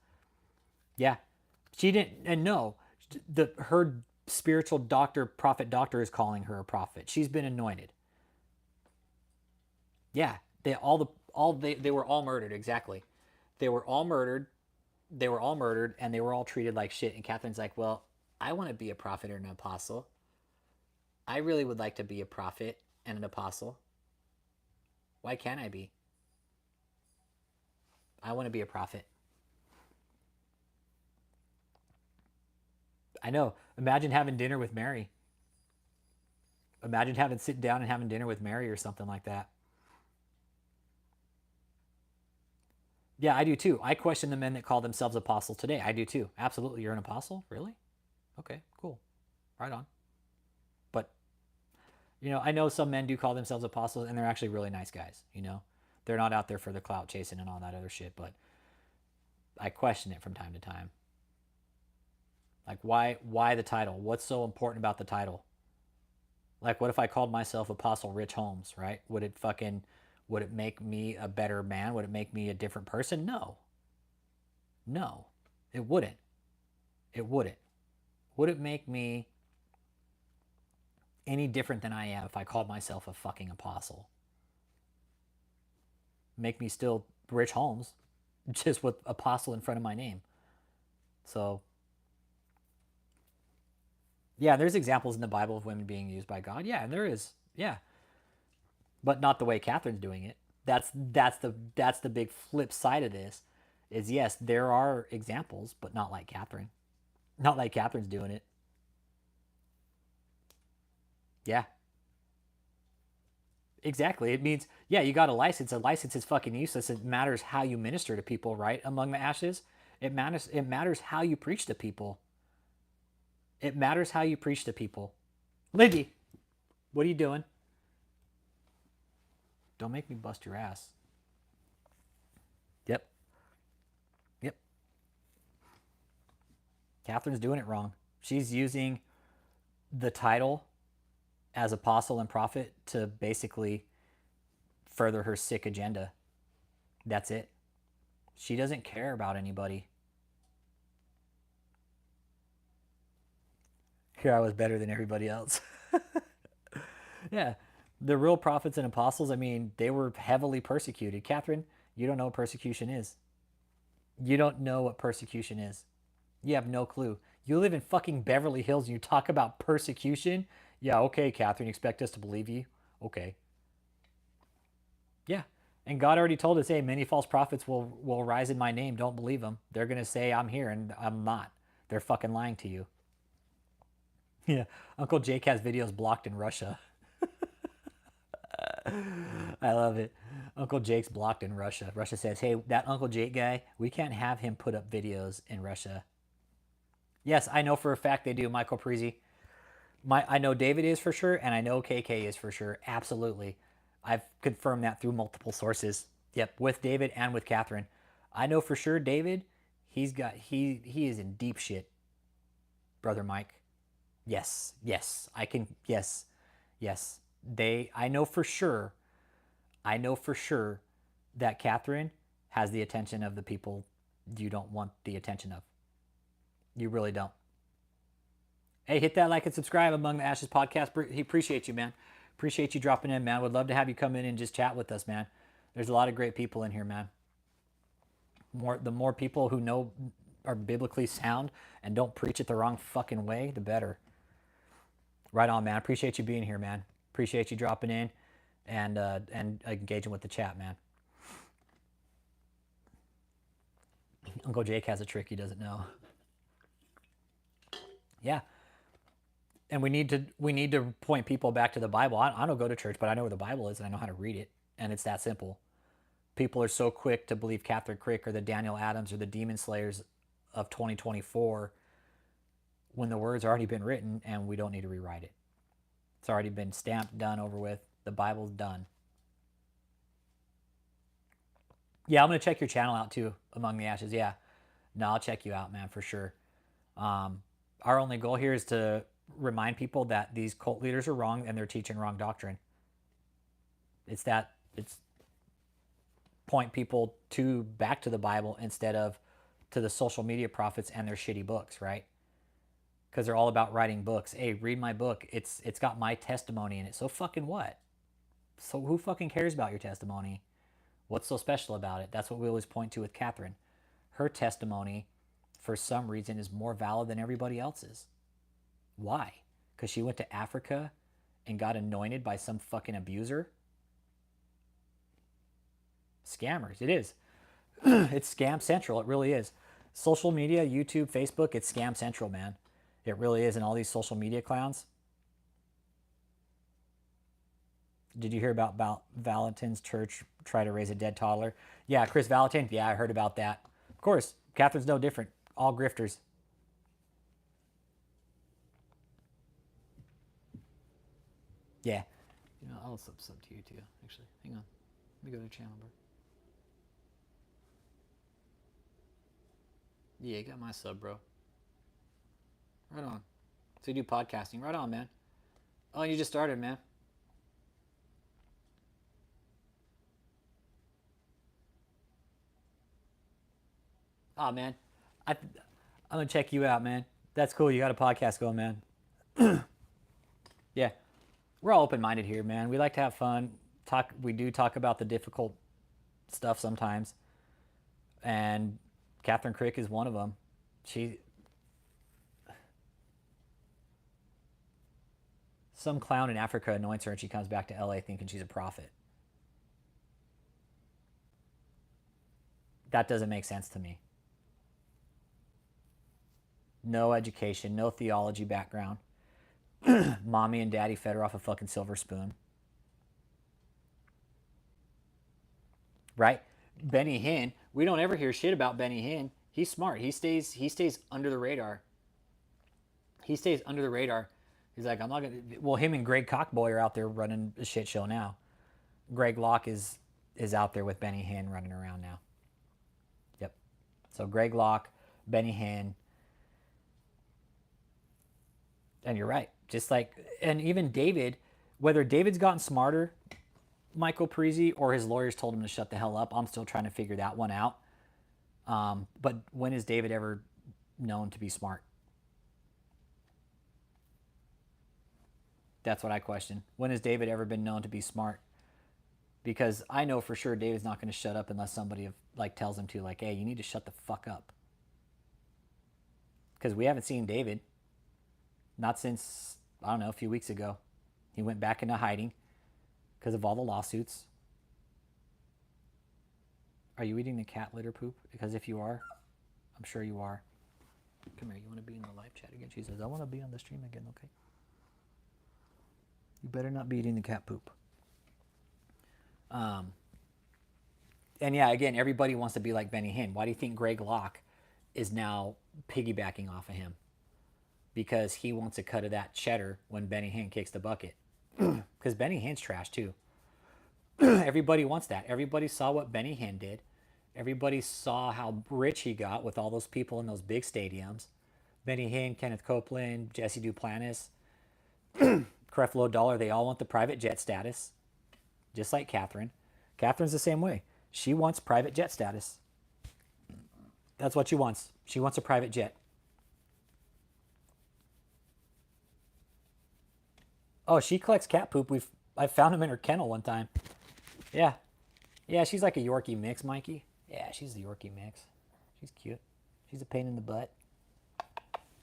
Yeah. She didn't, and no, her spiritual doctor, prophet doctor, is calling her a prophet. She's been anointed. Yeah. They were all murdered, exactly. They were all murdered. They were all murdered and they were all treated like shit. And Catherine's like, well, I want to be a prophet or an apostle. I really would like to be a prophet and an apostle. Why can't I be? I want to be a prophet. I know. Imagine having dinner with Mary. Imagine sitting down and having dinner with Mary or something like that. Yeah, I do too. I question the men that call themselves apostles today. I do too. Absolutely. You're an apostle? Really? Okay, cool. Right on. But, I know some men do call themselves apostles and they're actually really nice guys, They're not out there for the clout chasing and all that other shit, but I question it from time to time. Like, why the title? What's so important about the title? Like, what if I called myself Apostle Rich Holmes, right? Would it make me a better man? Would it make me a different person? No. No, it wouldn't. It wouldn't. Would it make me any different than I am if I called myself a fucking apostle? Make me still Rich Holmes, just with apostle in front of my name. So, yeah, there's examples in the Bible of women being used by God. Yeah, and there is. Yeah. But not the way Catherine's doing it. That's the big flip side of this is yes, there are examples, but not like Kathryn. Not like Catherine's doing it. Yeah. Exactly. It means, yeah, you got a license. A license is fucking useless. It matters how you minister to people, right? Among the Ashes. It matters how you preach to people. It matters how you preach to people. Libby, what are you doing? Don't make me bust your ass. Yep. Yep. Catherine's doing it wrong. She's using the title as apostle and prophet to basically further her sick agenda. That's it. She doesn't care about anybody. Here I was better than everybody else. Yeah. The real prophets and apostles, I mean, they were heavily persecuted. Kathryn, you don't know what persecution is. You don't know what persecution is. You have no clue. You live in fucking Beverly Hills and you talk about persecution? Yeah, okay, Kathryn, expect us to believe you? Okay. Yeah. And God already told us, hey, many false prophets will rise in my name. Don't believe them. They're going to say I'm here and I'm not. They're fucking lying to you. Yeah. Uncle Jake has videos blocked in Russia. I love it. Uncle Jake's blocked in Russia. Russia says, hey, that Uncle Jake guy, we can't have him put up videos in Russia. Yes, I know for a fact they do, Michael Parisi. I know David is for sure, and I know KK is for sure. Absolutely. I've confirmed that through multiple sources. Yep, with David and with Kathryn. I know for sure David, he is in deep shit. Brother Mike. Yes, yes. Yes. I know for sure that Kathryn has the attention of the people you don't want the attention of. You really don't. Hey, hit that like and subscribe Among the Ashes podcast. He appreciate you, man. Appreciate you dropping in, man. Would love to have you come in and just chat with us, man. There's a lot of great people in here, man. The more people who know are biblically sound and don't preach it the wrong fucking way, the better. Right on, man. Appreciate you being here, man. Appreciate you dropping in and engaging with the chat, man. Uncle Jake has a trick he doesn't know. Yeah. And we need to point people back to the Bible. I don't go to church, but I know where the Bible is and I know how to read it. And it's that simple. People are so quick to believe KathrynKrick or the Daniel Adams or the Demon Slayers of 2024 when the word's already been written and we don't need to rewrite it. It's already been stamped, done, over with. The Bible's done. Yeah, I'm going to check your channel out too, Among the Ashes. Yeah. No, I'll check you out, man, for sure. Our only goal here is to remind people that these cult leaders are wrong and they're teaching wrong doctrine. It's point people back to the Bible instead of to the social media prophets and their shitty books, right? Because they're all about writing books. Hey, read my book. It's got my testimony in it. So fucking what? So who fucking cares about your testimony? What's so special about it? That's what we always point to with Kathryn. Her testimony, for some reason, is more valid than everybody else's. Why? Because she went to Africa and got anointed by some fucking abuser? Scammers. It is. It's scam central. It really is. Social media, YouTube, Facebook, it's scam central, man. It really is. And all these social media clowns. Did you hear about Valentin's church try to raise a dead toddler? Yeah, Chris Valentin. Yeah, I heard about that. Of course, Kathryn's no different. All grifters. Yeah. You know, I'll sub to you too, actually. Hang on. Let me go to the channel, bro. Yeah, you got my sub, bro. Right on. So you do podcasting. Right on, man. Oh, you just started, man. Oh, man. I'm going to check you out, man. That's cool. You got a podcast going, man. Yeah. We're all open-minded here, man. We like to have fun. We do talk about the difficult stuff sometimes. And KathrynKrick is one of them. Some clown in Africa anoints her and she comes back to LA thinking she's a prophet. That doesn't make sense to me. No education, no theology background. Mommy and daddy fed her off a fucking silver spoon. Right? Benny Hinn. We don't ever hear shit about Benny Hinn. He's smart. He stays under the radar. He stays under the radar. He's like, I'm not gonna. Well, him and Greg Cockboy are out there running a shit show now. Greg Locke is out there with Benny Hinn running around now. Yep. So Greg Locke, Benny Hinn, and you're right. Just like, and even David, whether David's gotten smarter, Michael Parisi, or his lawyers told him to shut the hell up, I'm still trying to figure that one out. But when is David ever known to be smart? That's what I question. When has David ever been known to be smart? Because I know for sure David's not going to shut up unless somebody like tells him to, like, hey, you need to shut the fuck up. Because we haven't seen David. Not since, I don't know, a few weeks ago. He went back into hiding because of all the lawsuits. Are you eating the cat litter poop? Because if you are, I'm sure you are. Come here, you want to be in the live chat again? She says, I want to be on the stream again, okay? You better not be eating the cat poop. And yeah, again, everybody wants to be like Benny Hinn. Why do you think Greg Locke is now piggybacking off of him? Because he wants a cut of that cheddar when Benny Hinn kicks the bucket. Because Benny Hinn's trash too. Everybody wants that. Everybody saw what Benny Hinn did. Everybody saw how rich he got with all those people in those big stadiums. Benny Hinn, Kenneth Copeland, Jesse Duplantis, Creflo Dollar, they all want the private jet status. Just like Kathryn. Kathryn's the same way. She wants private jet status. That's what she wants. She wants a private jet. Oh, she collects cat poop. I found him in her kennel one time. Yeah. Yeah, she's like a Yorkie mix, Mikey. Yeah, she's the Yorkie mix. She's cute. She's a pain in the butt.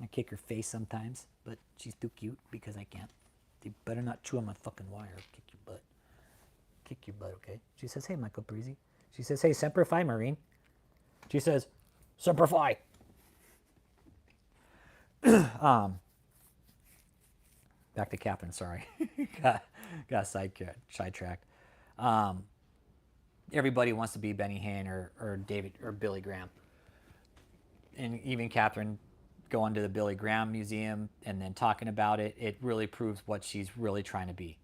I kick her face sometimes, but she's too cute because I can't. You better not chew on my fucking wire. Kick your butt. Kick your butt, okay? She says, hey, Michael Breezy. She says, hey, Semper Fi, Marine. She says, Semper Fi. Back to Kathryn, sorry. got sidetracked. Everybody wants to be Benny Hinn or David or Billy Graham. And even Kathryn going to the Billy Graham Museum and then talking about it, it really proves what she's really trying to be.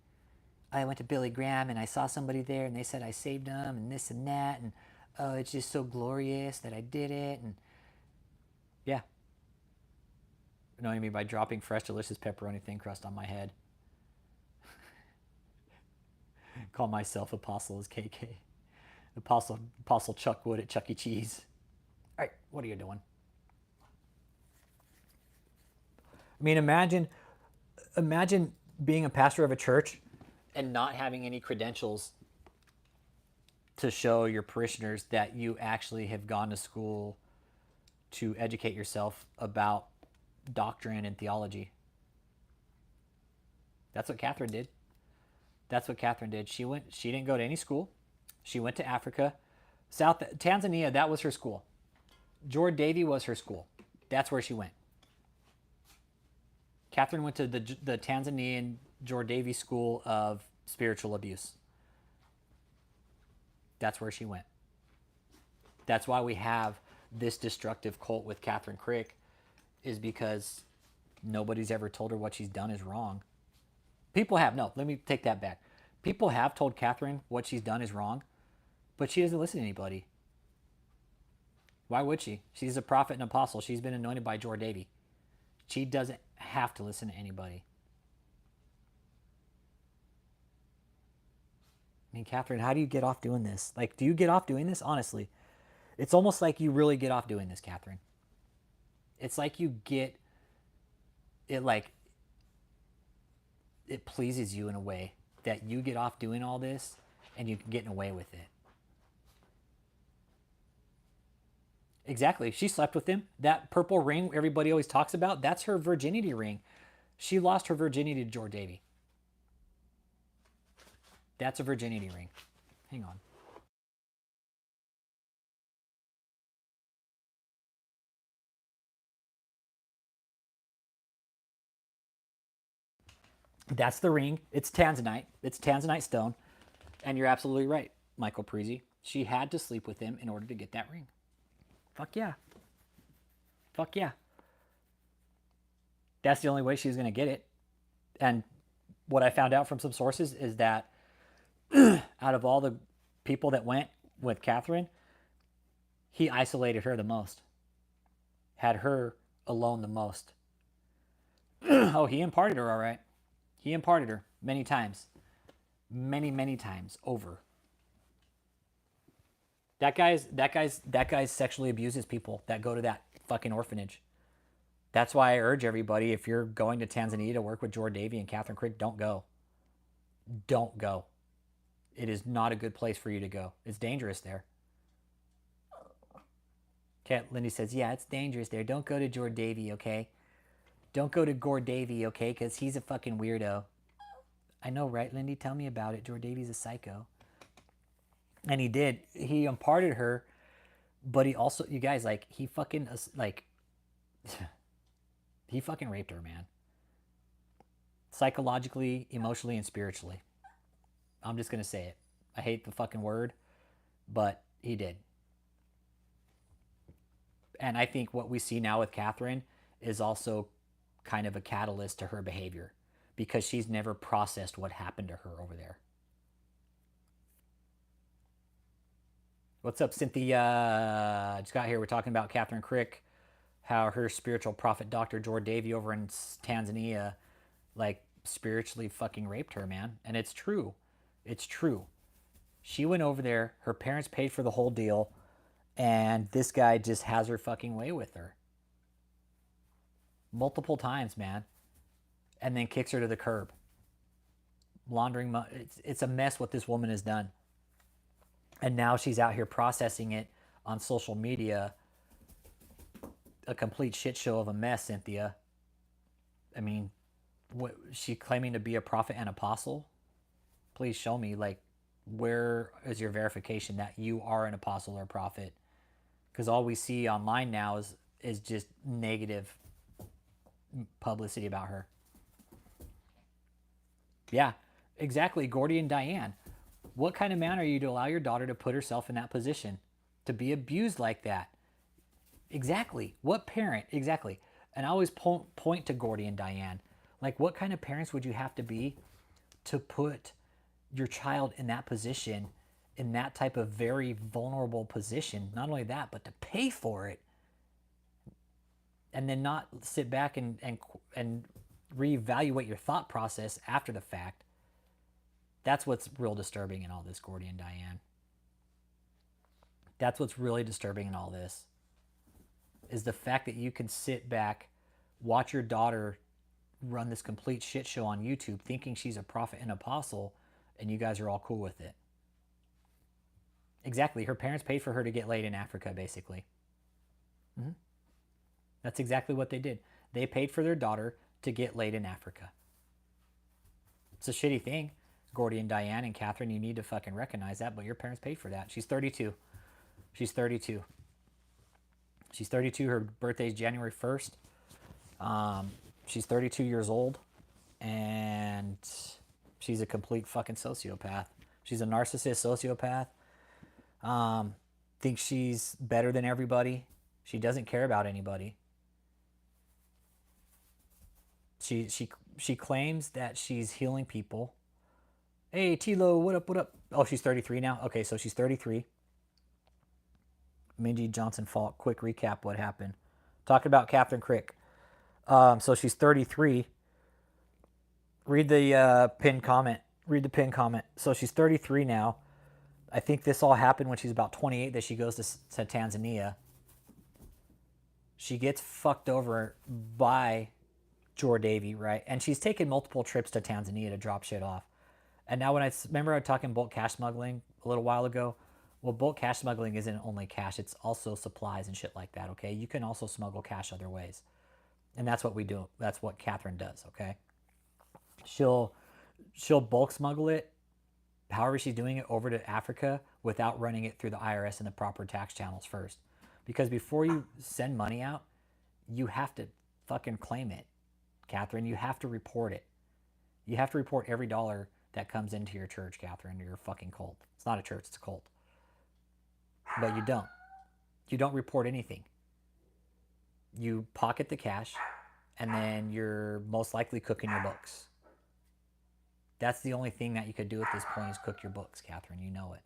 I went to Billy Graham and I saw somebody there and they said I saved them and this and that and oh, it's just so glorious that I did it. And yeah. annoying me by dropping fresh, delicious pepperoni thin crust on my head. Call myself Apostle as KK. Apostle Chuck Wood at Chuck E. Cheese. All right, what are you doing? I mean, imagine being a pastor of a church and not having any credentials to show your parishioners that you actually have gone to school to educate yourself about doctrine and theology. That's what Kathryn did. That's what Kathryn did. She didn't go to any school. She went to Africa. Tanzania, that was her school. Jord Davy was her school. That's where she went. Kathryn went to the Tanzanian Jord Davy School of Spiritual Abuse. That's where she went. That's why we have this destructive cult with KathrynKrick, is because nobody's ever told her what she's done is wrong. People have. No, let me take that back. People have told Kathryn what she's done is wrong, but she doesn't listen to anybody. Why would she? She's a prophet and apostle. She's been anointed by Jord Davy. She doesn't have to listen to anybody. I mean, Kathryn, how do you get off doing this? Like, do you get off doing this? Honestly, it's almost like you really get off doing this, Kathryn. It's like you get it, like it pleases you in a way that you get off doing all this and you can get away with it. Exactly. She slept with him. That purple ring everybody always talks about, that's her virginity ring. She lost her virginity to Jord Davy. That's a virginity ring. Hang on. That's the ring. It's Tanzanite. It's Tanzanite stone. And you're absolutely right, Michael Parisi. She had to sleep with him in order to get that ring. Fuck yeah. Fuck yeah. That's the only way she was going to get it. And what I found out from some sources is that out of all the people that went with Kathryn, he isolated her the most. Had her alone the most. Oh, he imparted her, all right. He imparted her many times. Many times over. That guy sexually abuses people that go to that fucking orphanage. That's why I urge everybody, if you're going to Tanzania to work with Jord Davy and KathrynKrick, don't go. Don't go. It is not a good place for you to go. It's dangerous there. Kat Lindy says, yeah, it's dangerous there. Don't go to Jord Davy, okay? Don't go to Jord Davy, okay? Because he's a fucking weirdo. I know, right, Lindy? Tell me about it. Jord Davy's a psycho. And he did. He imparted her, but he also, you guys, like, he fucking raped her, man. Psychologically, emotionally, and spiritually. I'm just going to say it. I hate the fucking word, but he did. And I think what we see now with Kathryn is also kind of a catalyst to her behavior, because she's never processed what happened to her over there. What's up, Cynthia? Just got here. We're talking about KathrynKrick, how her spiritual prophet, Dr. Jord Davy over in Tanzania, like, spiritually fucking raped her, man. And it's true. It's true. She went over there. Her parents paid for the whole deal. And this guy just has her fucking way with her. Multiple times, man. And then kicks her to the curb. Laundering money. It's a mess what this woman has done. And now she's out here processing it on social media. A complete shit show of a mess, Cynthia. I mean, what, she claiming to be a prophet and apostle? Please show me, like, where is your verification that you are an apostle or a prophet? Because all we see online now is just negative publicity about her. Yeah, exactly. Gordy and Diane. What kind of man are you to allow your daughter to put herself in that position? To be abused like that? Exactly. What parent? Exactly. And I always point to Gordy and Diane. Like, what kind of parents would you have to be to put your child in that position, in that type of very vulnerable position? Not only that, but to pay for it. and then not sit back and reevaluate your thought process after the fact. That's what's real disturbing in all this, Gordy and Diane. That's what's really disturbing in all this, is the fact that you can sit back, watch your daughter run this complete shit show on YouTube thinking she's a prophet and apostle, and you guys are all cool with it. Exactly. Her parents paid for her to get laid in Africa, basically. That's exactly what they did. They paid for their daughter to get laid in Africa. It's a shitty thing. Gordy and Diane and Kathryn, you need to fucking recognize that, but your parents paid for that. She's 32. She's 32. She's 32. Her birthday's January 1st. She's 32 years old, and she's a complete fucking sociopath. She's a narcissist sociopath. Thinks she's better than everybody. She doesn't care about anybody. She claims that she's healing people. Hey, Tilo, what up, what up? Oh, she's 33 now? Okay, so she's 33. Mindy Johnson Falk, quick recap what happened. Talking about KathrynKrick. So she's 33. Read the pinned comment. Read the pinned comment. So she's 33 now. I think this all happened when she's about 28, that she goes to Tanzania. She gets fucked over by Davy, right? And she's taken multiple trips to Tanzania to drop shit off. And now when I remember I was talking bulk cash smuggling a little while ago. Well, bulk cash smuggling isn't only cash. It's also supplies and shit like that, okay? You can also smuggle cash other ways. And that's what we do. That's what Kathryn does, okay? She'll bulk smuggle it, however she's doing it, over to Africa without running it through the IRS and the proper tax channels first. Because before you send money out, you have to fucking claim it, Kathryn. You have to report it. You have to report every dollar that comes into your church, Kathryn, or your fucking cult. It's not a church, it's a cult. But you don't. You don't report anything. You pocket the cash, and then you're most likely cooking your books. That's the only thing that you could do at this point, is cook your books, Kathryn. You know it.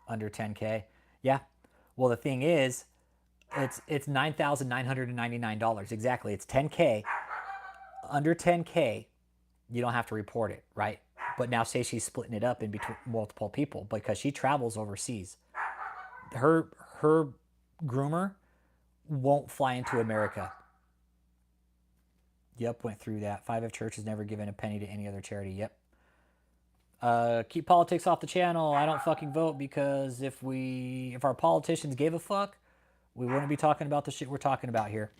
Under 10K. Yeah. Well, the thing is, it's $9,999. Exactly. It's 10K. Under 10K, you don't have to report it, right? But now say she's splitting it up in between multiple people because she travels overseas. Her groomer won't fly into America. Yep, went through that. 5F Church has never given a penny to any other charity. Yep. Keep politics off the channel. I don't fucking vote, because if our politicians gave a fuck, we wouldn't be talking about the shit we're talking about here.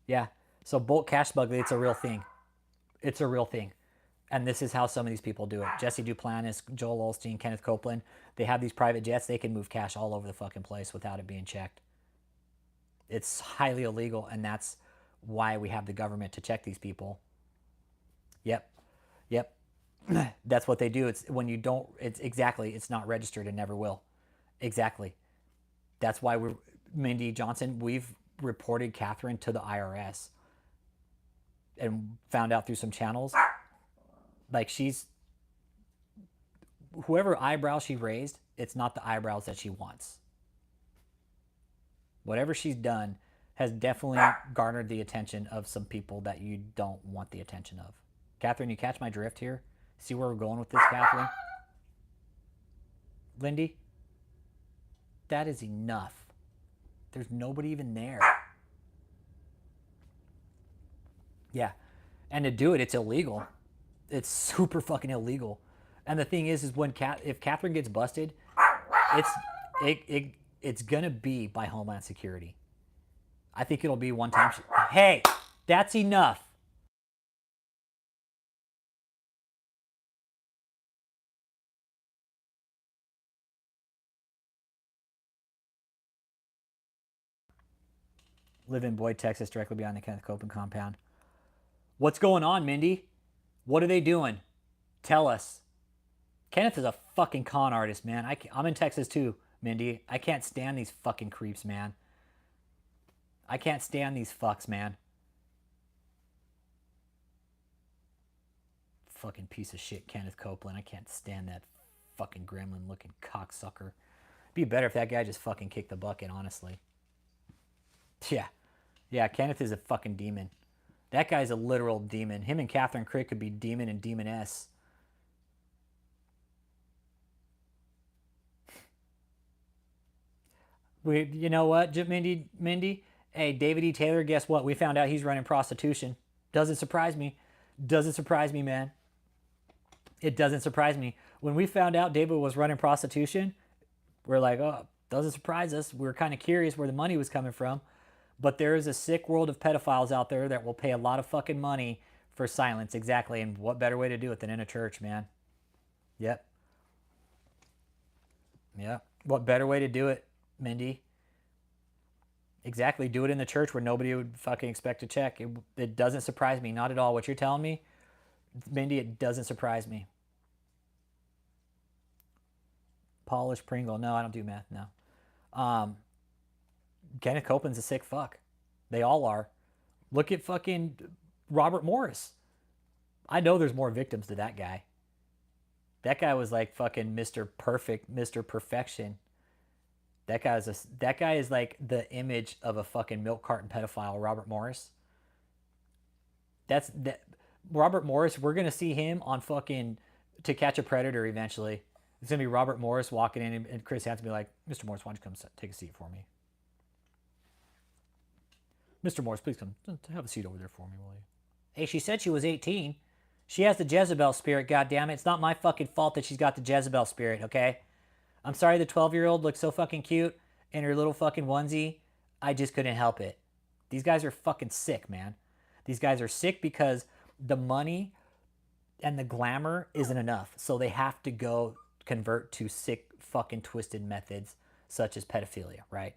Yeah. So bulk cash smuggling, it's a real thing. It's a real thing. And this is how some of these people do it. Jesse Duplantis, Joel Osteen, Kenneth Copeland, they have these private jets. They can move cash all over the fucking place without it being checked. It's highly illegal, and that's why we have the government to check these people. Yep. That's what they do. It's when you don't, it's not registered and never will. Exactly. That's why Mindy Johnson, we've reported Kathryn to the IRS and found out through some channels, like, whoever eyebrow she raised, it's not the eyebrows that she wants. Whatever she's done has definitely garnered the attention of some people that you don't want the attention of. Kathryn, you catch my drift here? See where we're going with this, Kathryn? Lindy? That is enough. There's nobody even there. Yeah. And to do it, it's illegal. It's super fucking illegal. And the thing is when if Kathryn gets busted, it's gonna be by Homeland Security. I think it'll be one time. Hey, that's enough. Live in Boyd, Texas, directly behind the Kenneth Copeland compound. What's going on, Mindy? What are they doing? Tell us. Kenneth is a fucking con artist, man. I'm in Texas too, Mindy. I can't stand these fucking creeps, man. I can't stand these fucks, man. Fucking piece of shit, Kenneth Copeland. I can't stand that fucking gremlin looking cocksucker. Be better if that guy just fucking kicked the bucket, honestly. Yeah. Yeah, Kenneth is a fucking demon. That guy's a literal demon. Him and KathrynKrick could be demon and demoness. You know what, Mindy? Hey, DavidETaylor, guess what? We found out he's running prostitution. Doesn't surprise me. Doesn't surprise me, man. It doesn't surprise me. When we found out David was running prostitution, we're like, oh, doesn't surprise us. We were kind of curious where the money was coming from. But there is a sick world of pedophiles out there that will pay a lot of fucking money for silence. Exactly. And what better way to do it than in a church, man? Yep. Yeah. What better way to do it, Mindy? Exactly. Do it in the church where nobody would fucking expect to check. It doesn't surprise me. Not at all. What you're telling me, Mindy, it doesn't surprise me. Polish Pringle. No, I don't do math. No. Kenneth Copeland's a sick fuck. They all are. Look at fucking Robert Morris. I know there's more victims to that guy. That guy was like fucking Mr. Perfect, Mr. Perfection. That guy is like the image of a fucking milk carton pedophile, Robert Morris. Robert Morris, we're gonna see him on fucking To Catch a Predator eventually. It's gonna be Robert Morris walking in and Chris Hansen be like, Mr. Morris, why don't you come take a seat for me? Mr. Morris, please come have a seat over there for me, will you? Hey, she said she was 18. She has the Jezebel spirit, goddammit. It's not my fucking fault that she's got the Jezebel spirit, okay? I'm sorry the 12-year-old looks so fucking cute in her little fucking onesie. I just couldn't help it. These guys are fucking sick, man. These guys are sick because the money and the glamour isn't enough. So they have to go convert to sick fucking twisted methods such as pedophilia, right?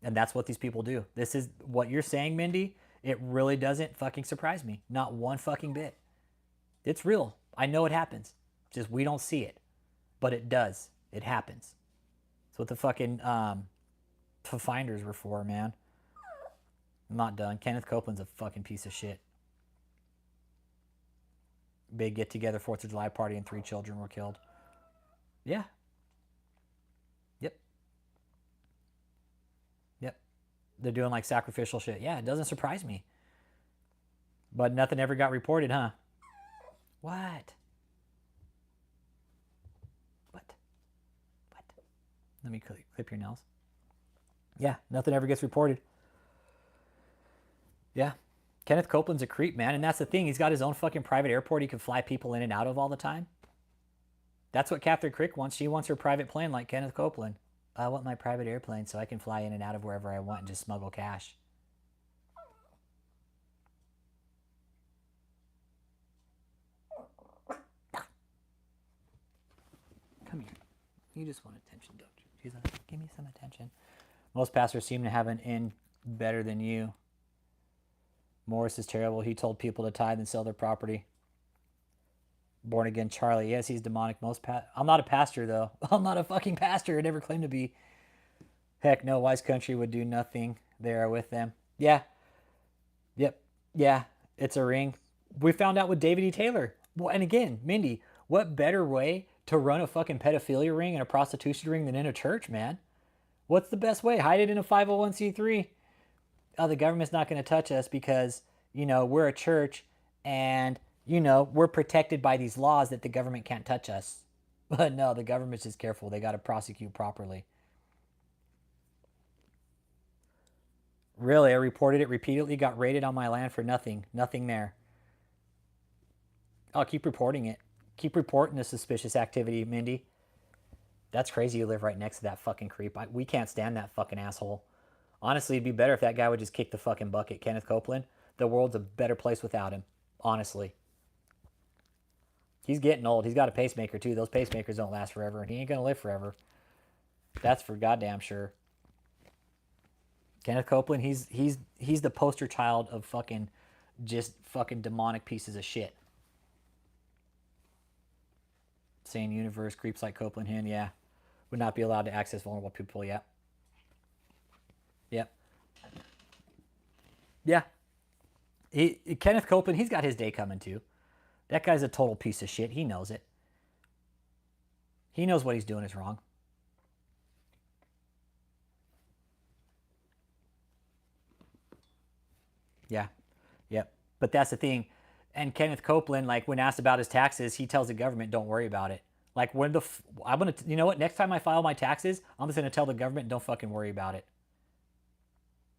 And that's what these people do. This is what you're saying, Mindy. It really doesn't fucking surprise me. Not one fucking bit. It's real. I know it happens. Just we don't see it. But it does. It happens. That's what the fucking finders were for, man. I'm not done. Kenneth Copeland's a fucking piece of shit. Big get-together 4th of July party and 3 children were killed. Yeah. Yep. They're doing like sacrificial shit. Yeah, it doesn't surprise me. But nothing ever got reported, huh? What? Let me clip your nails. Yeah, nothing ever gets reported. Yeah. Kenneth Copeland's a creep, man. And that's the thing. He's got his own fucking private airport he can fly people in and out of all the time. That's what KathrynKrick wants. She wants her private plane like Kenneth Copeland. I want my private airplane so I can fly in and out of wherever I want and just smuggle cash. Come here. You just want attention, don't you? She's like, give me some attention. Most pastors seem to have an end better than you. Morris is terrible. He told people to tithe and sell their property. Born again Charlie. Yes, he's demonic. I'm not a pastor, though. I'm not a fucking pastor. I never claimed to be. Heck no, Wise Country would do nothing there with them. Yeah. Yep. Yeah, it's a ring. We found out with DavidETaylor. Well, and again, Mindy, what better way to run a fucking pedophilia ring and a prostitution ring than in a church, man? What's the best way? Hide it in a 501c3. Oh, the government's not going to touch us because, you know, we're a church and, you know, we're protected by these laws that the government can't touch us. But no, the government's just careful. They got to prosecute properly. Really, I reported it repeatedly, got raided on my land for nothing. Nothing there. I'll keep reporting it. Keep reporting the suspicious activity, Mindy. That's crazy you live right next to that fucking creep. We can't stand that fucking asshole. Honestly, it'd be better if that guy would just kick the fucking bucket. Kenneth Copeland, the world's a better place without him. Honestly. He's getting old. He's got a pacemaker, too. Those pacemakers don't last forever, and he ain't going to live forever. That's for goddamn sure. Kenneth Copeland, he's the poster child of fucking just fucking demonic pieces of shit. Sane universe, creeps like Copeland Hen, yeah. Would not be allowed to access vulnerable people, yeah. Yep. Yeah. Kenneth Copeland, he's got his day coming too. That guy's a total piece of shit. He knows it. He knows what he's doing is wrong. Yeah. Yep. But that's the thing. And Kenneth Copeland, like when asked about his taxes, he tells the government, "Don't worry about it." Like when I'm gonna, you know what? Next time I file my taxes, I'm just gonna tell the government, "Don't fucking worry about it.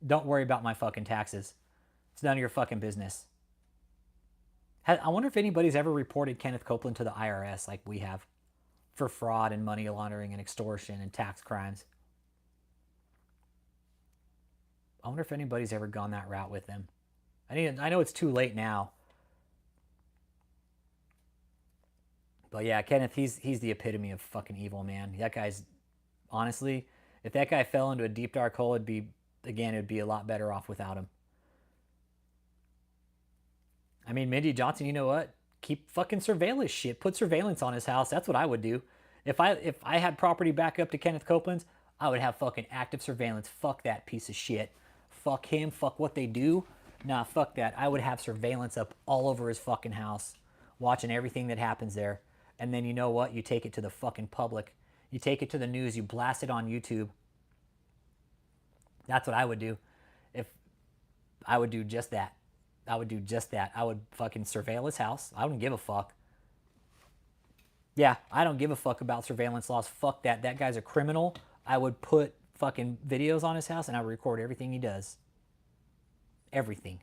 Don't worry about my fucking taxes. It's none of your fucking business." I wonder if anybody's ever reported Kenneth Copeland to the IRS like we have for fraud and money laundering and extortion and tax crimes. I wonder if anybody's ever gone that route with him. I know it's too late now. But yeah, Kenneth, he's the epitome of fucking evil, man. That guy's, honestly, if that guy fell into a deep dark hole, it'd be a lot better off without him. I mean, Mindy Johnson, you know what? Keep fucking surveillance shit. Put surveillance on his house. That's what I would do. If I had property back up to Kenneth Copeland's, I would have fucking active surveillance. Fuck that piece of shit. Fuck him. Fuck what they do. Nah, fuck that. I would have surveillance up all over his fucking house, watching everything that happens there. And then you know what? You take it to the fucking public. You take it to the news. You blast it on YouTube. That's what I would do. If I would do just that. I would do just that. I would fucking surveil his house. I wouldn't give a fuck. Yeah, I don't give a fuck about surveillance laws. Fuck that. That guy's a criminal. I would put fucking videos on his house and I would record everything he does. Everything.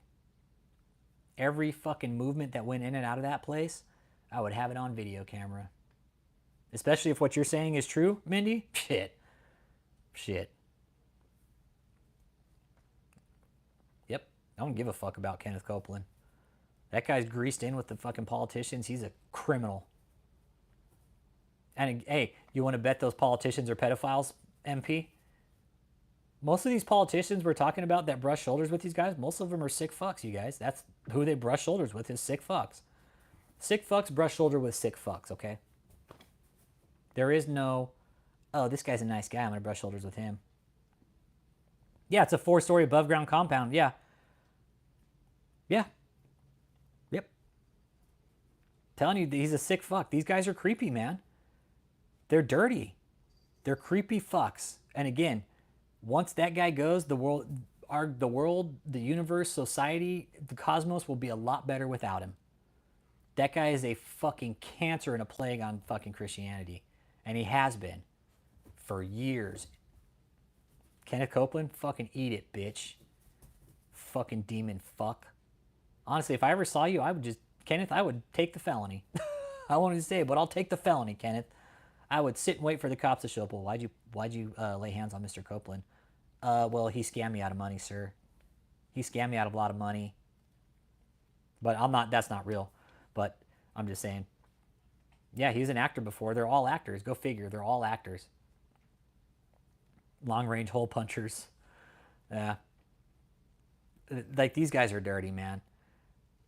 Every fucking movement that went in and out of that place, I would have it on video camera. Especially if what you're saying is true, Mindy. Shit. Yep. I don't give a fuck about Kenneth Copeland. That guy's greased in with the fucking politicians. He's a criminal. And hey, you want to bet those politicians are pedophiles, MP? Most of these politicians we're talking about that brush shoulders with these guys, most of them are sick fucks, you guys. That's who they brush shoulders with, is sick fucks. Sick fucks brush shoulder with sick fucks, okay? There is no, oh, this guy's a nice guy, I'm going to brush shoulders with him. Yeah, it's a 4-story above ground compound. Yeah. Yeah. Yep. Telling you, he's a sick fuck. These guys are creepy, man. They're dirty. They're creepy fucks. And again, once that guy goes, the world, the universe, society, the cosmos will be a lot better without him. That guy is a fucking cancer and a plague on fucking Christianity. And he has been for years. Kenneth Copeland, fucking eat it, bitch. Fucking demon fuck. Honestly, if I ever saw you, I would just, Kenneth, I would take the felony. I wanted to say, but I'll take the felony, Kenneth. I would sit and wait for the cops to show up. Well, why'd you lay hands on Mr. Copeland? Well, he scammed me out of money, sir. He scammed me out of a lot of money. But that's not real. But I'm just saying. Yeah, he was an actor before. They're all actors. Go figure. They're all actors. Long range hole punchers. Yeah. Like, these guys are dirty, man.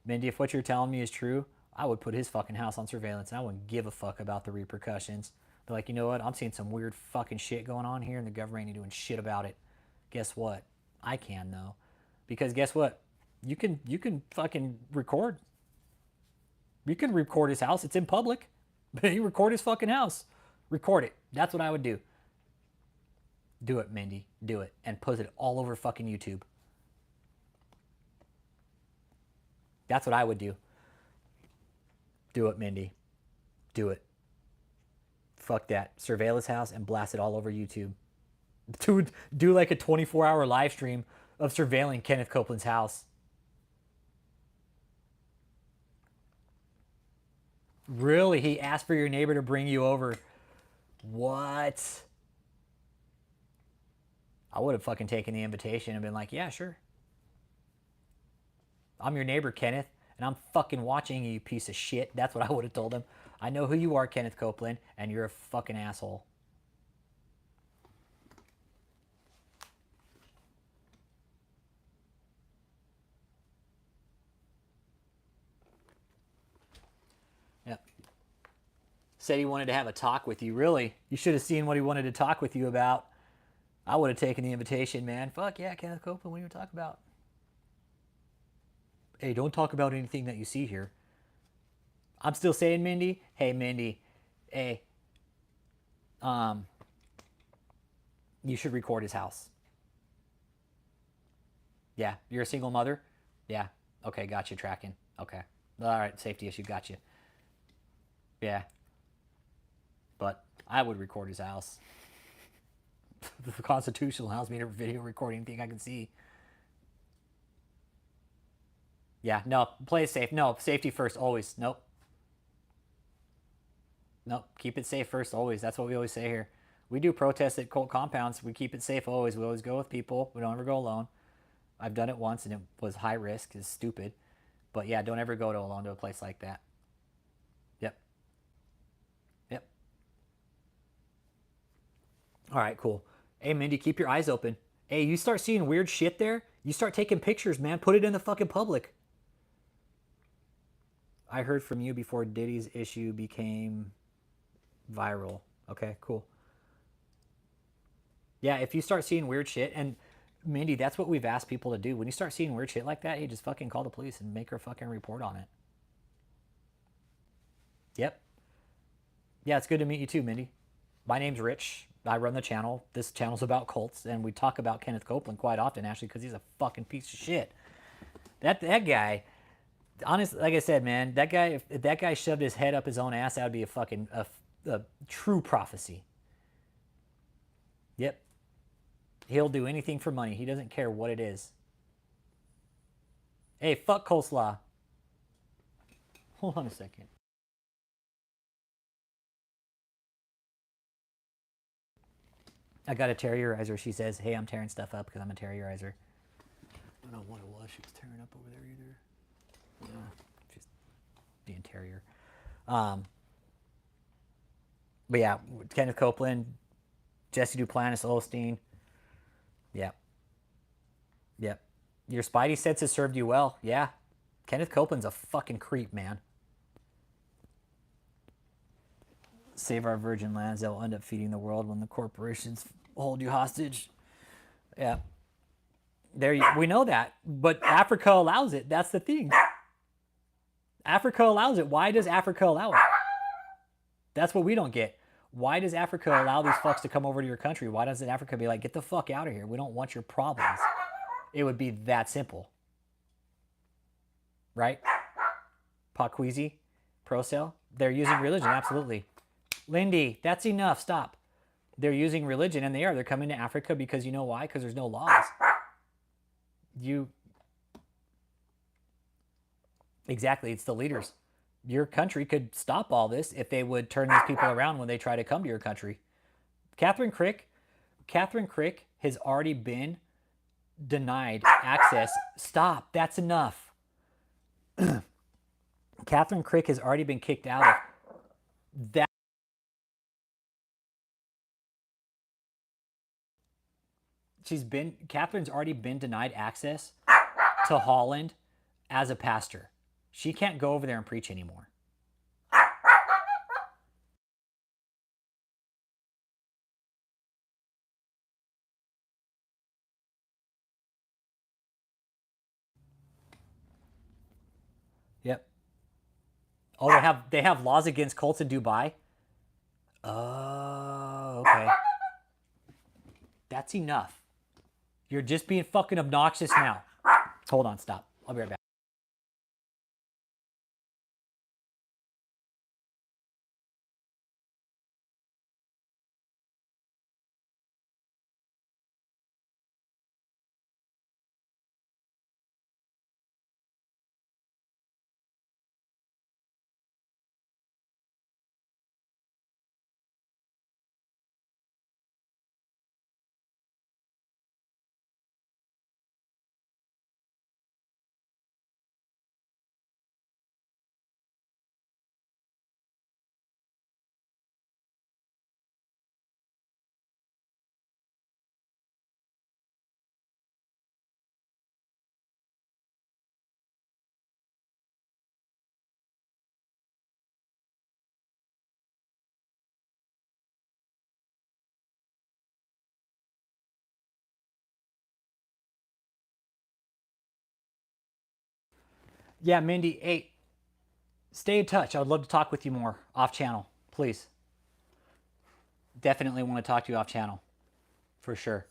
Mindy, if what you're telling me is true, I would put his fucking house on surveillance and I wouldn't give a fuck about the repercussions. But like, you know what? I'm seeing some weird fucking shit going on here and the government ain't doing shit about it. Guess what? I can, though. Because guess what? You can fucking record. You can record his house. It's in public. You record his fucking house. Record it. That's what I would do. Do it, Mindy. Do it. And post it all over fucking YouTube. That's what I would do. Do it, Mindy. Do it. Fuck that. Surveil his house and blast it all over YouTube. Do like a 24-hour live stream of surveilling Kenneth Copeland's house. Really? He asked for your neighbor to bring you over. What? I would have fucking taken the invitation and been like, yeah, sure. I'm your neighbor, Kenneth, and I'm fucking watching you, piece of shit. That's what I would have told him. I know who you are, Kenneth Copeland, and you're a fucking asshole. Yep. Said he wanted to have a talk with you. Really? You should have seen what he wanted to talk with you about. I would have taken the invitation, man. Fuck yeah, Kenneth Copeland, what do you talk about? Hey, don't talk about anything that you see here. I'm still saying, Mindy. Hey, Mindy. Hey. You should record his house. Yeah, you're a single mother. Yeah. Okay, got you. Tracking. Okay. All right, safety issue. Got you. Yeah. But I would record his house. The Constitution allows me to video record anything I can see. Yeah, no, play it safe. No, safety first, always. Nope. Nope, keep it safe first, always. That's what we always say here. We do protests at cult compounds. We keep it safe always. We always go with people. We don't ever go alone. I've done it once and it was high risk. It's stupid. But yeah, don't ever go alone to a place like that. Yep. Yep. All right, cool. Hey, Mindy, keep your eyes open. Hey, you start seeing weird shit there, you start taking pictures, man. Put it in the fucking public. I heard from you before Diddy's issue became viral. Okay, cool. Yeah, if you start seeing weird shit, and Mindy, that's what we've asked people to do. When you start seeing weird shit like that, hey, just fucking call the police and make her fucking report on it. Yep. Yeah, it's good to meet you too, Mindy. My name's Rich. I run the channel. This channel's about cults, and we talk about Kenneth Copeland quite often, actually, because he's a fucking piece of shit. That guy, honestly, like I said, man, that guy, if that guy shoved his head up his own ass, that would be a fucking a true prophecy. Yep. He'll do anything for money. He doesn't care what it is. Hey, fuck coleslaw. Hold on a second. I got a terrorizer. She says, hey, I'm tearing stuff up because I'm a terrorizer. I don't know what it was she was tearing up over there either. Yeah, she's being terrier. But yeah, Kenneth Copeland, Jesse Duplantis, Osteen. Yep. Yep. Your spidey senses served you well. Yeah. Kenneth Copeland's a fucking creep, man. Save our virgin lands. They'll end up feeding the world when the corporations hold you hostage. Yeah. We know that. But Africa allows it. That's the thing. Africa allows it. Why does Africa allow it? That's what we don't get. Why does Africa allow these fucks to come over to your country? Why doesn't Africa be like, get the fuck out of here? We don't want your problems. It would be that simple. Right? Pakweezy, Procel, they're using religion, absolutely. Lindy, that's enough, stop. They're using religion, and they're coming to Africa because you know why? Because there's no laws. Exactly, it's the leaders. Your country could stop all this if they would turn these people around when they try to come to your country. KathrynKrick has already been denied access. Stop, that's enough. KathrynKrick has already been kicked out of that. Catherine's already been denied access to Holland as a pastor. She can't go over there and preach anymore. Yep. Oh, they have laws against cults in Dubai? Oh, okay. That's enough. You're just being fucking obnoxious now. Hold on, stop. I'll be right back. Yeah, Mindy, hey, stay in touch. I would love to talk with you more off channel, please. Definitely want to talk to you off channel, for sure.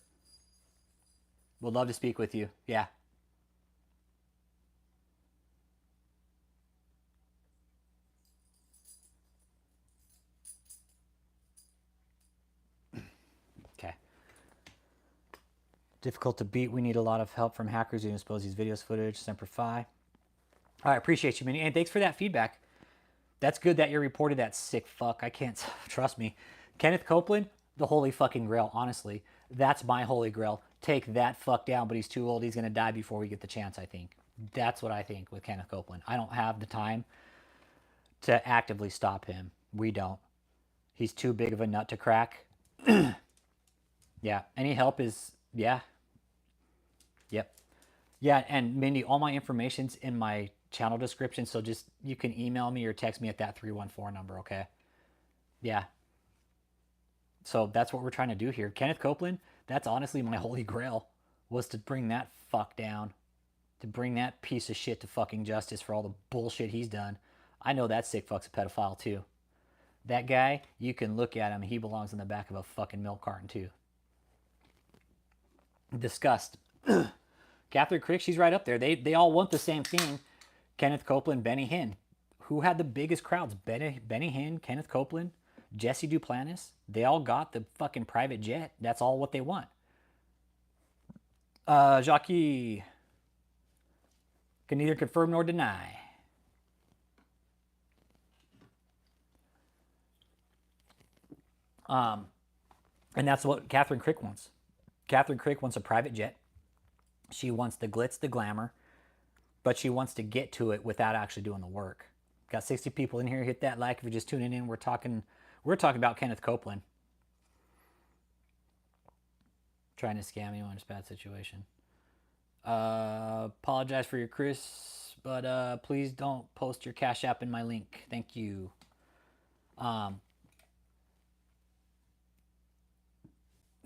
Would love to speak with you. Yeah. Difficult to beat. We need a lot of help from hackers who expose these videos footage. Semper Fi. All right, appreciate you, Minnie. And thanks for that feedback. That's good that you reported that sick fuck. I can't, trust me. Kenneth Copeland, the holy fucking grail, honestly. That's my holy grail. Take that fuck down, but he's too old. He's going to die before we get the chance, I think. That's what I think with Kenneth Copeland. I don't have the time to actively stop him. We don't. He's too big of a nut to crack. Yeah, any help is, yeah. Yep. Yeah, and Mindy, all my information's in my channel description, so just, you can email me or text me at that 314 number, okay? Yeah. So that's what we're trying to do here. Kenneth Copeland, that's honestly my holy grail, was to bring that fuck down. To bring that piece of shit to fucking justice for all the bullshit he's done. I know that sick fuck's a pedophile too. That guy, you can look at him, he belongs in the back of a fucking milk carton too. Disgust. KathrynKrick, she's right up there. They all want the same thing. Kenneth Copeland, Benny Hinn. Who had the biggest crowds? Benny Hinn, Kenneth Copeland, Jesse Duplantis. They all got the fucking private jet. That's all what they want. Jackie can neither confirm nor deny. And that's what KathrynKrick wants. KathrynKrick wants a private jet. She wants the glitz, the glamour, but she wants to get to it without actually doing the work. Got 60 people in here. Hit that like if you're just tuning in. We're talking about Kenneth Copeland. Trying to scam you on his bad situation. Apologize for your Chris, but please don't post your Cash App in my link. Thank you.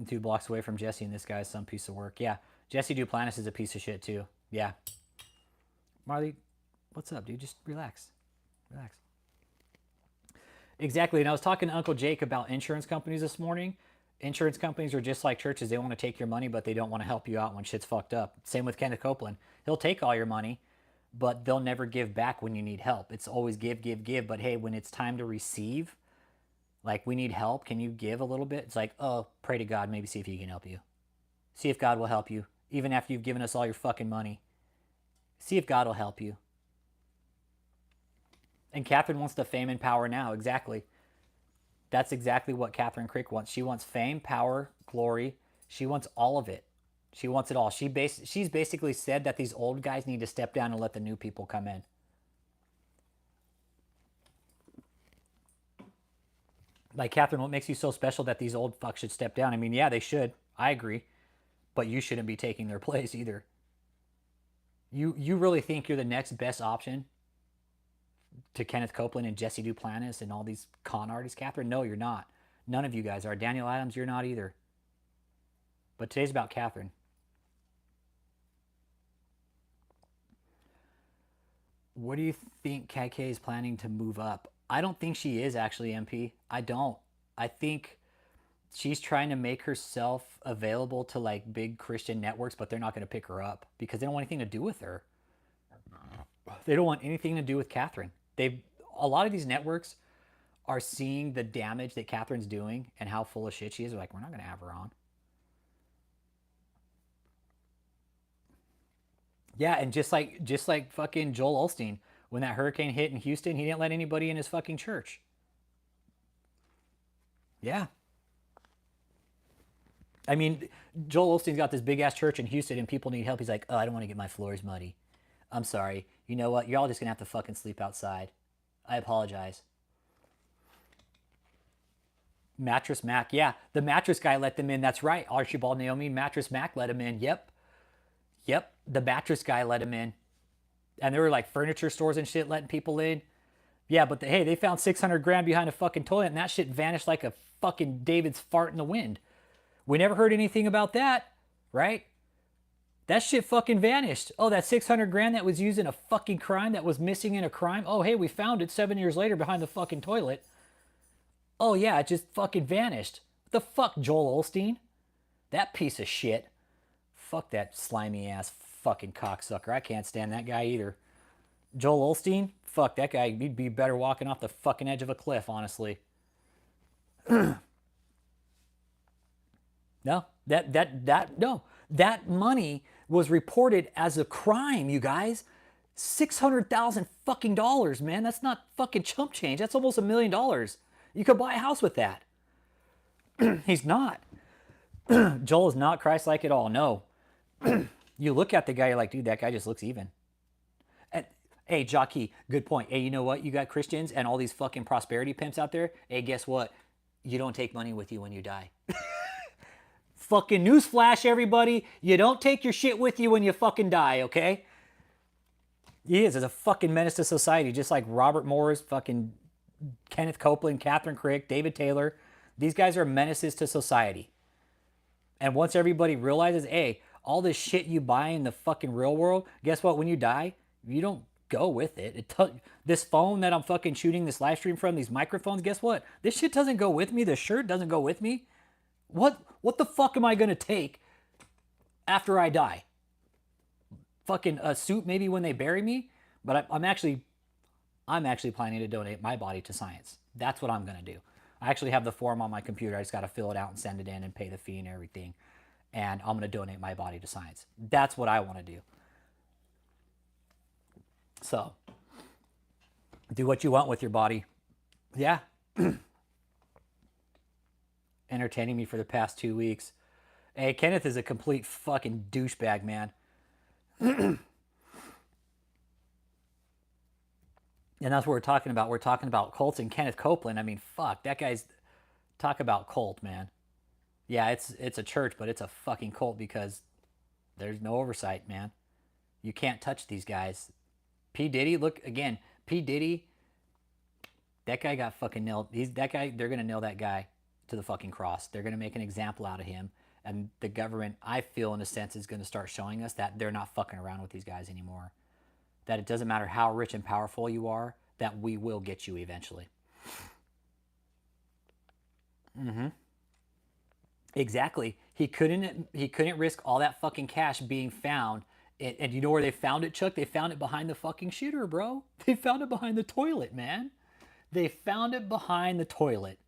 2 blocks away from Jesse, and this guy's some piece of work. Yeah, Jesse Duplantis is a piece of shit too. Yeah. Marley, what's up, dude? Just relax. Relax. Exactly. And I was talking to Uncle Jake about insurance companies this morning. Insurance companies are just like churches. They want to take your money, but they don't want to help you out when shit's fucked up. Same with Kenneth Copeland. He'll take all your money, but they'll never give back when you need help. It's always give, give, give. But hey, when it's time to receive, like, we need help, can you give a little bit? It's like, oh, pray to God, maybe see if he can help you. See if God will help you, even after you've given us all your fucking money. See if God will help you. And Kathryn wants the fame and power now, exactly. That's exactly what KathrynKrick wants. She wants fame, power, glory. She wants all of it. She wants it all. She's basically said that these old guys need to step down and let the new people come in. Like, Kathryn, what makes you so special that these old fucks should step down? I mean, yeah, they should. I agree. But you shouldn't be taking their place either. You really think you're the next best option to Kenneth Copeland and Jesse Duplantis and all these con artists, Kathryn? No, you're not. None of you guys are. Daniel Adams, you're not either. But today's about Kathryn. What do you think KK is planning to move up? I don't think she is actually, MP. I don't. I think she's trying to make herself available to like big Christian networks, but they're not going to pick her up because they don't want anything to do with her. They don't want anything to do with Kathryn. A lot of these networks are seeing the damage that Kathryn's doing and how full of shit she is. They're like, we're not going to have her on. Yeah, and just like fucking Joel Osteen, when that hurricane hit in Houston, he didn't let anybody in his fucking church. Yeah. I mean, Joel Osteen's got this big-ass church in Houston and people need help. He's like, oh, I don't want to get my floors muddy. I'm sorry. You know what? You're all just going to have to fucking sleep outside. I apologize. Mattress Mac. Yeah, the mattress guy let them in. That's right. Archibald Naomi, Mattress Mac let him in. Yep. The mattress guy let him in. And there were like furniture stores and shit letting people in. Yeah, but hey, they found 600 grand behind a fucking toilet and that shit vanished like a fucking David's fart in the wind. We never heard anything about that, right? That shit fucking vanished. Oh, that 600 grand that was used in a fucking crime, that was missing in a crime. Oh, hey, we found it 7 years later behind the fucking toilet. Oh yeah, it just fucking vanished. What the fuck, Joel Osteen? That piece of shit. Fuck that slimy ass fucking cocksucker. I can't stand that guy either. Joel Osteen? Fuck that guy. He'd be better walking off the fucking edge of a cliff, honestly. No. No. That money was reported as a crime, you guys. 600,000 fucking dollars, man. That's not fucking chump change. That's almost $1 million. You could buy a house with that. He's not. Joel is not Christ-like at all. No. You look at the guy, you're like, dude, that guy just looks even. And hey, Jockey, good point. Hey, you know what? You got Christians and all these fucking prosperity pimps out there. Hey, guess what? You don't take money with you when you die. Fucking newsflash, everybody. You don't take your shit with you when you fucking die, okay? He is. As a fucking menace to society, just like Robert Morris, fucking Kenneth Copeland, KathrynKrick, DavidETaylor. These guys are menaces to society. And once everybody realizes, hey, all this shit you buy in the fucking real world, guess what? When you die, you don't go with it. This phone that I'm fucking shooting this live stream from, these microphones, guess what? This shit doesn't go with me. This shirt doesn't go with me. What the fuck am I going to take after I die? Fucking a suit maybe when they bury me, but I'm actually planning to donate my body to science. That's what I'm going to do. I actually have the form on my computer. I just got to fill it out and send it in and pay the fee and everything. And I'm going to donate my body to science. That's what I want to do. So, do what you want with your body. Yeah. Entertaining me for the past 2 weeks. Hey, Kenneth is a complete fucking douchebag, man. And that's what we're talking about. We're talking about cults and Kenneth Copeland. I mean, fuck, that guy's... Talk about cult, man. Yeah, it's a church, but it's a fucking cult because there's no oversight, man. You can't touch these guys. P. Diddy, look, again, P. Diddy, that guy got fucking nailed. That guy, they're going to nail that guy to the fucking cross. They're going to make an example out of him. And the government, I feel in a sense, is going to start showing us that they're not fucking around with these guys anymore. That it doesn't matter how rich and powerful you are, that we will get you eventually. Mm-hmm. Exactly. He couldn't risk all that fucking cash being found. And you know where they found it, Chuck? They found it behind the fucking shooter, bro. They found it behind the toilet, man. They found it behind the toilet.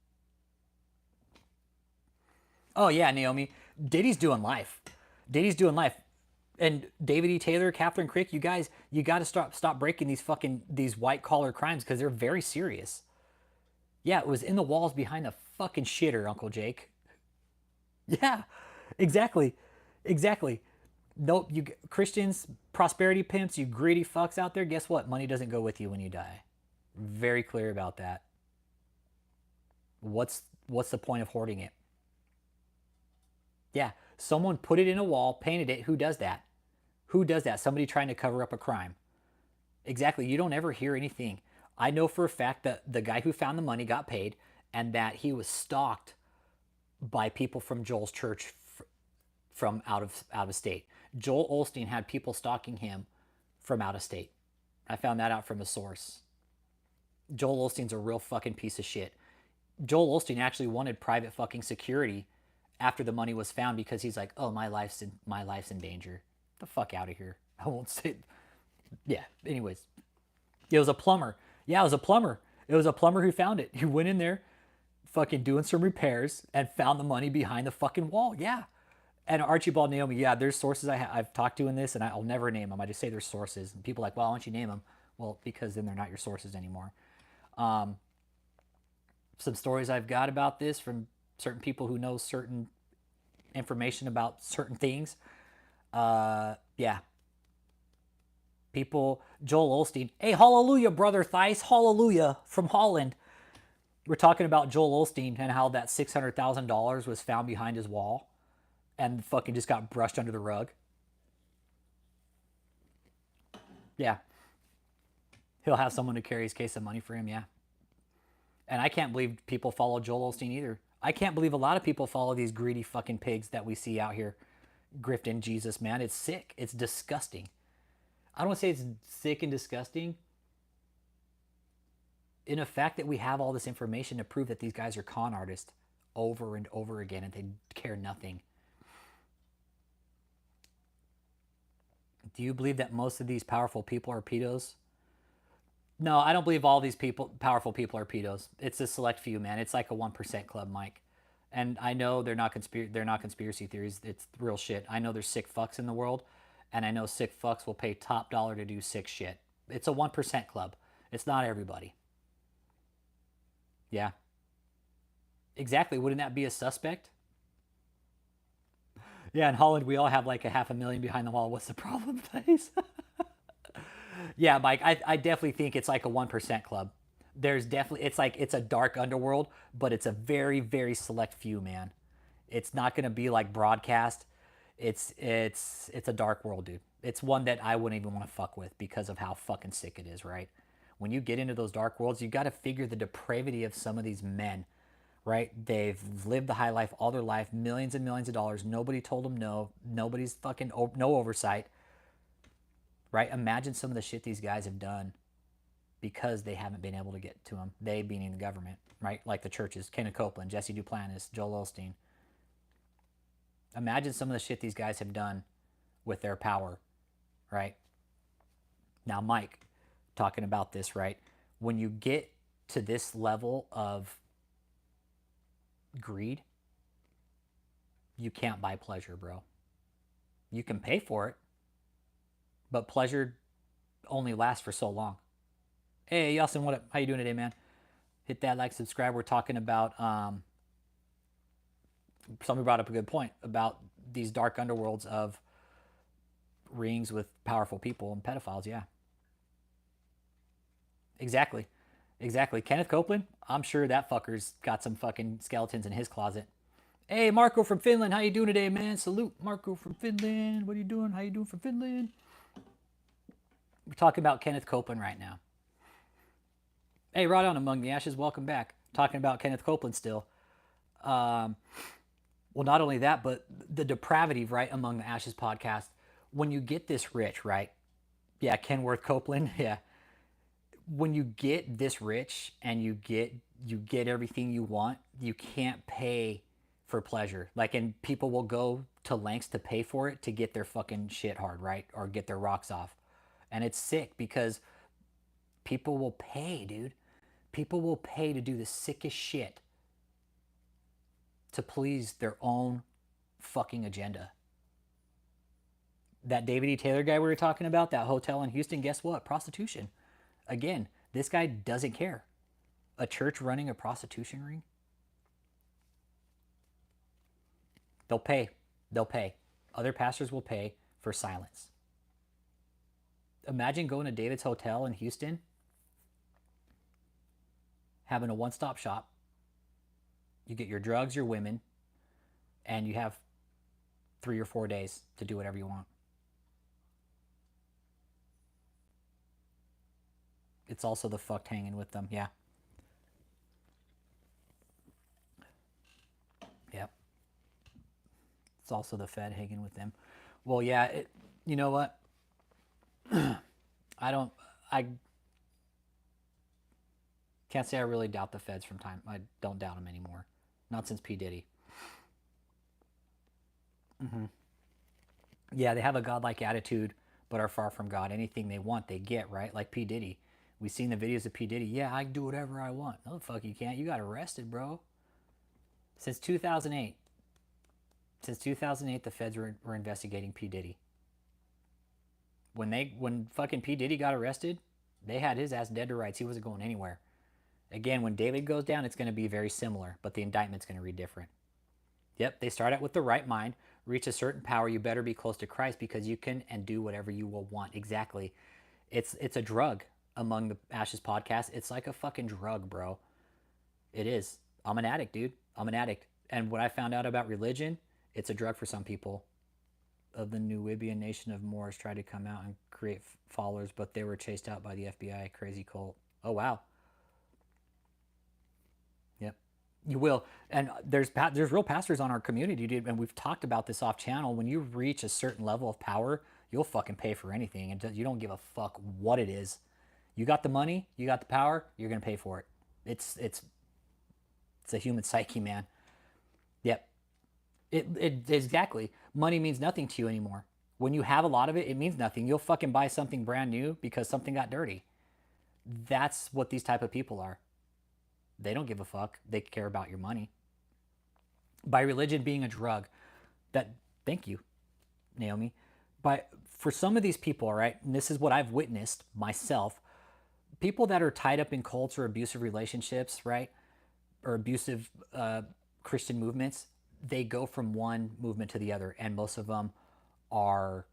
Oh yeah, Naomi. Diddy's doing life. Diddy's doing life. And DavidETaylor, KathrynKrick, you guys, you got to stop breaking these white collar crimes because they're very serious. Yeah, it was in the walls behind the fucking shitter, Uncle Jake. Yeah, exactly. Exactly. Nope, you Christians, prosperity pimps, you greedy fucks out there, guess what? Money doesn't go with you when you die. Very clear about that. What's the point of hoarding it? Yeah, someone put it in a wall, painted it. Who does that? Who does that? Somebody trying to cover up a crime. Exactly. You don't ever hear anything. I know for a fact that the guy who found the money got paid and that he was stalked by people from Joel's church from out of state. Joel Osteen had people stalking him from out of state. I found that out from a source. Joel Osteen's a real fucking piece of shit. Joel Osteen actually wanted private fucking security after the money was found because he's like, oh, my life's in danger. Get the fuck out of here. I won't say. Yeah. Anyways, it was a plumber. Yeah, it was a plumber. It was a plumber who found it. He went in there, fucking doing some repairs, and found the money behind the fucking wall. Yeah. And Archibald, Naomi, yeah, there's sources I've talked to in this, and I'll never name them. I just say there's sources. And people are like, well, why don't you name them? Well, because then they're not your sources anymore. Some stories I've got about this from certain people who know certain information about certain things. Yeah. People, Joel Osteen. Hey, hallelujah, brother Theiss. Hallelujah from Holland. We're talking about Joel Osteen and how that $600,000 was found behind his wall and fucking just got brushed under the rug. Yeah. He'll have someone to carry his case of money for him, yeah. And I can't believe people follow Joel Osteen either. I can't believe a lot of people follow these greedy fucking pigs that we see out here grifting Jesus, man. It's sick. It's disgusting. I don't want to say it's sick and disgusting. In the fact that we have all this information to prove that these guys are con artists over and over again and they care nothing. Do you believe that most of these powerful people are pedos? No, I don't believe all these powerful people are pedos. It's a select few, man. It's like a 1% club, Mike. And I know they're not conspiracy theories. It's real shit. I know there's sick fucks in the world, and I know sick fucks will pay top dollar to do sick shit. It's a 1% club. It's not everybody. Yeah. Exactly. Wouldn't that be a suspect? Yeah, in Holland we all have like a half a million behind the wall. What's the problem, please? Yeah, Mike, I definitely think it's like a 1% club. There's definitely, it's like, it's a dark underworld, but it's a very, very select few, man. It's not going to be like broadcast. It's a dark world, dude. It's one that I wouldn't even want to fuck with because of how fucking sick it is, right? When you get into those dark worlds, you got to figure the depravity of some of these men, right? They've lived the high life all their life, millions and millions of dollars. Nobody told them no. Nobody's fucking, no oversight, right? Imagine some of the shit these guys have done because they haven't been able to get to them. They being the government, right? Like the churches, Kenneth Copeland, Jesse Duplantis, Joel Osteen. Imagine some of the shit these guys have done with their power, right? Now, Mike, talking about this, right? When you get to this level of greed, you can't buy pleasure, bro. You can pay for it, but pleasure only lasts for so long. Hey, Yeltsin, what up? How you doing today, man? Hit that like, subscribe. We're talking about, somebody brought up a good point about these dark underworlds of rings with powerful people and pedophiles. Yeah, exactly. Exactly. Kenneth Copeland, I'm sure that fucker's got some fucking skeletons in his closet. Hey, Marco from Finland, how you doing today, man? Salute, Marco from Finland. What are you doing? How you doing from Finland? We're talking about Kenneth Copeland right now. Hey, right on Among the Ashes, welcome back. Talking about Kenneth Copeland still. Well, not only that, but the depravity, right, Among the Ashes podcast. When you get this rich, right? Yeah, Kenworth Copeland, yeah. When you get this rich and you get everything you want, you can't pay for pleasure. Like, and people will go to lengths to pay for it to get their fucking shit hard, right? Or get their rocks off. And it's sick because people will pay, dude. People will pay to do the sickest shit to please their own fucking agenda. That DavidETaylor guy we were talking about, that hotel in Houston, guess what? Prostitution. Again, this guy doesn't care. A church running a prostitution ring? They'll pay. They'll pay. Other pastors will pay for silence. Imagine going to David's Hotel in Houston, having a one-stop shop. You get your drugs, your women, and you have 3 or 4 days to do whatever you want. It's also the fucked hanging with them. Yeah. Yep. It's also the Fed hanging with them. Well, yeah, you know what? I can't say I really doubt the Feds from time. I don't doubt them anymore. Not since P. Diddy. Yeah, they have a godlike attitude, but are far from God. Anything they want, they get, right? Like P. Diddy. We've seen the videos of P. Diddy. Yeah, I can do whatever I want. No, the fuck you can't. You got arrested, bro. Since 2008. Since 2008, the Feds were investigating P. Diddy. When fucking P. Diddy got arrested, they had his ass dead to rights. He wasn't going anywhere. Again, when David goes down, it's going to be very similar, but the indictment's going to read different. Yep, they start out with the right mind, reach a certain power. You better be close to Christ because you can and do whatever you will want. Exactly. It's a drug among the Ashes podcast. It's like a fucking drug, bro. It is. I'm an addict, dude. I'm an addict. And when I found out about religion, it's a drug for some people. Of the Nubian nation of Moors tried to come out and create followers, but they were chased out by the FBI. Crazy cult. Oh, wow. Yep. You will. And there's real pastors on our community, dude. And we've talked about this off channel. When you reach a certain level of power, you'll fucking pay for anything. And you don't give a fuck what it is. You got the money, you got the power, you're going to pay for it. It's a human psyche, man. Yep. It exactly. Money means nothing to you anymore. When you have a lot of it, it means nothing. You'll fucking buy something brand new because something got dirty. That's what these type of people are. They don't give a fuck. They care about your money. by religion being a drug. That, thank you, Naomi. But for some of these people, all right, and this is what I've witnessed myself, people that are tied up in cults or abusive relationships, right, or abusive Christian movements, they go from one movement to the other, and most of them are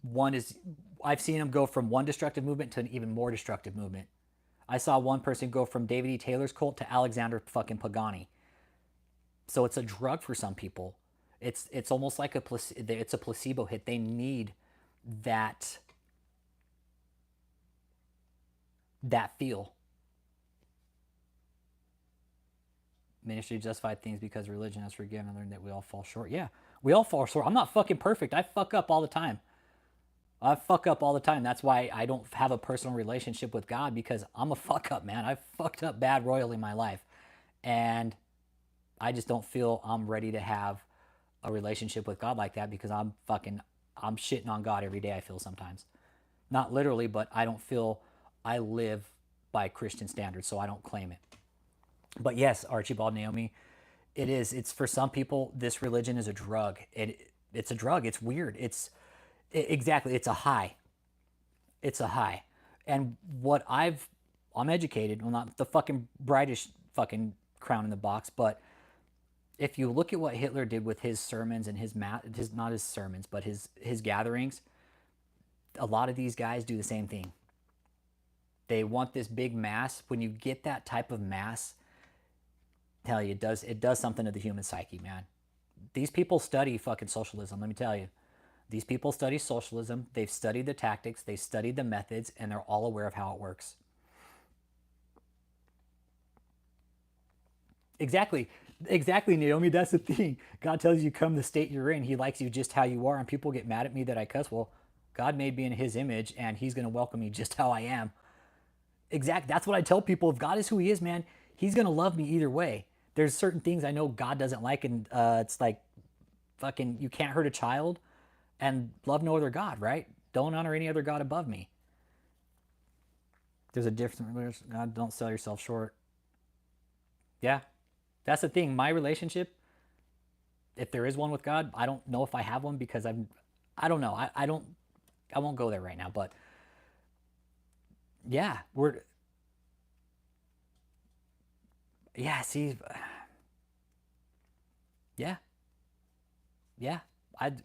one is I've seen them go from one destructive movement to an even more destructive movement. I saw one person go from DavidETaylor's cult to Alexander fucking Pagani. So it's a drug for some people. It's almost like it's a placebo hit. They need that feel. Ministry justified things because religion has forgiven and learned that we all fall short. Yeah, we all fall short. I'm not fucking perfect. I fuck up all the time. I fuck up all the time. That's why I don't have a personal relationship with God, because I'm a fuck up, man. I've fucked up bad royally in my life. And I just don't feel I'm ready to have a relationship with God like that, because I'm shitting on God every day, I feel sometimes. Not literally, but I don't feel I live by Christian standards, so I don't claim it. But yes, Archibald, Naomi, it is. It's for some people, this religion is a drug. It's a drug. It's weird. Exactly. It's a high. It's a high. And I'm educated. Well, not the fucking brightest fucking crown in the box, but if you look at what Hitler did with his sermons and not his sermons, but his gatherings, a lot of these guys do the same thing. They want this big mass. When you get that type of mass, tell you, it does something to the human psyche, man. These people study fucking socialism, let me tell you. These people study socialism. They've studied the tactics, they've studied the methods, and they're all aware of how it works. Exactly, Naomi. That's the thing. God tells you come the state you're in. He likes you just how you are, and people get mad at me that I cuss. Well, God made me in His image, and He's going to welcome me just how I am. That's what I tell people. If God is who He is, man, He's going to love me either way. There's certain things I know God doesn't like, and it's like fucking you can't hurt a child and love no other God, right? Don't honor any other God above me. There's a difference. God, don't sell yourself short. Yeah, that's the thing. My relationship, if there is one with God, I don't know if I have one, because I don't know. I won't go there right now, but yeah, see, yeah, yeah.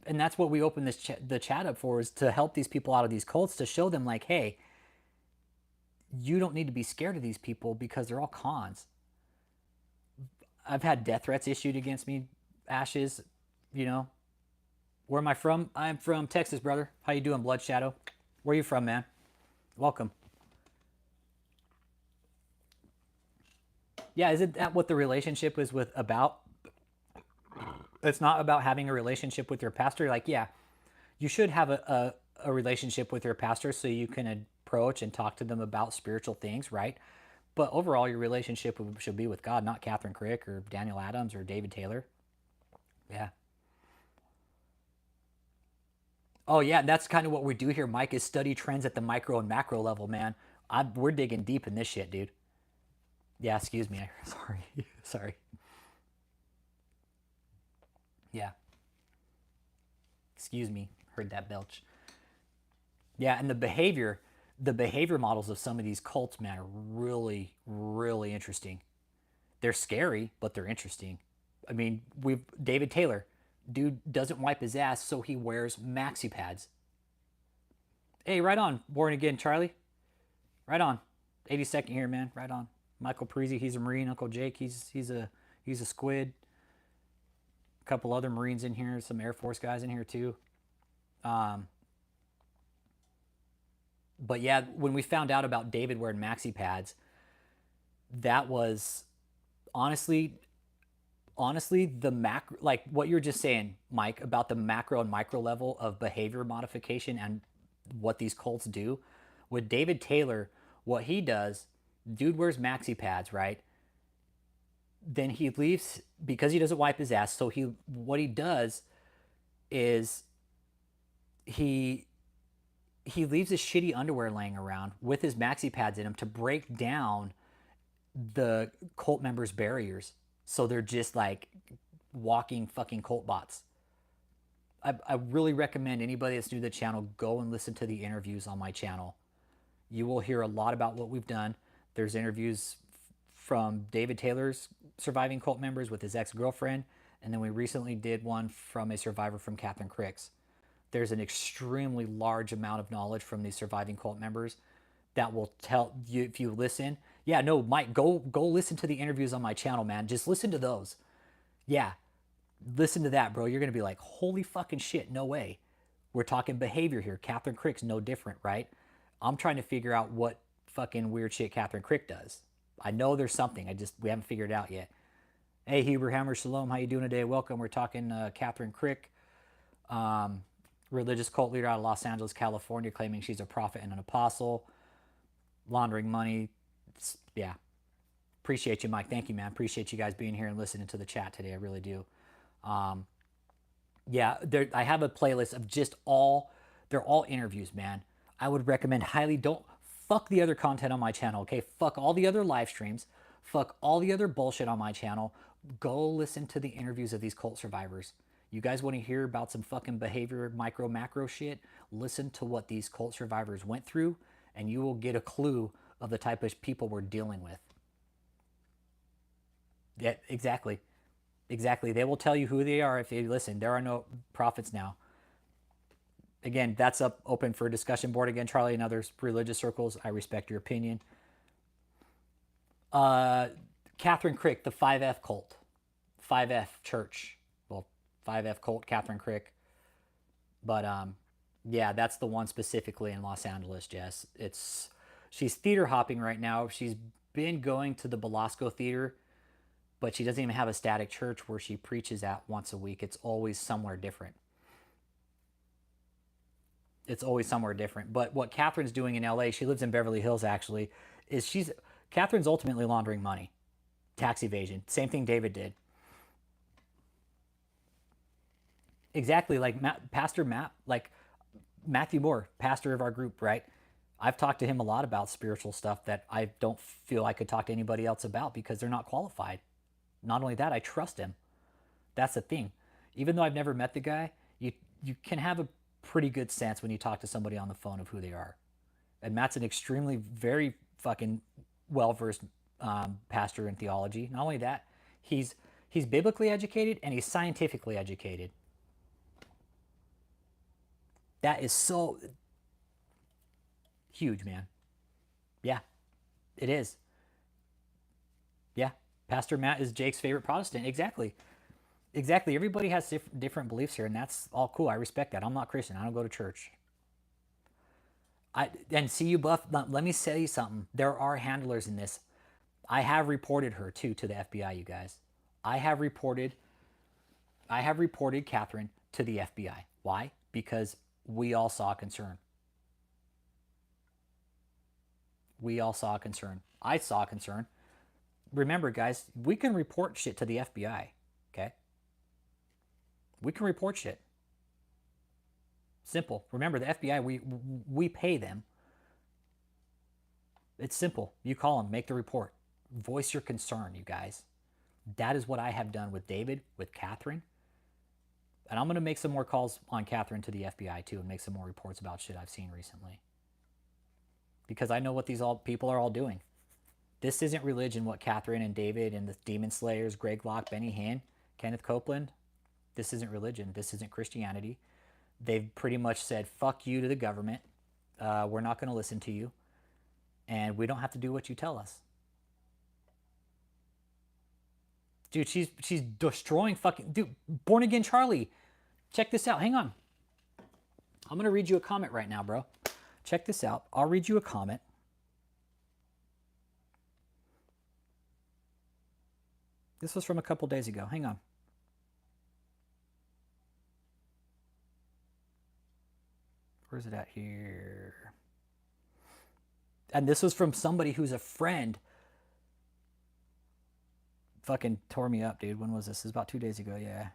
And that's what we open the chat up for, is to help these people out of these cults, to show them like, hey, you don't need to be scared of these people because they're all cons. I've had death threats issued against me, Ashes, you know. Where am I from? I'm from Texas, brother. How you doing, Blood Shadow? Where are you from, man? Welcome. Yeah, isn't that what the relationship is about? It's not about having a relationship with your pastor. Like, yeah, you should have a relationship with your pastor so you can approach and talk to them about spiritual things, right? But overall, your relationship should be with God, not KathrynKrick or Daniel Adams or DavidETaylor. Yeah. Oh, yeah, that's kind of what we do here, Mike, is study trends at the micro and macro level, man. We're digging deep in this shit, dude. Yeah, excuse me. Sorry. Sorry. Yeah. Excuse me. Heard that belch. Yeah, and the behavior models of some of these cults, man, are really, really interesting. They're scary, but they're interesting. I mean, DavidETaylor, dude doesn't wipe his ass, so he wears maxi pads. Hey, right on, born again, Charlie. Right on. 82nd here, man. Right on. Michael Parisi, he's a Marine. Uncle Jake, he's a squid. A couple other Marines in here, some Air Force guys in here too. But yeah, when we found out about David wearing maxi pads, that was honestly the macro, like what you're just saying, Mike, about the macro and micro level of behavior modification and what these cults do. With DavidETaylor, what he does, dude wears maxi pads, right? Then he leaves because he doesn't wipe his ass. So what he does is he leaves his shitty underwear laying around with his maxi pads in them to break down the cult members' barriers. So they're just like walking fucking cult bots. I really recommend anybody that's new to the channel, go and listen to the interviews on my channel. You will hear a lot about what we've done. There's interviews from DavidETaylor's surviving cult members with his ex-girlfriend, and then we recently did one from a survivor from KathrynKrick's. There's an extremely large amount of knowledge from these surviving cult members that will tell you, if you listen. Yeah, no, Mike, go listen to the interviews on my channel, man. Just listen to those. Yeah, listen to that, bro. You're going to be like, holy fucking shit, no way. We're talking behavior here. KathrynKrick's no different, right? I'm trying to figure out what fucking weird shit KathrynKrick does. I know there's something. We haven't figured it out yet. Hey, Heber Hammer, shalom. How you doing today? Welcome. We're talking KathrynKrick, religious cult leader out of Los Angeles, California, claiming she's a prophet and an apostle, laundering money. Yeah. Appreciate you, Mike. Thank you, man. Appreciate you guys being here and listening to the chat today. I really do. Yeah, I have a playlist of they're all interviews, man. I would recommend highly, don't fuck the other content on my channel, okay? Fuck all the other live streams. Fuck all the other bullshit on my channel. Go listen to the interviews of these cult survivors. You guys want to hear about some fucking behavior, micro, macro shit? Listen to what these cult survivors went through, and you will get a clue of the type of people we're dealing with. Yeah, exactly. Exactly. They will tell you who they are if you listen. There are no prophets now. Again, that's up open for discussion board again, Charlie, and others religious circles. I respect your opinion. KathrynKrick, the 5F cult. 5F church. Well, 5F cult, KathrynKrick. But yeah, that's the one specifically in Los Angeles, Jess. She's theater hopping right now. She's been going to the Belasco Theater, but she doesn't even have a static church where she preaches at once a week. It's always somewhere different. It's always somewhere different. But what Kathryne's doing in LA, she lives in Beverly Hills actually, is Kathryne's ultimately laundering money. Tax evasion. Same thing David did. Exactly, like Matthew Moore, pastor of our group, right? I've talked to him a lot about spiritual stuff that I don't feel I could talk to anybody else about because they're not qualified. Not only that, I trust him. That's the thing. Even though I've never met the guy, you can have a pretty good sense when you talk to somebody on the phone of who they are. And Matt's an extremely, very fucking well-versed pastor in theology. Not only that, he's biblically educated and he's scientifically educated. That is so huge, man. Yeah, it is. Yeah, Pastor Matt is Jake's favorite Protestant. Exactly. Exactly. Everybody has different beliefs here, and that's all cool. I respect that. I'm not Christian. I don't go to church. And see you, Buff. Let me say you something. There are handlers in this. I have reported her too to the FBI. You guys, I have reported Kathryn to the FBI. Why? Because we all saw concern. We all saw concern. I saw concern. Remember, guys, we can report shit to the FBI. Okay? We can report shit. Simple. Remember, the FBI, we pay them. It's simple. You call them, make the report. Voice your concern, you guys. That is what I have done with David, with Kathryn. And I'm going to make some more calls on Kathryn to the FBI, too, and make some more reports about shit I've seen recently. Because I know what these people are all doing. This isn't religion, what Kathryn and David and the Demon Slayers, Greg Locke, Benny Hinn, Kenneth Copeland, this isn't religion. This isn't Christianity. They've pretty much said, fuck you to the government. We're not going to listen to you. And we don't have to do what you tell us. Dude, she's destroying fucking... Dude, Born Again Charlie. Check this out. Hang on. I'm going to read you a comment right now, bro. Check this out. I'll read you a comment. This was from a couple days ago. Hang on. Where's it at here? And this was from somebody who's a friend. Fucking tore me up, dude. When was this? This was about 2 days ago, yeah.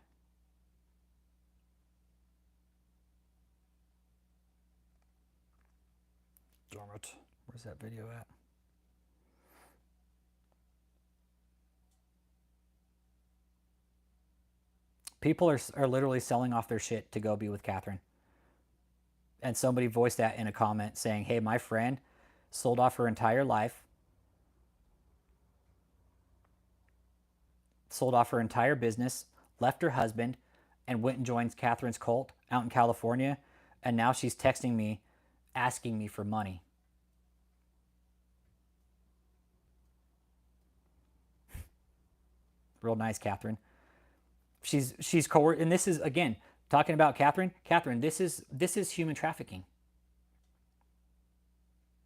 Darn it. Where's that video at? People are literally selling off their shit to go be with Kathryn. And somebody voiced that in a comment saying, hey, my friend sold off her entire life, sold off her entire business, left her husband, and went and joined Kathryn's cult out in California. And now she's texting me, asking me for money. Real nice, Kathryn. She's and this is, again, talking about Kathryn. Kathryn, this is human trafficking.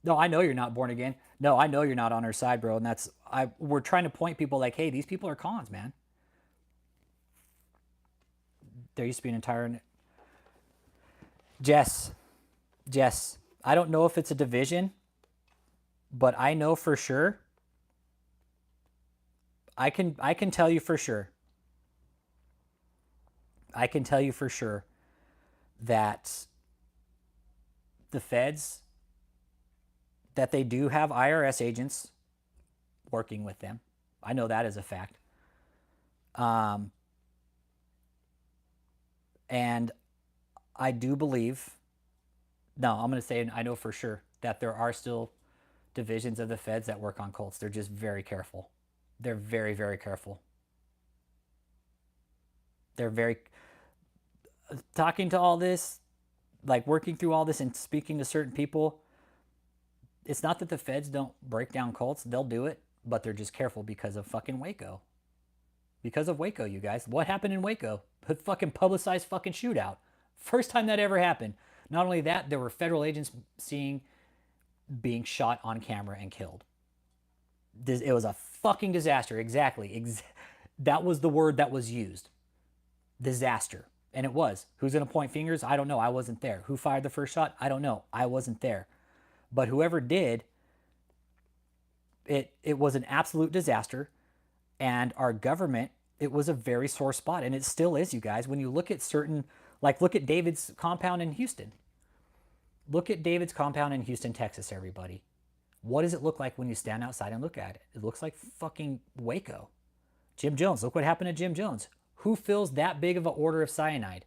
No, I know you're not born again. No, I know you're not on her side, bro. And we're trying to point people like, hey, these people are cons, man. There used to be an entire... Jess, I don't know if it's a division, but I know for sure. I can tell you for sure. I can tell you for sure that the feds, that they do have IRS agents working with them. I know that is a fact. And I do believe, no, I'm going to say I know for sure that there are still divisions of the feds that work on cults. They're just very careful. They're very, very careful. They're very... Talking to all this, like working through all this and speaking to certain people, it's not that the feds don't break down cults. They'll do it, but they're just careful because of fucking Waco. Because of Waco, you guys. What happened in Waco? A fucking publicized fucking shootout. First time that ever happened. Not only that, there were federal agents being shot on camera and killed. It was a fucking disaster. Exactly. That was the word that was used. Disaster. And it was. Who's going to point fingers? I don't know. I wasn't there. Who fired the first shot? I don't know. I wasn't there. But whoever did, it was an absolute disaster. And our government, it was a very sore spot. And it still is, you guys. When you look at certain, like look at David's compound in Houston. Look at David's compound in Houston, Texas, everybody. What does it look like when you stand outside and look at it? It looks like fucking Waco. Jim Jones. Look what happened to Jim Jones. Who fills that big of an order of cyanide?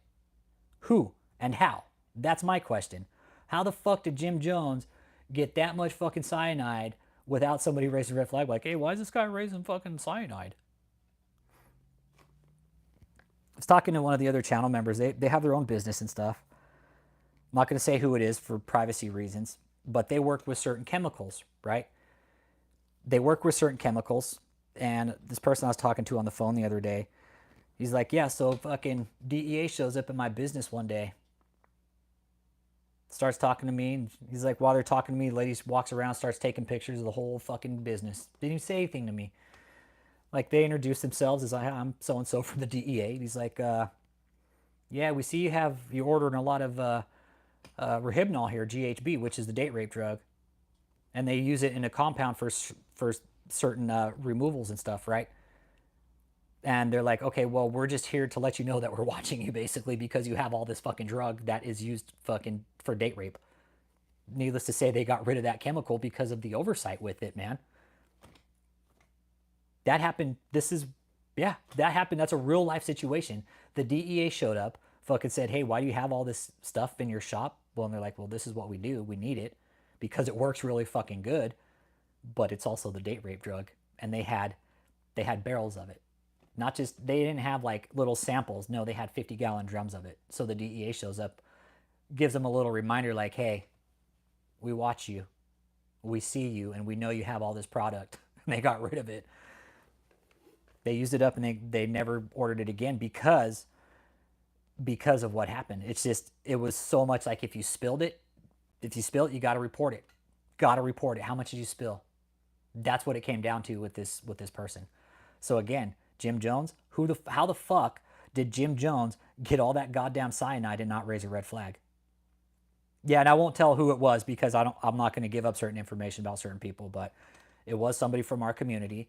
Who and how? That's my question. How the fuck did Jim Jones get that much fucking cyanide without somebody raising a red flag like, hey, why is this guy raising fucking cyanide? I was talking to one of the other channel members. They have their own business and stuff. I'm not going to say who it is for privacy reasons, but they work with certain chemicals, right? They work with certain chemicals. And this person I was talking to on the phone the other day, he's like, yeah, so fucking DEA shows up in my business one day. Starts talking to me. And he's like, while they're talking to me, the lady walks around, starts taking pictures of the whole fucking business. Didn't even say anything to me. Like, they introduce themselves as, I'm so-and-so from the DEA. And he's like, yeah, we see you ordering a lot of Rohypnol here, GHB, which is the date rape drug. And they use it in a compound for certain removals and stuff, right? And they're like, okay, well, we're just here to let you know that we're watching you, basically, because you have all this fucking drug that is used fucking for date rape. Needless to say, they got rid of that chemical because of the oversight with it, man. That happened. That happened. That's a real life situation. The DEA showed up, fucking said, hey, why do you have all this stuff in your shop? Well, and they're like, well, this is what we do. We need it because it works really fucking good, but it's also the date rape drug. And they had barrels of it. Not just, they didn't have like little samples. No, they had 50-gallon drums of it. So the DEA shows up, gives them a little reminder like, hey, we watch you, we see you, and we know you have all this product. And they got rid of it. They used it up and they never ordered it again because of what happened. It's just, it was so much like if you spilled it, you got to report it. Got to report it. How much did you spill? That's what it came down to with this person. So again, Jim Jones, how the fuck did Jim Jones get all that goddamn cyanide and not raise a red flag? Yeah, and I won't tell who it was because I'm not going to give up certain information about certain people, but it was somebody from our community,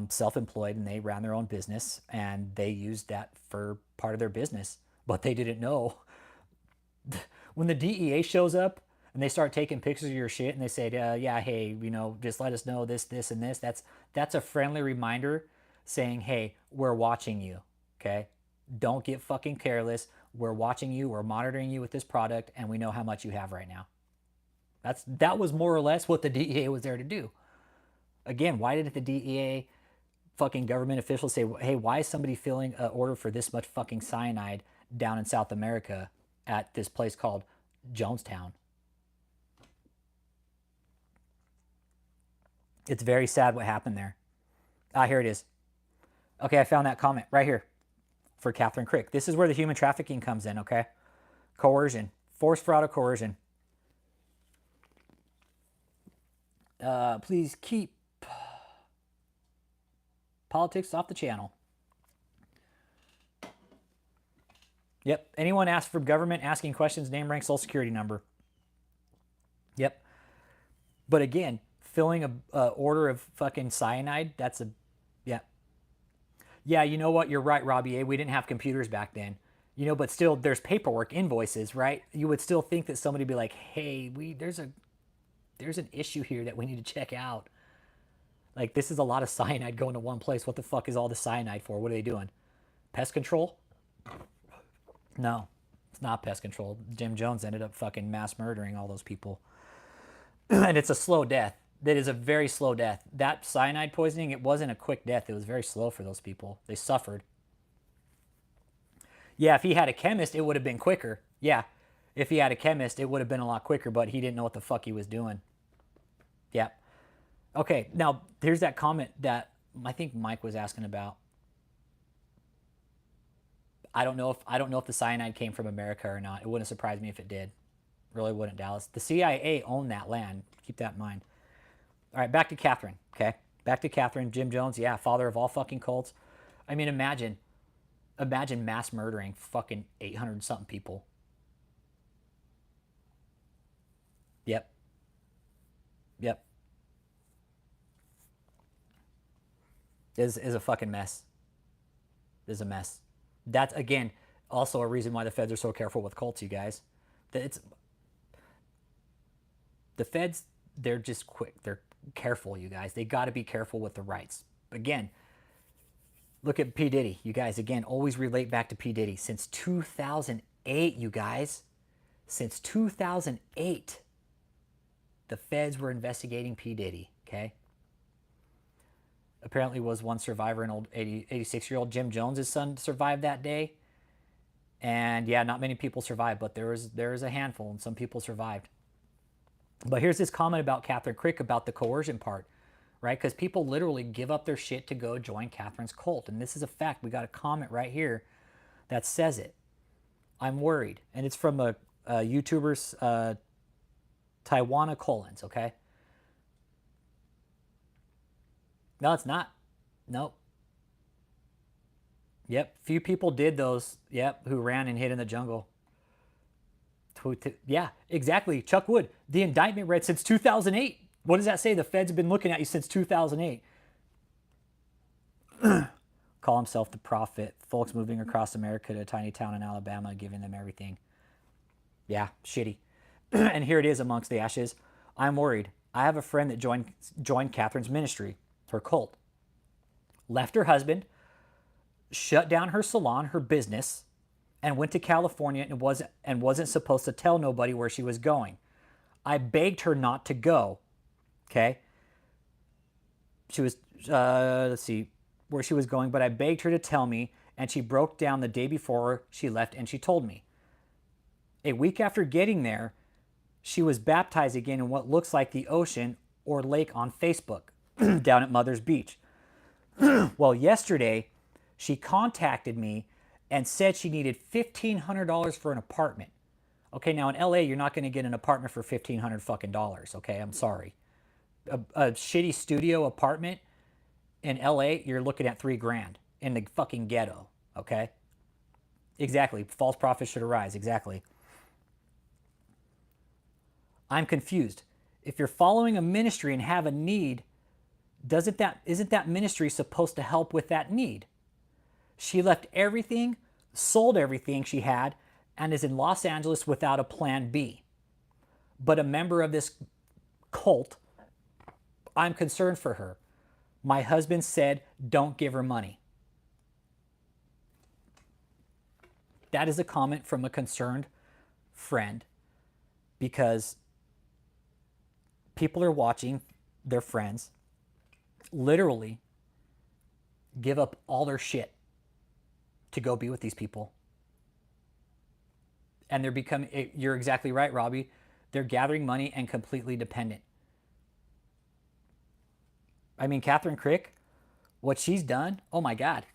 self-employed, and they ran their own business, and they used that for part of their business, but they didn't know. When the DEA shows up and they start taking pictures of your shit and they say, yeah, hey, just let us know this, and this, that's a friendly reminder saying, hey, we're watching you, okay? Don't get fucking careless. We're watching you, we're monitoring you with this product, and we know how much you have right now. That was more or less what the DEA was there to do. Again, why did the DEA fucking government officials say, hey, why is somebody filling an order for this much fucking cyanide down in South America at this place called Jonestown? It's very sad what happened there. Ah, here it is. Okay, I found that comment right here for KathrynKrick. This is where the human trafficking comes in, okay? Coercion. Force, fraud, or coercion. Please keep politics off the channel. Yep. Anyone asked from government asking questions, name, rank, social security number. Yep. But again, filling a order of fucking cyanide, that's a, yeah. Yeah, you know what? You're right, Robbie A. We didn't have computers back then. You know, but still, there's paperwork, invoices, right? You would still think that somebody would be like, hey, there's an issue here that we need to check out. Like, this is a lot of cyanide going to one place. What the fuck is all the cyanide for? What are they doing? Pest control? No, it's not pest control. Jim Jones ended up fucking mass murdering all those people. And it's a slow death. That is a very slow death. That cyanide poisoning, it wasn't a quick death. It was very slow for those people. They suffered. Yeah, if he had a chemist, it would have been quicker. Yeah, if he had a chemist, it would have been a lot quicker, but he didn't know what the fuck he was doing. Yeah. Okay, now here's that comment that I think Mike was asking about. I don't know if the cyanide came from America or not. It wouldn't surprise me if it did. Really wouldn't, Dallas. The CIA owned that land. Keep that in mind. All right, back to Kathryn, okay? Back to Kathryn. Jim Jones, yeah, father of all fucking cults. I mean, imagine mass murdering fucking 800-something people. Yep. Yep. Is a fucking mess. Is a mess. That's, again, also a reason why the feds are so careful with cults, you guys. The feds, they're just quick. They're careful, you guys. They got to be careful with the rights. Again, look at P. Diddy. You guys, again, always relate back to P. Diddy. Since 2008, you guys. Since 2008, the feds were investigating P. Diddy, okay? Apparently was one survivor, an old 86-year-old Jim Jones' son survived that day. And yeah, not many people survived, but there was a handful, and some people survived. But here's this comment about KathrynKrick about the coercion part, right? Because people literally give up their shit to go join Kathryn's cult. And this is a fact. We got a comment right here that says it. I'm worried. And it's from a YouTuber's Taiwana Collins, okay? No, it's not. Nope. Yep. Few people did those. Yep. Who ran and hid in the jungle. Yeah, exactly. Chuck Wood. The indictment read since 2008. What does that say? The feds have been looking at you since 2008. Call himself the prophet. Folks moving across America to a tiny town in Alabama, giving them everything. Yeah, shitty. And here it is amongst the ashes. I'm worried. I have a friend that joined Kathryn's ministry, her cult. Left her husband, shut down her salon, her business, and went to California and wasn't supposed to tell nobody where she was going. I begged her not to go. Okay? She was, let's see where she was going, but I begged her to tell me, and she broke down the day before she left, and she told me. A week after getting there, she was baptized again in what looks like the ocean or lake on Facebook down at Mother's Beach. Well, yesterday, she contacted me and said she needed $1,500 for an apartment. Okay, now in LA, you're not going to get an apartment for $1,500 fucking dollars. Okay, I'm sorry. A shitty studio apartment in LA, you're looking at $3,000 in the fucking ghetto. Okay, exactly. False prophets should arise. Exactly. I'm confused. If you're following a ministry and have a need, isn't that ministry supposed to help with that need? She left everything, sold everything she had, and is in Los Angeles without a plan B. But a member of this cult, I'm concerned for her. My husband said, don't give her money. That is a comment from a concerned friend, because people are watching their friends literally give up all their shit to go be with these people. And they're becoming, you're exactly right, Robbie. They're gathering money and completely dependent. I mean, KathrynKrick, what she's done, oh my God.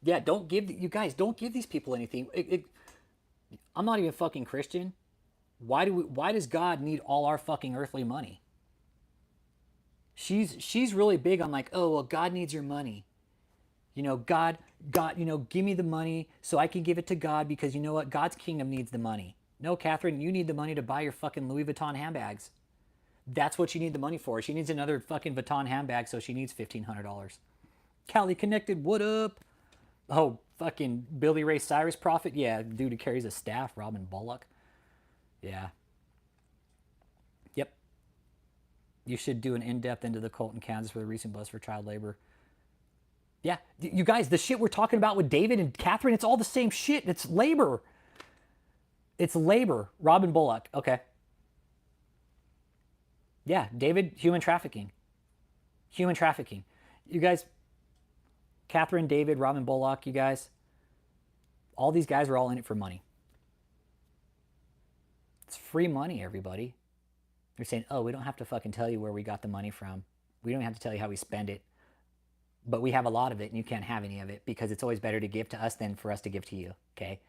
Yeah, don't give, you guys, don't give these people anything. I'm not even fucking Christian. Why does God need all our fucking earthly money? She's really big on like, oh, well, God needs your money. You know, God, you know, give me the money so I can give it to God, because you know what? God's kingdom needs the money. No, Kathryn, you need the money to buy your fucking Louis Vuitton handbags. That's what you need the money for. She needs another fucking Vuitton handbag, so she needs $1,500. Cali Connected, what up? Oh, fucking Billy Ray Cyrus prophet? Yeah, dude who carries a staff, Robin Bullock. Yeah. Yep. You should do an in-depth into the cult in Kansas with a recent bust for child labor. Yeah, you guys, the shit we're talking about with David and Kathryn, it's all the same shit. It's labor. It's labor. Robin Bullock. Okay. Yeah, David, human trafficking. Human trafficking. You guys, Kathryn, David, Robin Bullock, you guys, all these guys are all in it for money. It's free money, everybody. They're saying, oh, we don't have to fucking tell you where we got the money from. We don't have to tell you how we spend it. But we have a lot of it and you can't have any of it, because it's always better to give to us than for us to give to you. Okay?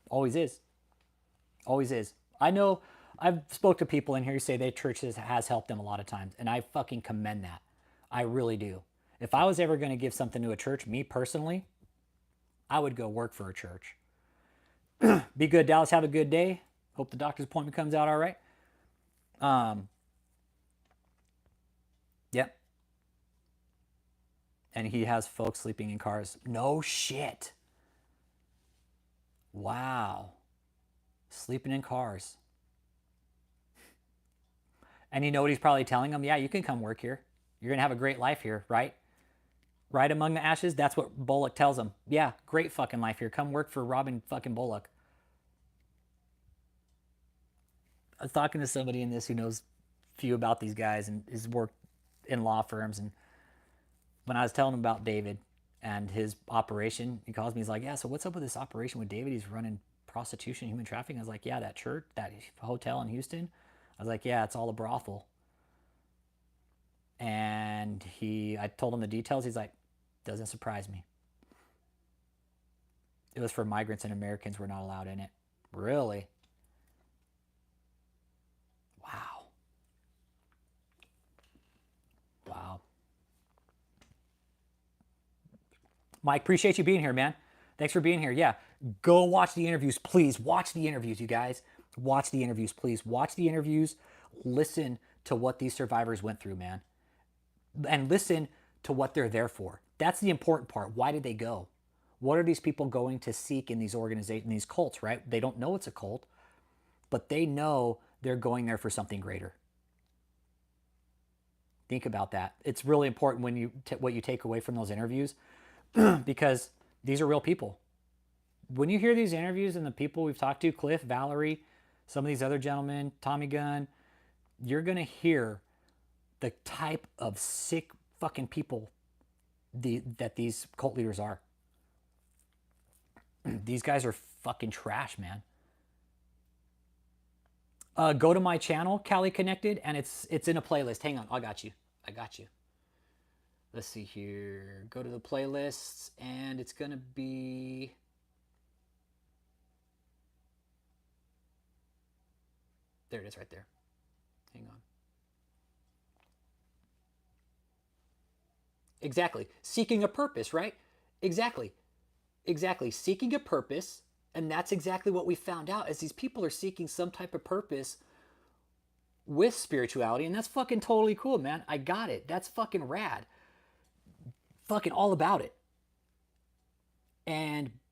Always is. Always is. I know I've spoke to people in here who say their church has helped them a lot of times, and I fucking commend that. I really do. If I was ever going to give something to a church, me personally, I would go work for a church. Be good, Dallas. Have a good day. Hope the doctor's appointment comes out all right. Yep. And he has folks sleeping in cars. No shit. Wow. Sleeping in cars. And you know what he's probably telling them? Yeah, you can come work here. You're going to have a great life here, right? Right among the ashes? That's what Bullock tells them. Yeah, great fucking life here. Come work for Robin fucking Bullock. I was talking to somebody in this who knows a few about these guys and has worked in law firms. And when I was telling him about David and his operation, he calls me. He's like, yeah, so what's up with this operation with David? He's running prostitution, human trafficking. I was like, yeah, that church, that hotel in Houston. I was like, yeah, it's all a brothel. And I told him the details. He's like, doesn't surprise me. It was for migrants, and Americans were not allowed in it. Really? Wow. Wow. Mike, appreciate you being here, man. Thanks for being here. Yeah, go watch the interviews, please. Watch the interviews, you guys. Watch the interviews, please. Watch the interviews. Listen to what these survivors went through, man. And listen to what they're there for. That's the important part. Why did they go? What are these people going to seek in these organizations, these cults, right? They don't know it's a cult, but they know they're going there for something greater. Think about that. It's really important when what you take away from those interviews, because these are real people. When you hear these interviews and the people we've talked to, Cliff, Valerie, some of these other gentlemen, Tommy Gunn, you're going to hear the type of sick fucking people that these cult leaders are. These guys are fucking trash, man. Go to my channel, Cali Connected, and it's in a playlist. Hang on, I got you. Let's see here. Go to the playlists, and it's gonna be. There it is, right there. Hang on. Exactly. Seeking a purpose, right? Exactly. Seeking a purpose, and that's exactly what we found out, is these people are seeking some type of purpose with spirituality, and that's fucking totally cool, man. I got it. That's fucking rad. Fucking all about it.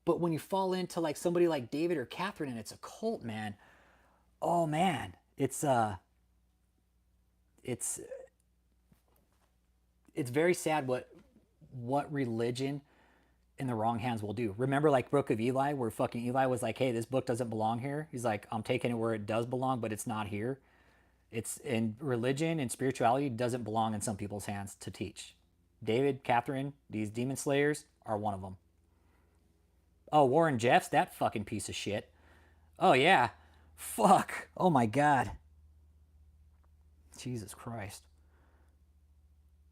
But when you fall into like somebody like David or Kathryn and it's a cult, man, oh man, it's very sad what religion in the wrong hands will do. Remember, like, Book of Eli, where fucking Eli was like, hey, this book doesn't belong here. He's like, I'm taking it where it does belong, but it's not here. It's in religion and spirituality doesn't belong in some people's hands to teach. David, Kathryn, these demon slayers are one of them. Oh, Warren Jeffs, that fucking piece of shit. Oh, yeah. Fuck. Oh, my God. Jesus Christ.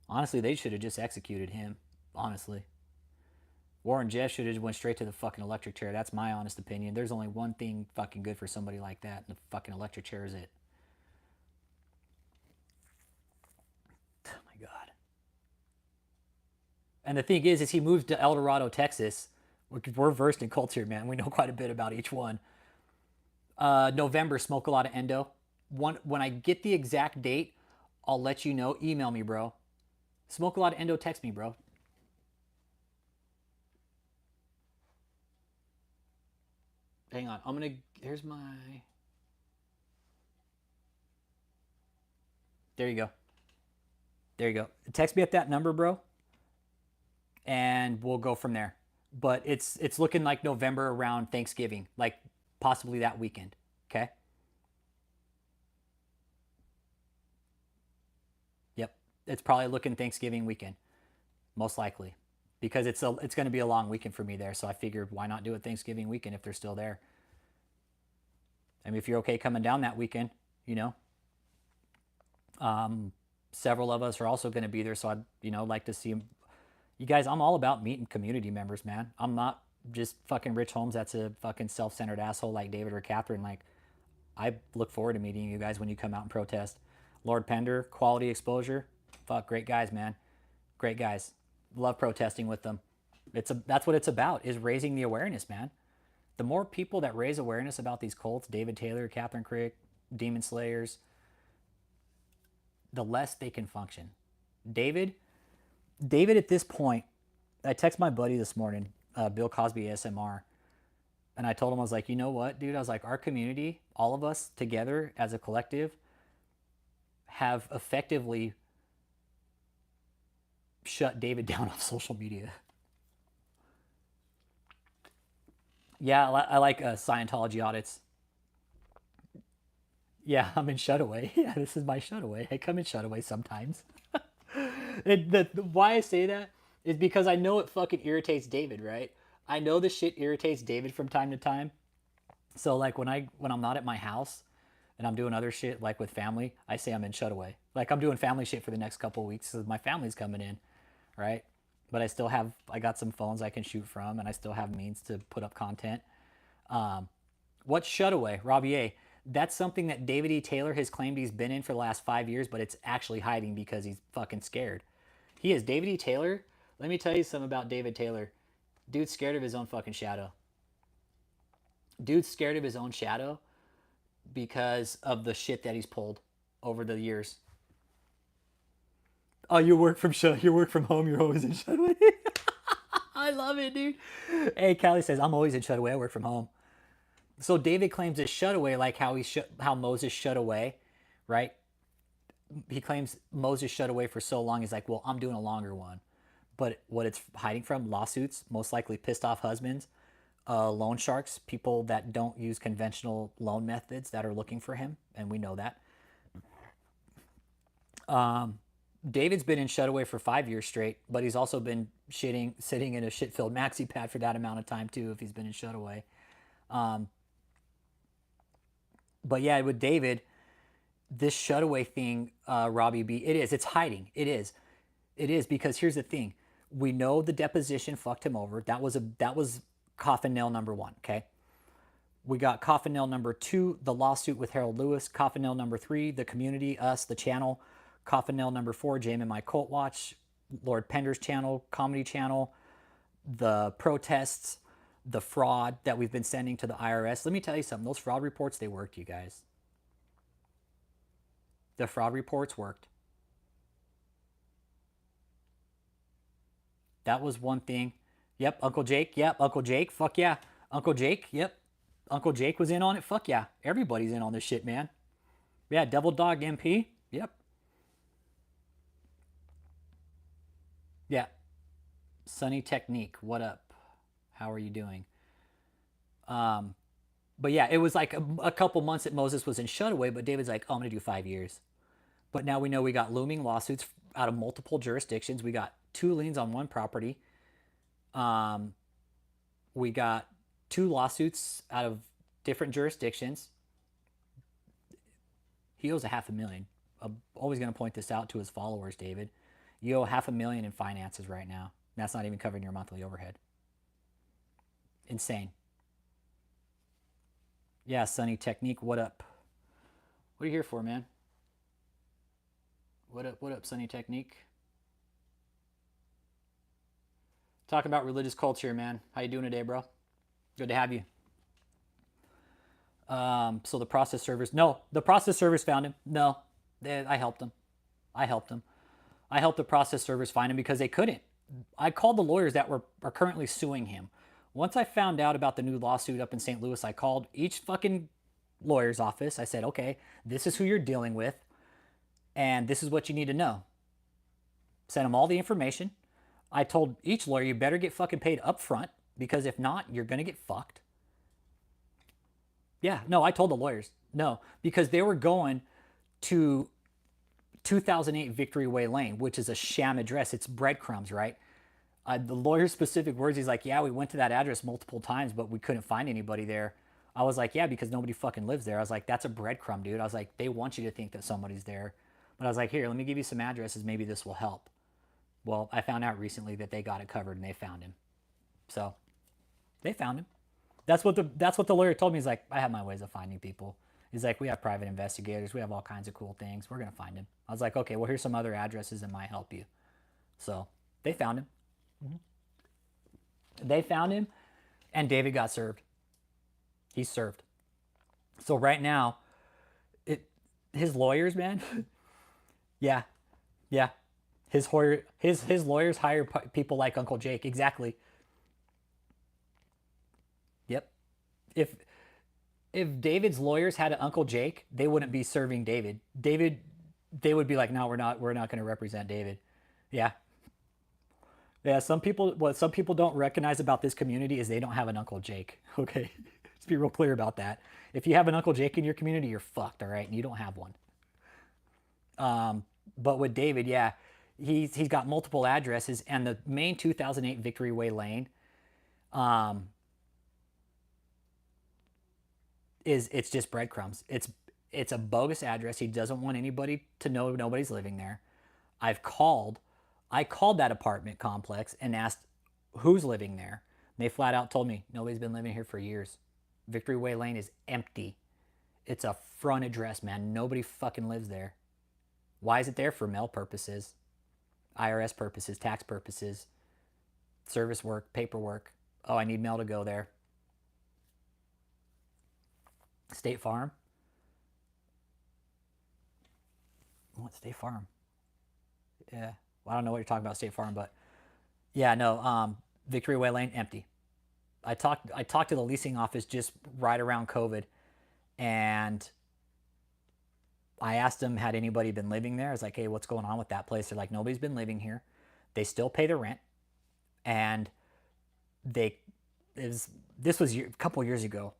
Honestly, they should have just executed him. Honestly. Warren Jeffs should have went straight to the fucking electric chair. That's my honest opinion. There's only one thing fucking good for somebody like that, and the fucking electric chair is it. Oh, my God. And the thing is he moved to El Dorado, Texas. We're versed in culture, man. We know quite a bit about each one. November, smoke a lot of endo. When I get the exact date, I'll let you know. Email me, bro. Smoke a lot of endo, text me, bro. Hang on. I'm going to... Here's my... There you go. There you go. Text me at that number, bro. And we'll go from there. But it's looking like November around Thanksgiving. Like, possibly that weekend. Okay? Yep. It's probably looking Thanksgiving weekend. Most likely. Because it's going to be a long weekend for me there. So I figured, why not do it Thanksgiving weekend if they're still there? I mean, if you're okay coming down that weekend, you know. Several of us are also going to be there. So I'd, like to see them. You guys, I'm all about meeting community members, man. I'm not just fucking Rich Holmes that's a fucking self-centered asshole like David or Kathryn. Like, I look forward to meeting you guys when you come out and protest. Lord Pender, Quality Exposure. Fuck, great guys, man. Great guys. Love protesting with them. That's what it's about, is raising the awareness, man. The more people that raise awareness about these cults, DavidETaylor, KathrynKrick, Demon Slayers, the less they can function. David at this point, I text my buddy this morning, Bill Cosby ASMR, and I told him, I was like, you know what, dude? I was like, our community, all of us together as a collective, have effectively shut David down off social media. Yeah, I like Scientology audits. Yeah, I'm in Shutaway. Yeah, this is my Shutaway. I come in Shutaway sometimes. Why I say that is because I know it fucking irritates David, right? I know this shit irritates David from time to time. So like when I'm not at my house and I'm doing other shit like with family, I say I'm in Shutaway. Like I'm doing family shit for the next couple of weeks because my family's coming in, right? But I got some phones I can shoot from, and I still have means to put up content. What's Shutaway, Robbie A? That's something that DavidETaylor has claimed he's been in for the last 5 years, but it's actually hiding because he's fucking scared. He is DavidETaylor. Let me tell you something about DavidETaylor. Dude's scared of his own fucking shadow. Dude's scared of his own shadow because of the shit that he's pulled over the years. Oh, you work from home. You're always in Shutaway. I love it, dude. Hey, Callie says I'm always in Shutaway. I work from home. So David claims it's Shutaway, like how Moses shut away, right? He claims Moses shut away for so long. He's like, well, I'm doing a longer one. But what it's hiding from, lawsuits, most likely pissed off husbands, loan sharks, people that don't use conventional loan methods that are looking for him, and we know that. David's been in Shutaway for 5 years straight, but he's also been sitting in a shit-filled maxi pad for that amount of time too, if he's been in Shutaway. But yeah, with David, this Shutaway thing, Robbie B, it's hiding. It is because here's the thing. We know the deposition fucked him over. That was coffin nail number 1, okay? We got coffin nail number 2, the lawsuit with Harold Lewis. Coffin nail number 3, the community, us, the channel. Coffin nail number 4, JMMI Cult Watch, Lord Pender's channel, comedy channel, the protests, the fraud that we've been sending to the IRS. Let me tell you something. Those fraud reports, they worked, you guys. The fraud reports worked. That was one thing. Yep, Uncle Jake. Yep, Uncle Jake. Fuck yeah. Uncle Jake. Yep. Uncle Jake was in on it. Fuck yeah. Everybody's in on this shit, man. Yeah, Devil Dog MP. Yep. Yeah. Sunny Technique. What up? How are you doing? But yeah, it was like a couple months that Moses was in shutaway, but David's like, oh, I'm going to do 5 years. But now we know we got looming lawsuits out of multiple jurisdictions. We got 2 liens on 1 property. We got 2 lawsuits out of different jurisdictions. He owes $500,000. I'm always going to point this out to his followers, David. You owe $500,000 in finances right now. That's not even covering your monthly overhead. Insane. Yeah, Sunny Technique, what up? What are you here for, man? What up, Sunny Technique? Talking about religious culture, man. How you doing today, bro? Good to have you. So the process servers, no, the process servers found him. No, I helped them. I helped the process servers find him because they couldn't. I called the lawyers that are currently suing him. Once I found out about the new lawsuit up in St. Louis, I called each fucking lawyer's office. I said, okay, this is who you're dealing with, and this is what you need to know. Sent them all the information. I told each lawyer, you better get fucking paid up front, because if not, you're going to get fucked. Yeah, no, I told the lawyers. No, because they were going to 2008 Victory Way Lane, which is a sham address. It's breadcrumbs, right? The lawyer's specific words, he's like, yeah, we went to that address multiple times, but we couldn't find anybody there. I was like, yeah, because nobody fucking lives there. I was like, that's a breadcrumb, dude. I was like, they want you to think that somebody's there. But I was like, here, let me give you some addresses. Maybe this will help. Well, I found out recently that they got it covered and they found him. So they found him. That's what the lawyer told me. He's like, I have my ways of finding people. He's like, we have private investigators. We have all kinds of cool things. We're going to find him. I was like, okay, well, here's some other addresses that might help you. So they found him. They found him, and David got served. He's served. So right now, his lawyers, man, yeah. His lawyers hire people like Uncle Jake. Exactly. Yep. If David's lawyers had an Uncle Jake, they wouldn't be serving David. They would be like, no, we're not going to represent David. Yeah. Yeah, what some people don't recognize about this community is they don't have an Uncle Jake. Okay, let's be real clear about that. If you have an Uncle Jake in your community, you're fucked, all right? And you don't have one. But with David, yeah, he's got multiple addresses, and the main 2008 Victory Way Lane, it's just breadcrumbs. It's a bogus address. He doesn't want anybody to know nobody's living there. I called that apartment complex and asked who's living there. And they flat out told me nobody's been living here for years. Victory Way Lane is empty. It's a front address, man. Nobody fucking lives there. Why is it there? For mail purposes, IRS purposes, tax purposes, service work, paperwork. Oh, I need mail to go there. State Farm. What, State Farm? Yeah. Well, I don't know what you're talking about, State Farm, but yeah, no. Victory Way Lane, empty. I talked to the leasing office just right around COVID, and I asked them, had anybody been living there? I was like, hey, what's going on with that place? They're like, nobody's been living here. They still pay the rent, and this was a couple years ago,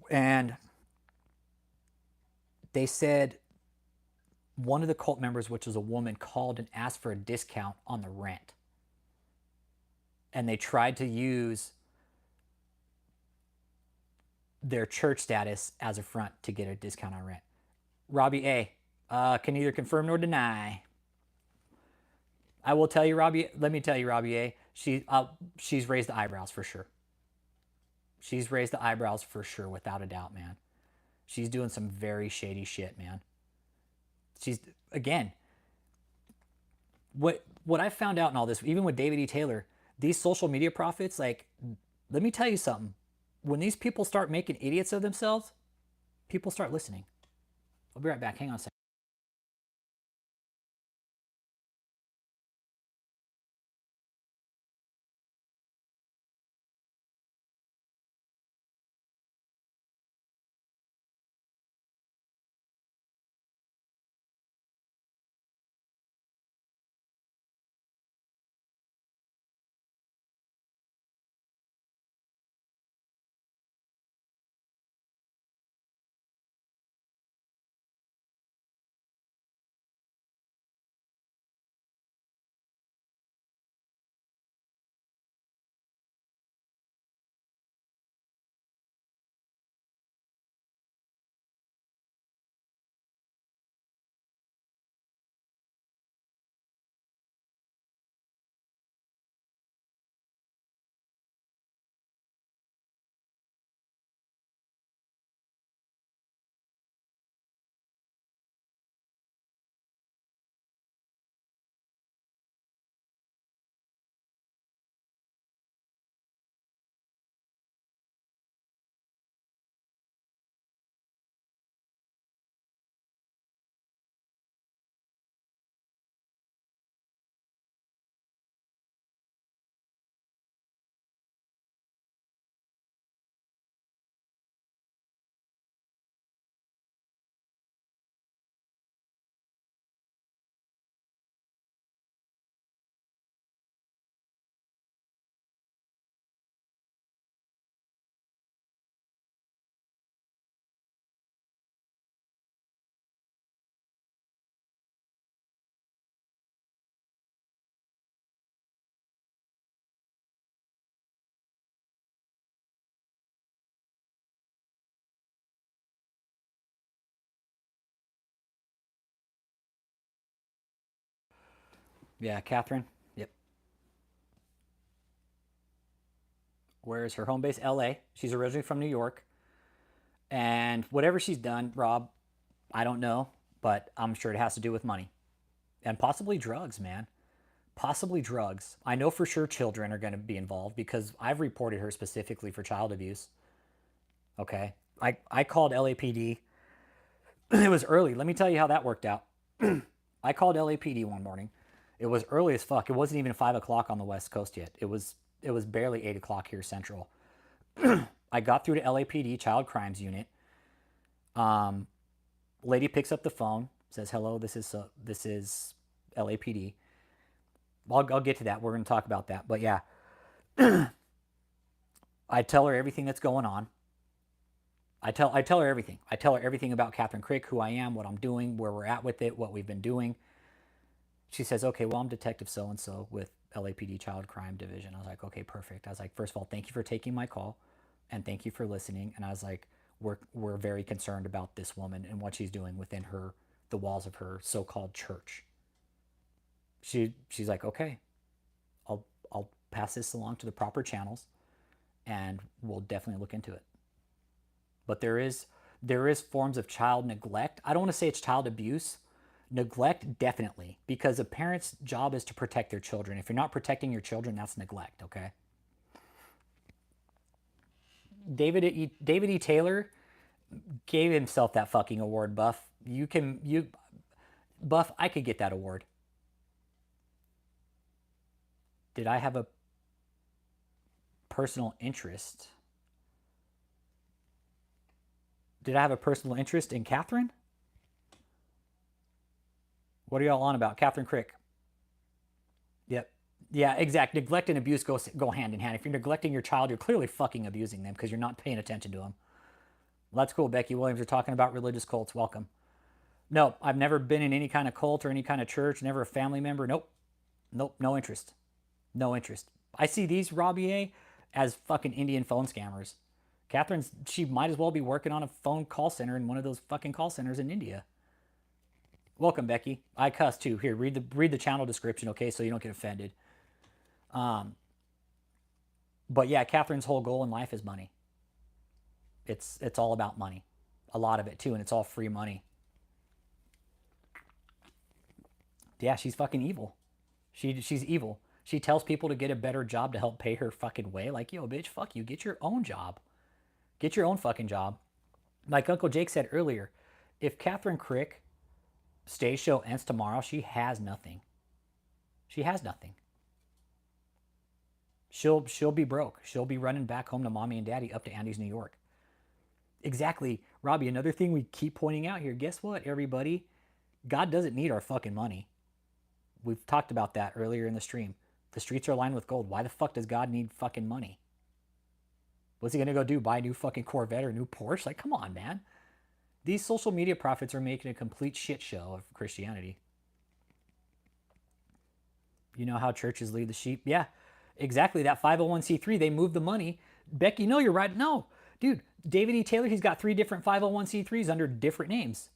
and they said one of the cult members, which was a woman, called and asked for a discount on the rent. And they tried to use their church status as a front to get a discount on rent. Robbie A. Can neither confirm nor deny. I will tell you, Robbie. Let me tell you, Robbie A. She's raised the eyebrows for sure. She's raised the eyebrows for sure, without a doubt, man. She's doing some very shady shit, man. She's, again, what I found out in all this, even with DavidETaylor, these social media prophets, like, let me tell you something. When these people start making idiots of themselves, people start listening. I'll be right back. Hang on a second. Yeah, Catherine. Yep. Where is her home base? L.A. She's originally from New York. And whatever she's done, Rob, I don't know, but I'm sure it has to do with money and possibly drugs, man. Possibly drugs. I know for sure children are going to be involved because I've reported her specifically for child abuse. Okay. I called LAPD. It was early. Let me tell you how that worked out. I called LAPD one morning. It was early as fuck. It wasn't even 5 o'clock on the West Coast yet. It was barely 8 o'clock here Central. I got through to LAPD Child Crimes Unit. Lady picks up the phone, says, "Hello, this is LAPD." I'll get to that. We're going to talk about that. But yeah, I tell her everything that's going on. I tell her everything. I tell her everything about KathrynKrick, who I am, what I'm doing, where we're at with it, what we've been doing. She says, "Okay, well, I'm Detective so-and-so with LAPD Child Crime Division." I was like, "Okay, perfect." I was like, "First of all, thank you for taking my call and thank you for listening." And I was like, we're very concerned about this woman and what she's doing within the walls of her so-called church." She's like, "Okay, I'll pass this along to the proper channels and we'll definitely look into it." But there is forms of child neglect. I don't want to say it's child abuse. Neglect, definitely, because a parent's job is to protect their children. If you're not protecting your children, that's neglect, okay? David E. Taylor gave himself that fucking award, Buff. Buff, I could get that award. Did I have a personal interest? Did I have a personal interest in Catherine? What are y'all on about? KathrynKrick. Yep. Yeah, exact. Neglect and abuse go hand in hand. If you're neglecting your child, you're clearly fucking abusing them because you're not paying attention to them. Well, that's cool, Becky Williams. You're talking about religious cults. Welcome. No, I've never been in any kind of cult or any kind of church. Never a family member. Nope. Nope. No interest. No interest. I see these Robbie as fucking Indian phone scammers. She might as well be working on a phone call center in one of those fucking call centers in India. Welcome, Becky. I cuss too. Here, read the channel description, okay, so you don't get offended. But yeah, Catherine's whole goal in life is money. It's all about money, a lot of it too, and it's all free money. Yeah, she's fucking evil. She's evil. She tells people to get a better job to help pay her fucking way. Like, yo, bitch, fuck you. Get your own job. Get your own fucking job. Like Uncle Jake said earlier, if KathrynKrick stage show ends tomorrow, she has nothing. She has nothing. She'll be broke. She'll be running back home to mommy and daddy up to Andy's, New York. Exactly, Robbie. Another thing we keep pointing out here. Guess what, everybody? God doesn't need our fucking money. We've talked about that earlier in the stream. The streets are lined with gold. Why the fuck does God need fucking money? What's he gonna go do? Buy a new fucking Corvette or a new Porsche? Like, come on, man. These social media prophets are making a complete shit show of Christianity. You know how churches lead the sheep? Yeah, exactly. That 501c3, they move the money. Becky, no, you're right. No, dude, David E. Taylor, he's got 3 different 501c3s under different names.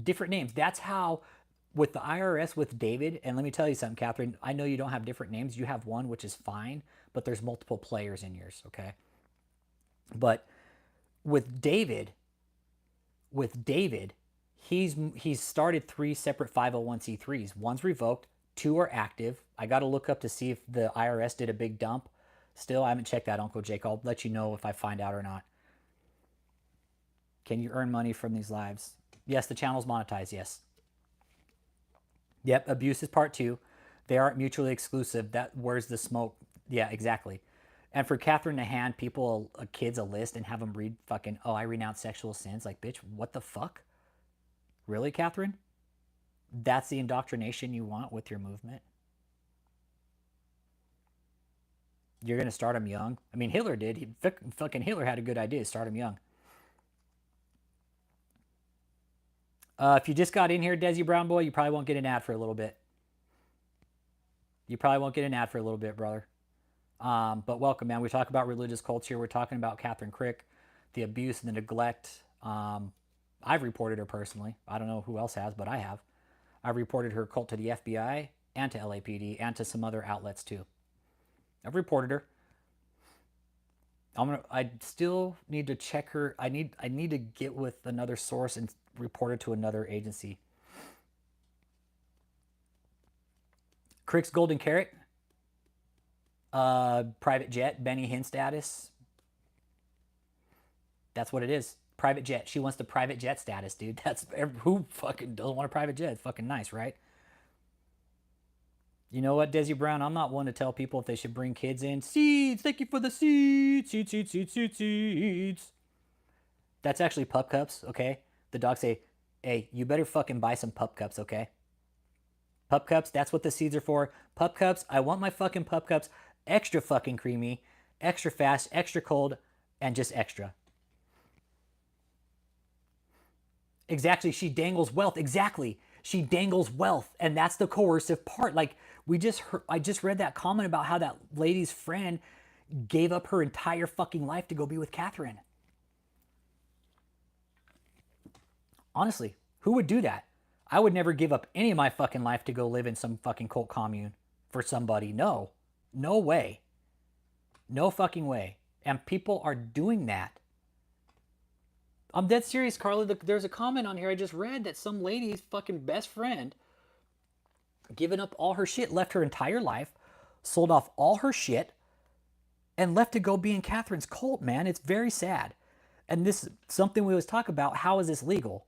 Different names. That's how, with the IRS, with David, and let me tell you something, Catherine, I know you don't have different names. You have one, which is fine, but there's multiple players in yours, okay? But with David, he's started 3 separate 501c3s. One's revoked, 2 are active. I got to look up to see if the IRS did a big dump. Still, I haven't checked that, Uncle Jake. I'll let you know if I find out or not. Can you earn money from these lives? Yes, the channel's monetized, yes. Yep, abuse is part 2. They aren't mutually exclusive. Where's the smoke? Yeah, exactly. And for Catherine to hand kids a list and have them read fucking, "Oh, I renounce sexual sins." Like, bitch, what the fuck? Really, Catherine? That's the indoctrination you want with your movement? You're going to start them young? I mean, Hitler did. Fucking Hitler had a good idea. Start them young. If you just got in here, Desi Brown Boy, you probably won't get an ad for a little bit. You probably won't get an ad for a little bit, brother. But welcome, man. We talk about religious cults here. We're talking about KathrynKrick, the abuse and the neglect. I've reported her personally. I don't know who else has, but I have. I've reported her cult to the FBI. and to LAPD and to some other outlets too. I've reported her. I still need to check her. I need to get with another source and report her to another agency. Krick's Golden Carrot. Private jet, Benny Hinn status. That's what it is. Private jet. She wants the private jet status, dude. That's who fucking doesn't want a private jet? It's fucking nice, right? You know what, Desi Brown? I'm not one to tell people if they should bring kids in. Seeds. Thank you for the seeds. Seeds. That's actually pup cups, okay? The dogs say, hey, you better fucking buy some pup cups, okay? Pup cups, that's what the seeds are for. Pup cups, I want my fucking pup cups extra fucking creamy, extra fast, extra cold, and just extra. Exactly, she dangles wealth. Exactly. She dangles wealth, and that's the coercive part. Like I just read that comment about how that lady's friend gave up her entire fucking life to go be with Kathryn. Honestly, who would do that? I would never give up any of my fucking life to go live in some fucking cult commune for somebody. No. No way. No fucking way. And people are doing that. I'm dead serious, Carla. There's a comment on here I just read that some lady's fucking best friend given up all her shit, left her entire life, sold off all her shit, and left to go be in Kathryn's cult, man. It's very sad. And this is something we always talk about. How is this legal?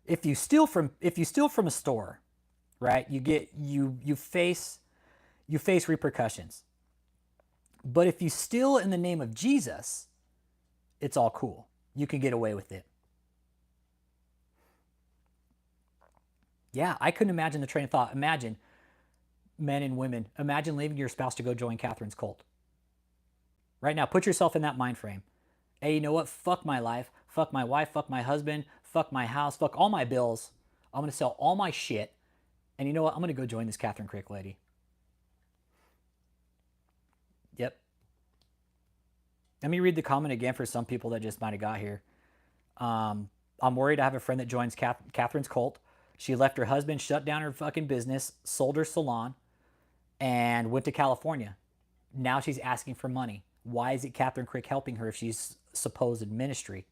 If you steal from a store, right, you face repercussions. But if you steal in the name of Jesus, it's all cool. You can get away with it. Yeah, I couldn't imagine the train of thought. Imagine, men and women, imagine leaving your spouse to go join Kathryn's cult. Right now, put yourself in that mind frame. Hey, you know what? Fuck my life. Fuck my wife. Fuck my husband. Fuck my house. Fuck all my bills. I'm going to sell all my shit. And you know what? I'm going to go join this KathrynKrick lady. Yep. Let me read the comment again for some people that just might have got here. I'm worried. I have a friend that joins Kathryn's cult. She left her husband, shut down her fucking business, sold her salon, and went to California. Now she's asking for money. Why is it KathrynKrick helping her if she's supposed ministry?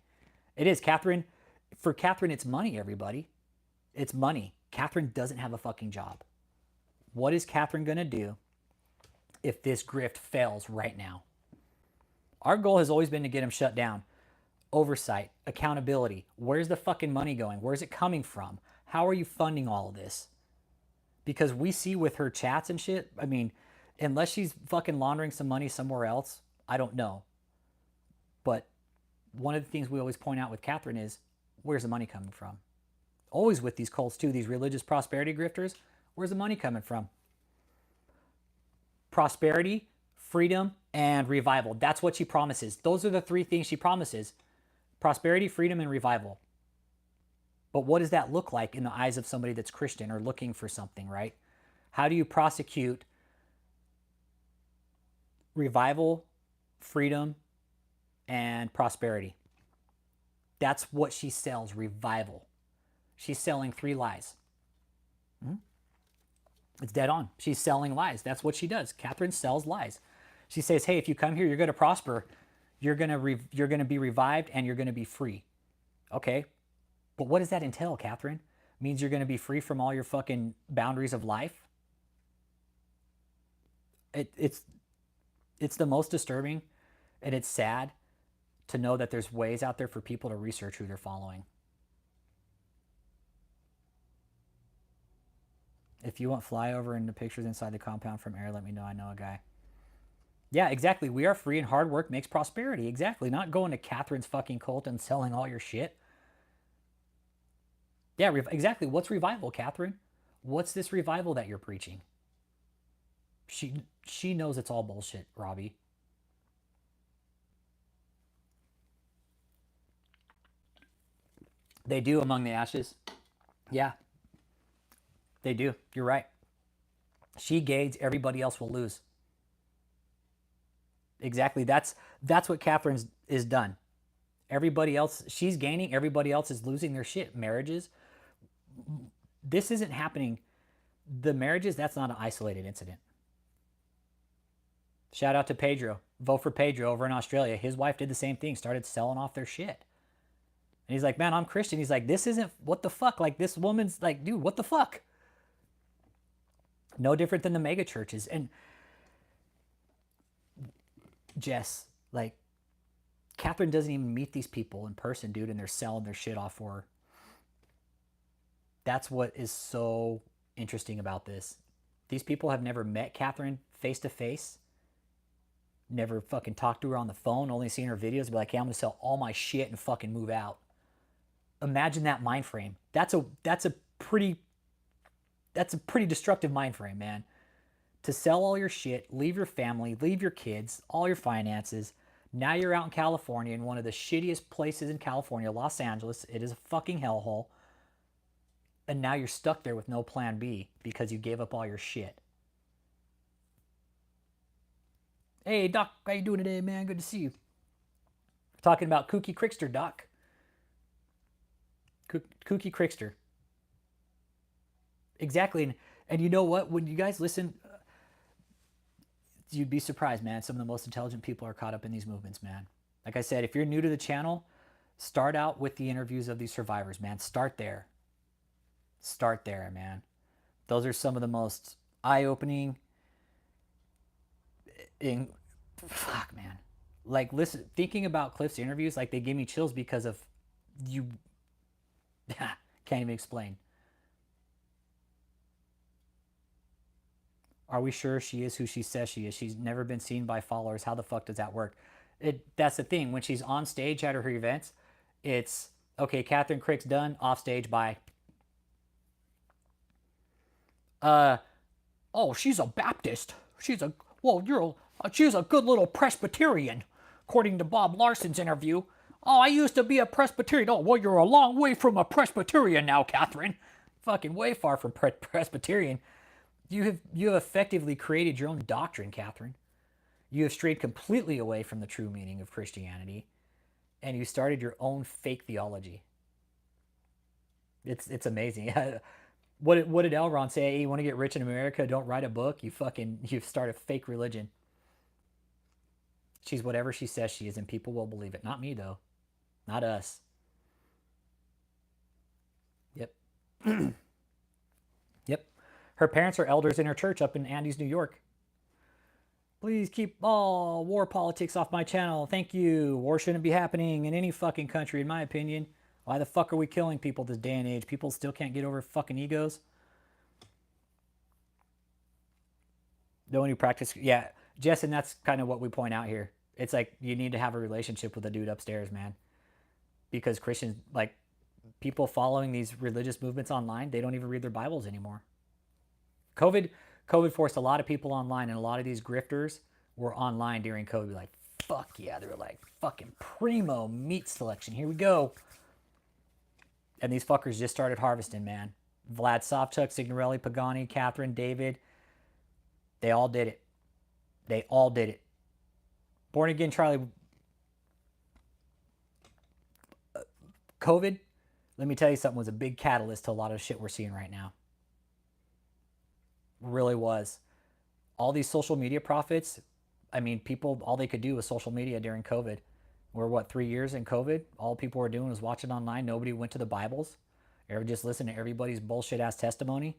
It is, Kathryn. For Kathryn, it's money, everybody. It's money. Kathryn doesn't have a fucking job. What is Kathryn going to do if this grift fails right now? Our goal has always been to get him shut down. Oversight, accountability. Where's the fucking money going? Where's it coming from? How are you funding all of this? Because we see with her chats and shit, I mean, unless she's fucking laundering some money somewhere else, I don't know. But one of the things we always point out with Kathryn is, where's the money coming from? Always with these cults too, these religious prosperity grifters, where's the money coming from? Prosperity, freedom, and revival. That's what she promises. Those are the three things she promises. Prosperity, freedom, and revival. But what does that look like in the eyes of somebody that's Christian or looking for something, right? How do you prosecute revival, freedom, and prosperity? That's what she sells, revival. She's selling 3 lies. It's dead on. She's selling lies. That's what she does. Kathryn sells lies. She says, hey, if you come here, you're going to prosper. You're going to be revived and you're going to be free. Okay. But what does that entail, Kathryn? Means you're going to be free from all your fucking boundaries of life? It's the most disturbing, and it's sad to know that there's ways out there for people to research who they're following. If you want flyover and the pictures inside the compound from air, let me know. I know a guy. Yeah, exactly. We are free and hard work makes prosperity. Exactly. Not going to Kathryn's fucking cult and selling all your shit. Yeah, exactly. What's revival, Kathryn? What's this revival that you're preaching? She knows it's all bullshit, Robbie. They do among the ashes. Yeah. They do. You're right. She gains, everybody else will lose. Exactly. That's what Kathryn is done. Everybody else, she's gaining, everybody else is losing their shit. Marriages. This isn't happening. The marriages, that's not an isolated incident. Shout out to Pedro. Vote for Pedro over in Australia. His wife did the same thing, started selling off their shit. And he's like, man, I'm Christian. He's like, this isn't, what the fuck? Like, this woman's like, dude, what the fuck? No different than the mega churches. And Jess, like, Kathryn doesn't even meet these people in person, dude, and they're selling their shit off for her. That's what is so interesting about this. These people have never met Kathryn face to face, never fucking talked to her on the phone, only seen her videos, be like, hey, I'm gonna sell all my shit and fucking move out. Imagine that mind frame. That's a pretty destructive mind frame, man. To sell all your shit, leave your family, leave your kids, all your finances. Now you're out in California, in one of the shittiest places in California, Los Angeles. It is a fucking hellhole. And now you're stuck there with no plan B because you gave up all your shit. Hey, Doc, how you doing today, man? Good to see you. Talking about Kooky Crickster, Doc. Kooky Crickster. Exactly. And you know what? When you guys listen, you'd be surprised, man. Some of the most intelligent people are caught up in these movements, man. Like I said, if you're new to the channel, start out with the interviews of these survivors, man. Start there. Start there, man. Those are some of the most eye-opening. Fuck, man. Like, listen, thinking about Cliff's interviews, like, they give me chills because of you. Can't even explain. Are we sure she is who she says she is? She's never been seen by followers. How the fuck does that work? That's the thing. When she's on stage at her events, it's, okay, KathrynKrick's done, off stage, bye. Oh, she's a Baptist. She's a good little Presbyterian, according to Bob Larson's interview. Oh, I used to be a Presbyterian. Oh, well, you're a long way from a Presbyterian now, Kathryn. Fucking way far from Presbyterian. You have effectively created your own doctrine, Kathryn. You have strayed completely away from the true meaning of Christianity, and you started your own fake theology. It's amazing. What did Elron say? Hey, you want to get rich in America? Don't write a book. You start a fake religion. She's whatever she says she is, and people will believe it. Not me, though. Not us. Yep. Yep. Her parents are elders in her church up in Andes, New York. Please keep all war politics off my channel. Thank you. War shouldn't be happening in any fucking country, in my opinion. Why the fuck are we killing people this day and age? People still can't get over fucking egos. No one who practice, yeah, Jess, and that's kind of what we point out here. It's like you need to have a relationship with the dude upstairs, man. Because Christians, like, people following these religious movements online, they don't even read their Bibles anymore. COVID forced a lot of people online, and a lot of these grifters were online during COVID. Like, fuck yeah, they were like, fucking primo meat selection. Here we go. And these fuckers just started harvesting, man. Vlad Savchuk, Signorelli, Pagani, Kathryn, David. They all did it. They all did it. Born Again Charlie. COVID, let me tell you something, was a big catalyst to a lot of shit we're seeing right now. Really was. All these social media prophets, I mean, people, all they could do was social media during COVID. We're, what, 3 years in COVID? All people were doing was watching online. Nobody went to the Bibles. Or just listened to everybody's bullshit-ass testimony.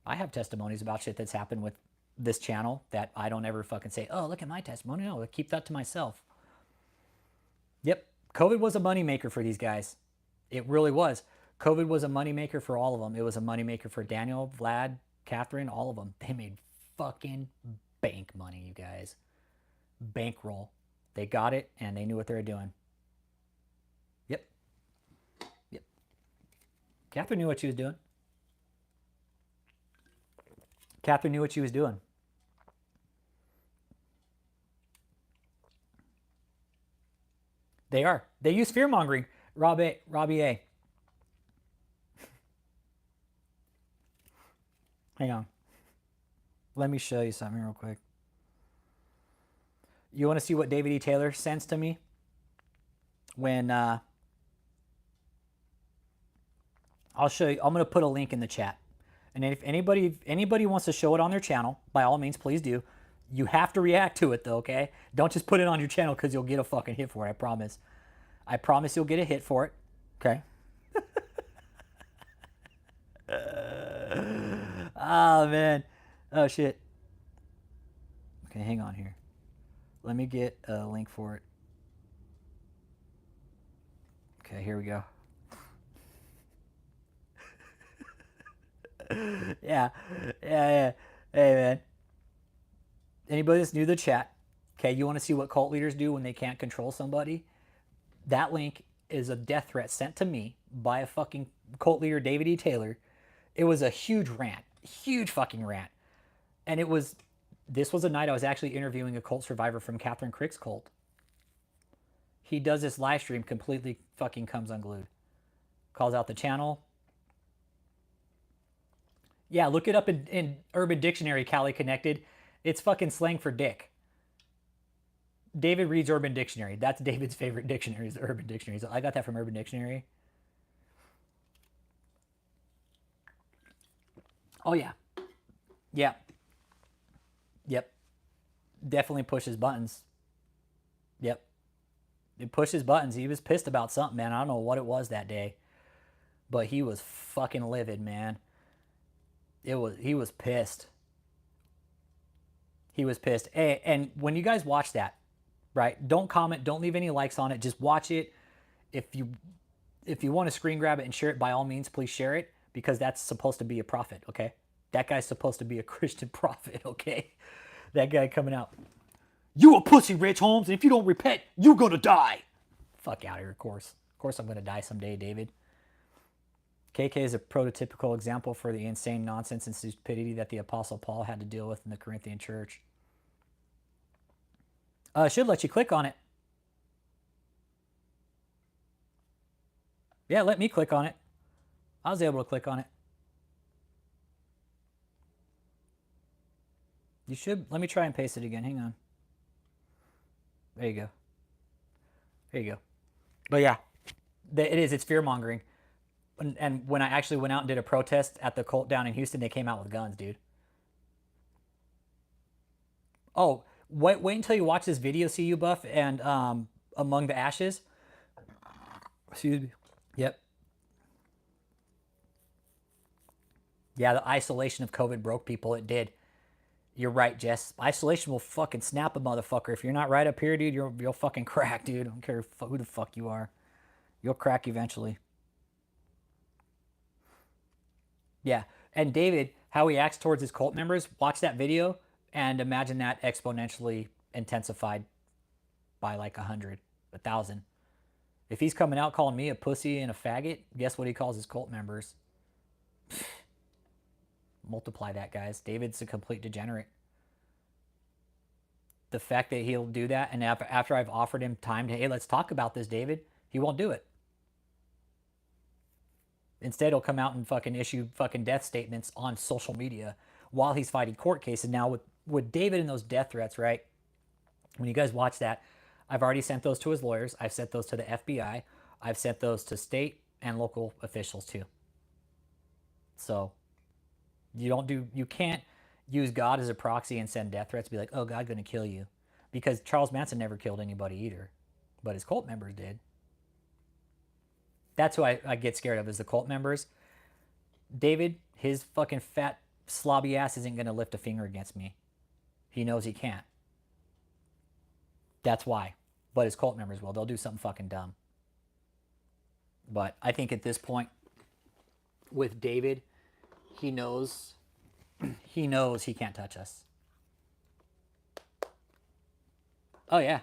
I have testimonies about shit that's happened with this channel that I don't ever fucking say, oh, look at my testimony. No, I keep that to myself. Yep. COVID was a moneymaker for these guys. It really was. COVID was a moneymaker for all of them. It was a moneymaker for Daniel, Vlad, Kathryn, all of them. They made fucking bank money, you guys. Bankroll. They got it, and they knew what they were doing. Yep. Yep. Kathryn knew what she was doing. Kathryn knew what she was doing. They are. They use fear-mongering. Robbie A. Hang on. Let me show you something real quick. You want to see what DavidETaylor sends to me? When I'll show you. I'm going to put a link in the chat. And if anybody wants to show it on their channel, by all means, please do. You have to react to it, though, okay? Don't just put it on your channel because you'll get a fucking hit for it, I promise. I promise you'll get a hit for it, okay? Oh, man. Oh, shit. Okay, hang on here. Let me get a link for it. Okay, here we go. Yeah. Hey, man. Anybody that's new to the chat, okay, you want to see what cult leaders do when they can't control somebody? That link is a death threat sent to me by a fucking cult leader, DavidETaylor. It was a huge rant. Huge fucking rant. And this was a night I was actually interviewing a cult survivor from KathrynKrick's cult. He does this live stream, completely fucking comes unglued. Calls out the channel. Yeah, look it up in Urban Dictionary, Cali Connected. It's fucking slang for dick. David reads Urban Dictionary. That's David's favorite dictionary, is the Urban Dictionary. So I got that from Urban Dictionary. Oh, yeah. Yeah. Yep. Definitely pushes buttons. Yep. It pushes buttons. He was pissed about something, man. I don't know what it was that day. But he was fucking livid, man. He was pissed. He was pissed. And when you guys watch that, right, don't comment, don't leave any likes on it. Just watch it. If you want to screen grab it and share it, by all means, please share it, because that's supposed to be a prophet, okay? That guy's supposed to be a Christian prophet, okay? That guy coming out, you a pussy, Rich Holmes, and if you don't repent, you're gonna die. Fuck out of here, of course. Of course I'm gonna die someday, David. KK is a prototypical example for the insane nonsense and stupidity that the Apostle Paul had to deal with in the Corinthian church. Should let you click on it. Yeah, let me click on it. I was able to click on it. You should. Let me try and paste it again. Hang on. There you go. There you go. But yeah, it is. It's fear-mongering. And when I actually went out and did a protest at the cult down in Houston, they came out with guns, dude. Oh, wait until you watch this video, CU Buff, and Among the Ashes. Excuse me. Yep. Yeah, the isolation of COVID broke people. It did. You're right, Jess. Isolation will fucking snap a motherfucker. If you're not right up here, dude, you'll fucking crack, dude. I don't care who the fuck you are. You'll crack eventually. Yeah. And David, how he acts towards his cult members, watch that video and imagine that exponentially intensified by like 100, 1,000. If he's coming out calling me a pussy and a faggot, guess what he calls his cult members? Multiply that, guys. David's a complete degenerate. The fact that he'll do that, and after I've offered him time to, hey, let's talk about this, David, he won't do it. Instead, he'll come out and fucking issue fucking death statements on social media while he's fighting court cases. Now, with David and those death threats, right? When you guys watch that, I've already sent those to his lawyers. I've sent those to the FBI. I've sent those to state and local officials too. So you can't use God as a proxy and send death threats, be like, oh, God's going to kill you. Because Charles Manson never killed anybody either. But his cult members did. That's who I get scared of, is the cult members. David, his fucking fat, slobby ass isn't going to lift a finger against me. He knows he can't. That's why. But his cult members will. They'll do something fucking dumb. But I think at this point, with David, he knows he can't touch us. Oh, yeah.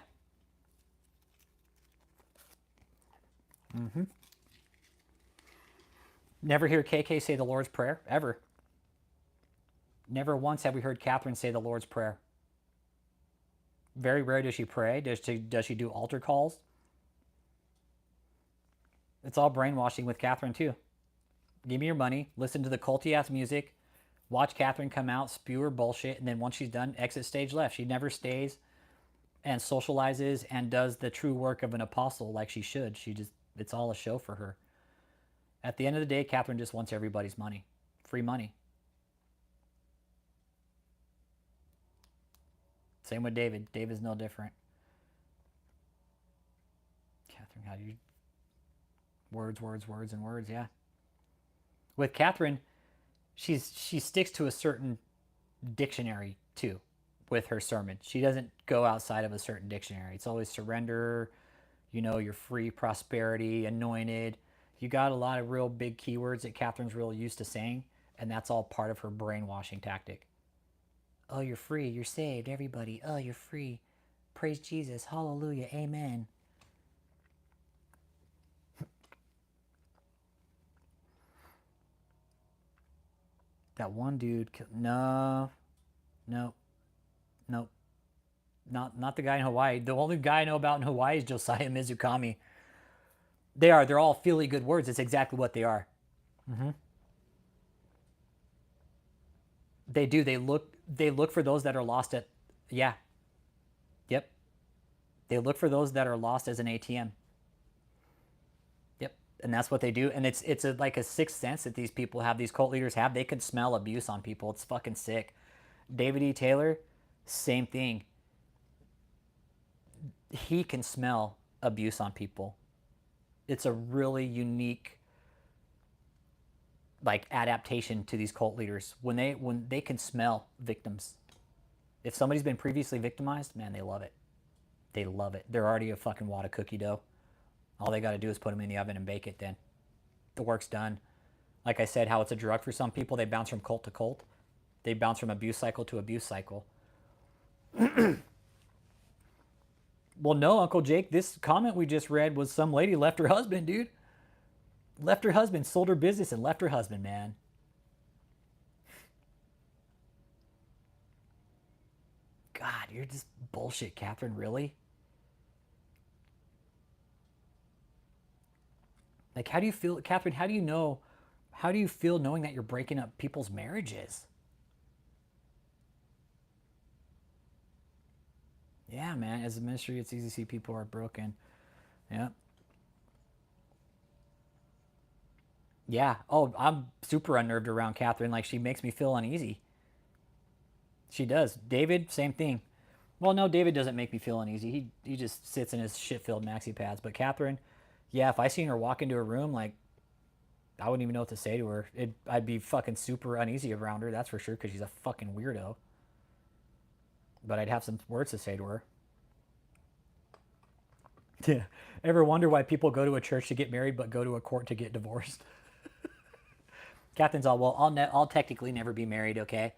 Mm-hmm. Never hear KK say the Lord's Prayer, ever. Never once have we heard Kathryn say the Lord's Prayer. Very rare does she pray. Does she do altar calls? It's all brainwashing with Kathryn, too. Give me your money, listen to the culty-ass music, watch Kathryn come out, spew her bullshit, and then once she's done, exit stage left. She never stays and socializes and does the true work of an apostle like she should. It's all a show for her. At the end of the day, Kathryn just wants everybody's money. Free money. Same with David. David's no different. Kathryn, how do you... Words, and words, yeah. With Kathryn, she sticks to a certain dictionary, too, with her sermon. She doesn't go outside of a certain dictionary. It's always surrender, you know, you're free, prosperity, anointed. You got a lot of real big keywords that Kathryn's real used to saying, and that's all part of her brainwashing tactic. Oh, you're free. You're saved. Everybody. Oh, you're free. Praise Jesus. Hallelujah. Amen. That one dude. No. Not the guy in Hawaii. The only guy I know about in Hawaii is Josiah Mizukami. They're all feely good words. It's exactly what they are. Mm-hmm. They do. They look for those that are lost at, yeah. Yep. They look for those that are lost as an ATM. Yep. And that's what they do. And it's like a sixth sense that these people have, these cult leaders have. They can smell abuse on people. It's fucking sick. DavidETaylor, same thing. He can smell abuse on people. It's a really unique like adaptation to these cult leaders when they can smell victims. If somebody's been previously victimized, man, they love it. They love it. They're already a fucking wad of cookie dough. All they got to do is put them in the oven and bake it. Then the work's done. Like I said, how it's a drug for some people. They bounce from cult to cult. They bounce from abuse cycle to abuse cycle. Well, no, Uncle Jake, this comment we just read was some lady left her husband, dude. Left her husband, sold her business, and left her husband, man. God, you're just bullshit, Kathryn, really? Like, how do you feel, Kathryn, how do you feel knowing that you're breaking up people's marriages? Yeah, man, as a ministry, it's easy to see people are broken. Yeah. Yeah. Oh, I'm super unnerved around Kathryn. Like, she makes me feel uneasy. She does. David, same thing. Well, no, David doesn't make me feel uneasy. He just sits in his shit-filled maxi pads. But Kathryn, yeah, if I seen her walk into a room, like, I wouldn't even know what to say to her. I'd be fucking super uneasy around her, that's for sure, because she's a fucking weirdo. But I'd have some words to say to her. Yeah. Ever wonder why people go to a church to get married but go to a court to get divorced? Kathryn's all, well, I'll technically never be married, okay?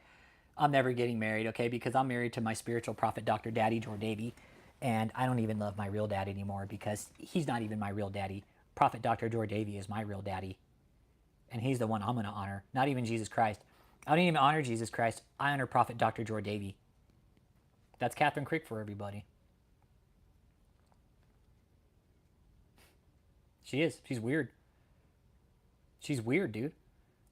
I'm never getting married, okay? Because I'm married to my spiritual prophet, Dr. Daddy Jordavy, and I don't even love my real dad anymore because he's not even my real daddy. Prophet Dr. Jordavy is my real daddy, and he's the one I'm going to honor, not even Jesus Christ. I don't even honor Jesus Christ. I honor Prophet Dr. Jordavy. That's KathrynKrick for everybody. She is. She's weird. She's weird, dude.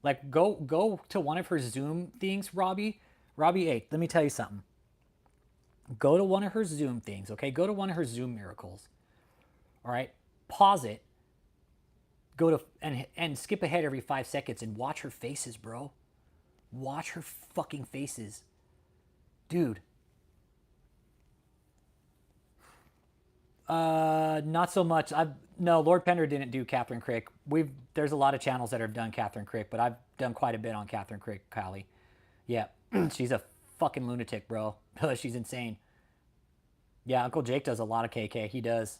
Like, go to one of her Zoom things, Robbie. Robbie, hey, let me tell you something. Go to one of her Zoom things, okay? Go to one of her Zoom miracles. All right? Pause it. Go to and skip ahead every 5 seconds and watch her faces, bro. Watch her fucking faces. Dude. Not so much. No, Lord Pender didn't do KathrynKrick. There's a lot of channels that have done KathrynKrick, but I've done quite a bit on KathrynKrick, Callie. Yeah, she's a fucking lunatic, bro. She's insane. Yeah, Uncle Jake does a lot of KK. He does.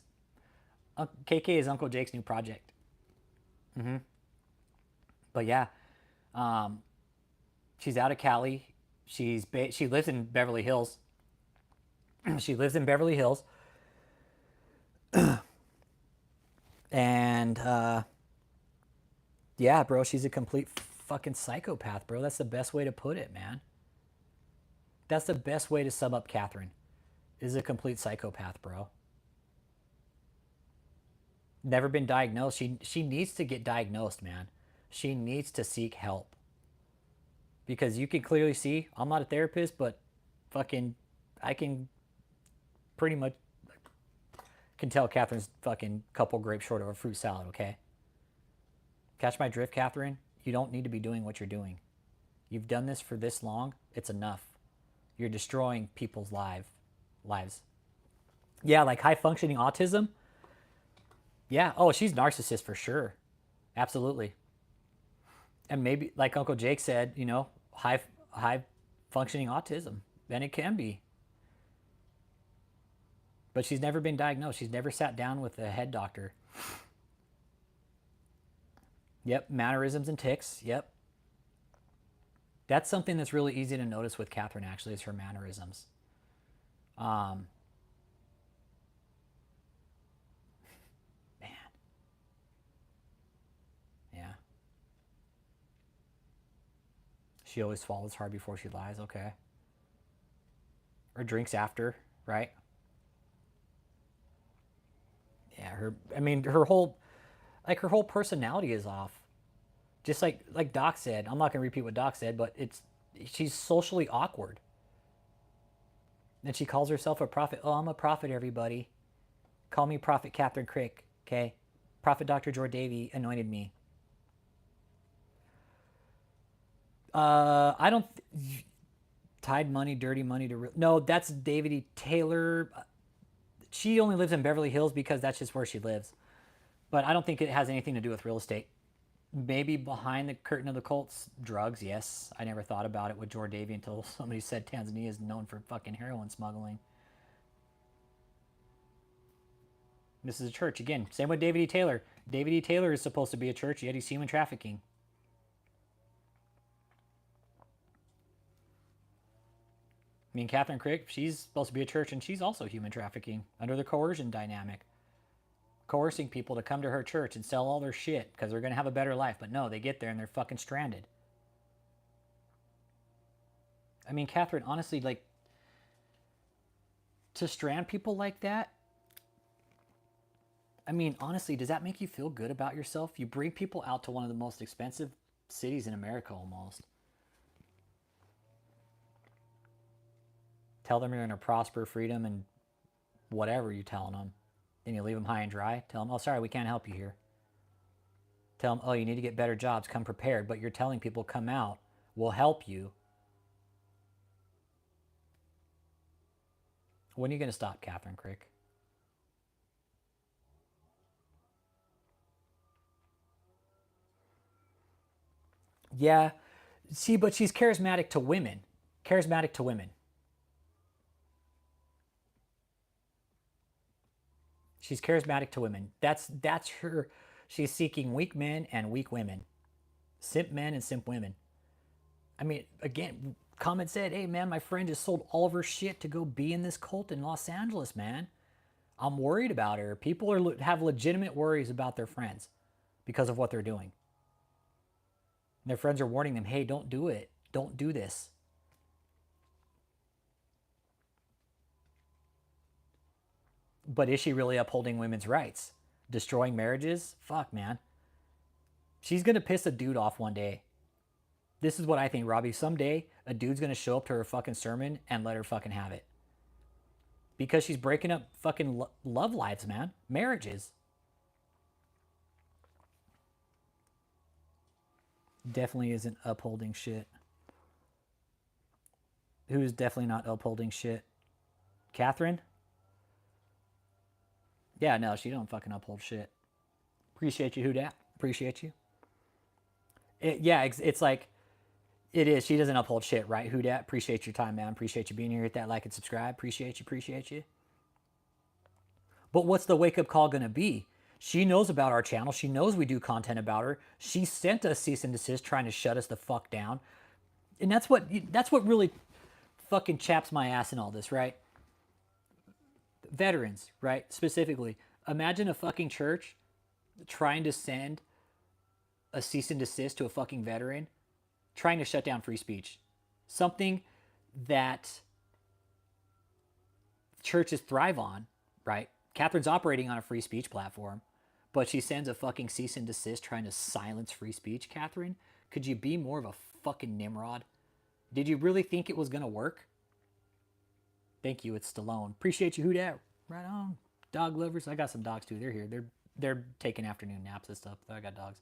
KK is Uncle Jake's new project. But yeah, she's out of Cali. She lives in Beverly Hills. She lives in Beverly Hills. And yeah, bro, she's a complete fucking psychopath, bro. That's the best way to put it, man. That's the best way to sum up Kathryn. Is a complete psychopath, bro. Never been diagnosed. She needs to get diagnosed, man. She needs to seek help. Because you can clearly see, I'm not a therapist, but fucking I can pretty much can tell Kathryn's fucking couple grapes short of a fruit salad, okay? Catch my drift, Catherine? You don't need to be doing what you're doing. You've done this for this long. It's enough. You're destroying people's lives. Yeah, like high functioning autism. Yeah. Oh, she's narcissist for sure. Absolutely. And maybe, like Uncle Jake said, you know, high functioning autism. And it can be. But she's never been diagnosed. She's never sat down with a head doctor. Yep. Mannerisms and tics. Yep. That's something that's really easy to notice with Kathryn, actually, is her mannerisms. Man. Yeah. She always swallows hard before she lies. Okay. Or drinks after, right? Yeah, her whole personality is off. Just like Doc said. I'm not gonna repeat what Doc said, but she's socially awkward. And she calls herself a prophet. Oh, I'm a prophet, everybody. Call me Prophet KathrynKrick, okay? Prophet Dr. George Davy anointed me. I don't... Tied money, dirty money to... No, that's DavidETaylor. She only lives in Beverly Hills because that's just where she lives. But I don't think it has anything to do with real estate. Maybe behind the curtain of the cults, drugs, yes. I never thought about it with George Davy until somebody said Tanzania is known for fucking heroin smuggling. This is a church. Again, same with DavidETaylor. DavidETaylor is supposed to be a church, yet he's human trafficking. I mean, KathrynKrick, she's supposed to be a church, and she's also human trafficking under the coercion dynamic. Coercing people to come to her church and sell all their shit because they're going to have a better life. But no, they get there and they're fucking stranded. I mean, Kathryn, honestly, like, to strand people like that, I mean, honestly, does that make you feel good about yourself? You bring people out to one of the most expensive cities in America almost. Tell them you're going to prosper, freedom, and whatever you're telling them. Then you leave them high and dry. Tell them, oh, sorry, we can't help you here. Tell them, oh, you need to get better jobs. Come prepared. But you're telling people, come out. We'll help you. When are you going to stop, KathrynKrick? Yeah. See, but she's charismatic to women. Charismatic to women. She's charismatic to women. That's her. She's seeking weak men and weak women. Simp men and simp women. I mean, again, comment said, hey, man, my friend just sold all of her shit to go be in this cult in Los Angeles, man. I'm worried about her. People have legitimate worries about their friends because of what they're doing. And their friends are warning them, hey, don't do it. Don't do this. But is she really upholding women's rights? Destroying marriages? Fuck, man. She's going to piss a dude off one day. This is what I think, Robbie. Someday, a dude's going to show up to her fucking sermon and let her fucking have it. Because she's breaking up fucking love lives, man. Marriages. Definitely isn't upholding shit. Who's definitely not upholding shit? Kathryn? Yeah, no, she don't fucking uphold shit. Appreciate you, who dat? Appreciate you. It's like, it is. She doesn't uphold shit, right? Who dat? Appreciate your time, man. Appreciate you being here. Hit that like and subscribe. Appreciate you. But what's the wake-up call going to be? She knows about our channel. She knows we do content about her. She sent us cease and desist trying to shut us the fuck down. And that's what really fucking chaps my ass in all this, right? Veterans, right? Specifically. Imagine a fucking church trying to send a cease and desist to a fucking veteran, trying to shut down free speech. Something that churches thrive on, right? Kathryn's operating on a free speech platform, but she sends a fucking cease and desist trying to silence free speech. Kathryn, could you be more of a fucking Nimrod? Did you really think it was going to work? Thank you, it's Stallone. Appreciate you, who dat? Right on. Dog lovers. I got some dogs too. They're here. They're taking afternoon naps and stuff. I got dogs.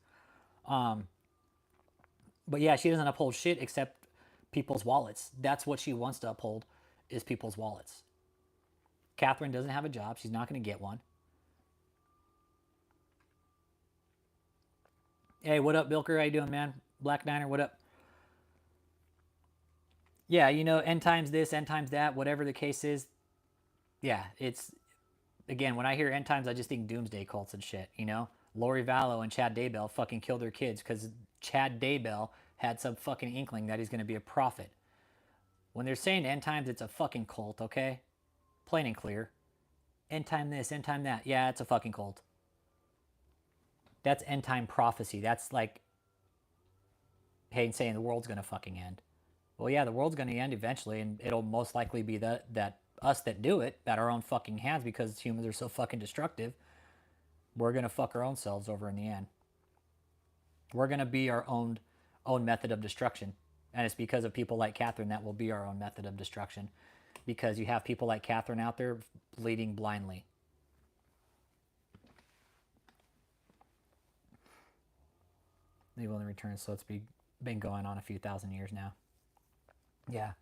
But yeah, she doesn't uphold shit except people's wallets. That's what she wants to uphold, is people's wallets. Kathryn doesn't have a job. She's not going to get one. Hey, what up, Bilker? How you doing, man? Black Niner, what up? Yeah, you know, end times this, end times that, whatever the case is. Yeah, it's, again, when I hear end times, I just think doomsday cults and shit, you know? Lori Vallow and Chad Daybell fucking killed their kids because Chad Daybell had some fucking inkling that he's going to be a prophet. When they're saying end times, it's a fucking cult, okay? Plain and clear. End time this, end time that. Yeah, it's a fucking cult. That's end time prophecy. That's like, hey, saying the world's going to fucking end. Well, yeah, the world's going to end eventually, and it'll most likely be that us that do it at our own fucking hands, because humans are so fucking destructive. We're going to fuck our own selves over in the end. We're going to be our own method of destruction. And it's because of people like Kathryn that will be our own method of destruction. Because you have people like Kathryn out there bleeding blindly. They will only return, so it's been going on a few thousand years now. Yeah.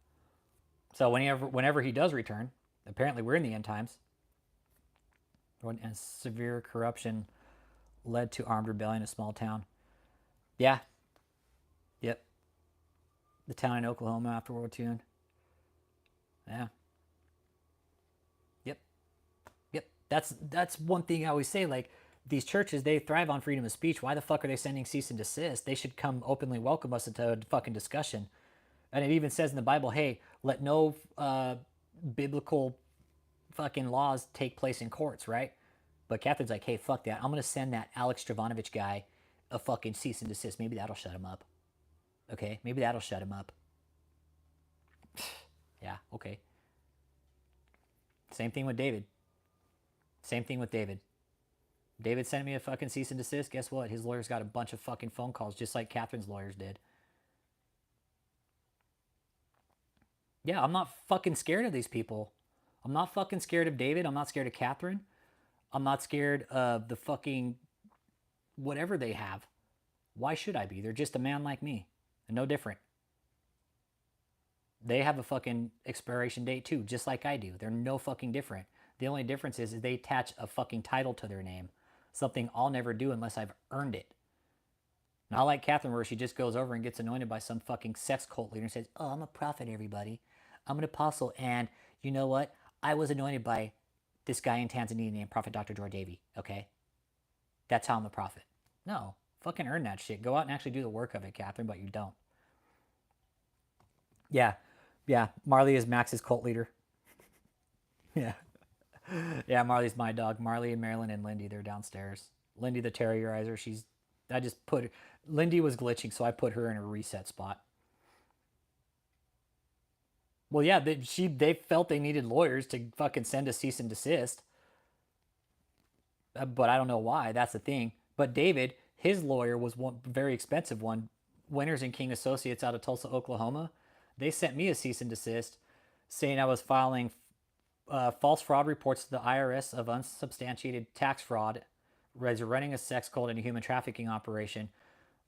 So whenever he does return, apparently we're in the end times. When severe corruption led to armed rebellion in a small town. Yeah. Yep. The town in Oklahoma after World War II. Yeah. Yep. Yep. That's one thing I always say. Like, these churches, they thrive on freedom of speech. Why the fuck are they sending cease and desist? They should come openly welcome us into a fucking discussion. And it even says in the Bible, hey, let no biblical fucking laws take place in courts, right? But Kathryn's like, hey, fuck that. I'm going to send that Alex Stavanovich guy a fucking cease and desist. Maybe that'll shut him up. Okay? Maybe that'll shut him up. Yeah, okay. Same thing with David. Same thing with David. David sent me a fucking cease and desist. Guess what? His lawyers got a bunch of fucking phone calls, just like Kathryn's lawyers did. Yeah, I'm not fucking scared of these people. I'm not fucking scared of David. I'm not scared of Kathryn. I'm not scared of the fucking whatever they have. Why should I be? They're just a man like me. And no different. They have a fucking expiration date too, just like I do. They're no fucking different. The only difference is they attach a fucking title to their name. Something I'll never do unless I've earned it. Not like Kathryn, where she just goes over and gets anointed by some fucking sex cult leader and says, oh, I'm a prophet, everybody. I'm an apostle, and you know what? I was anointed by this guy in Tanzania named Prophet Dr. Joy Davy, okay? That's how I'm a prophet. No, fucking earn that shit. Go out and actually do the work of it, Kathryn, but you don't. Yeah, Marley is Max's cult leader. Yeah. Yeah, Marley's my dog. Marley and Marilyn and Lindy, they're downstairs. Lindy the Terrierizer, I just put, Lindy was glitching, so I put her in a reset spot. Well, yeah, they felt they needed lawyers to fucking send a cease and desist. But I don't know why. That's the thing. But David, his lawyer was one very expensive one. Winters and King Associates out of Tulsa, Oklahoma. They sent me a cease and desist saying I was filing false fraud reports to the IRS of unsubstantiated tax fraud, running a sex cult and a human trafficking operation.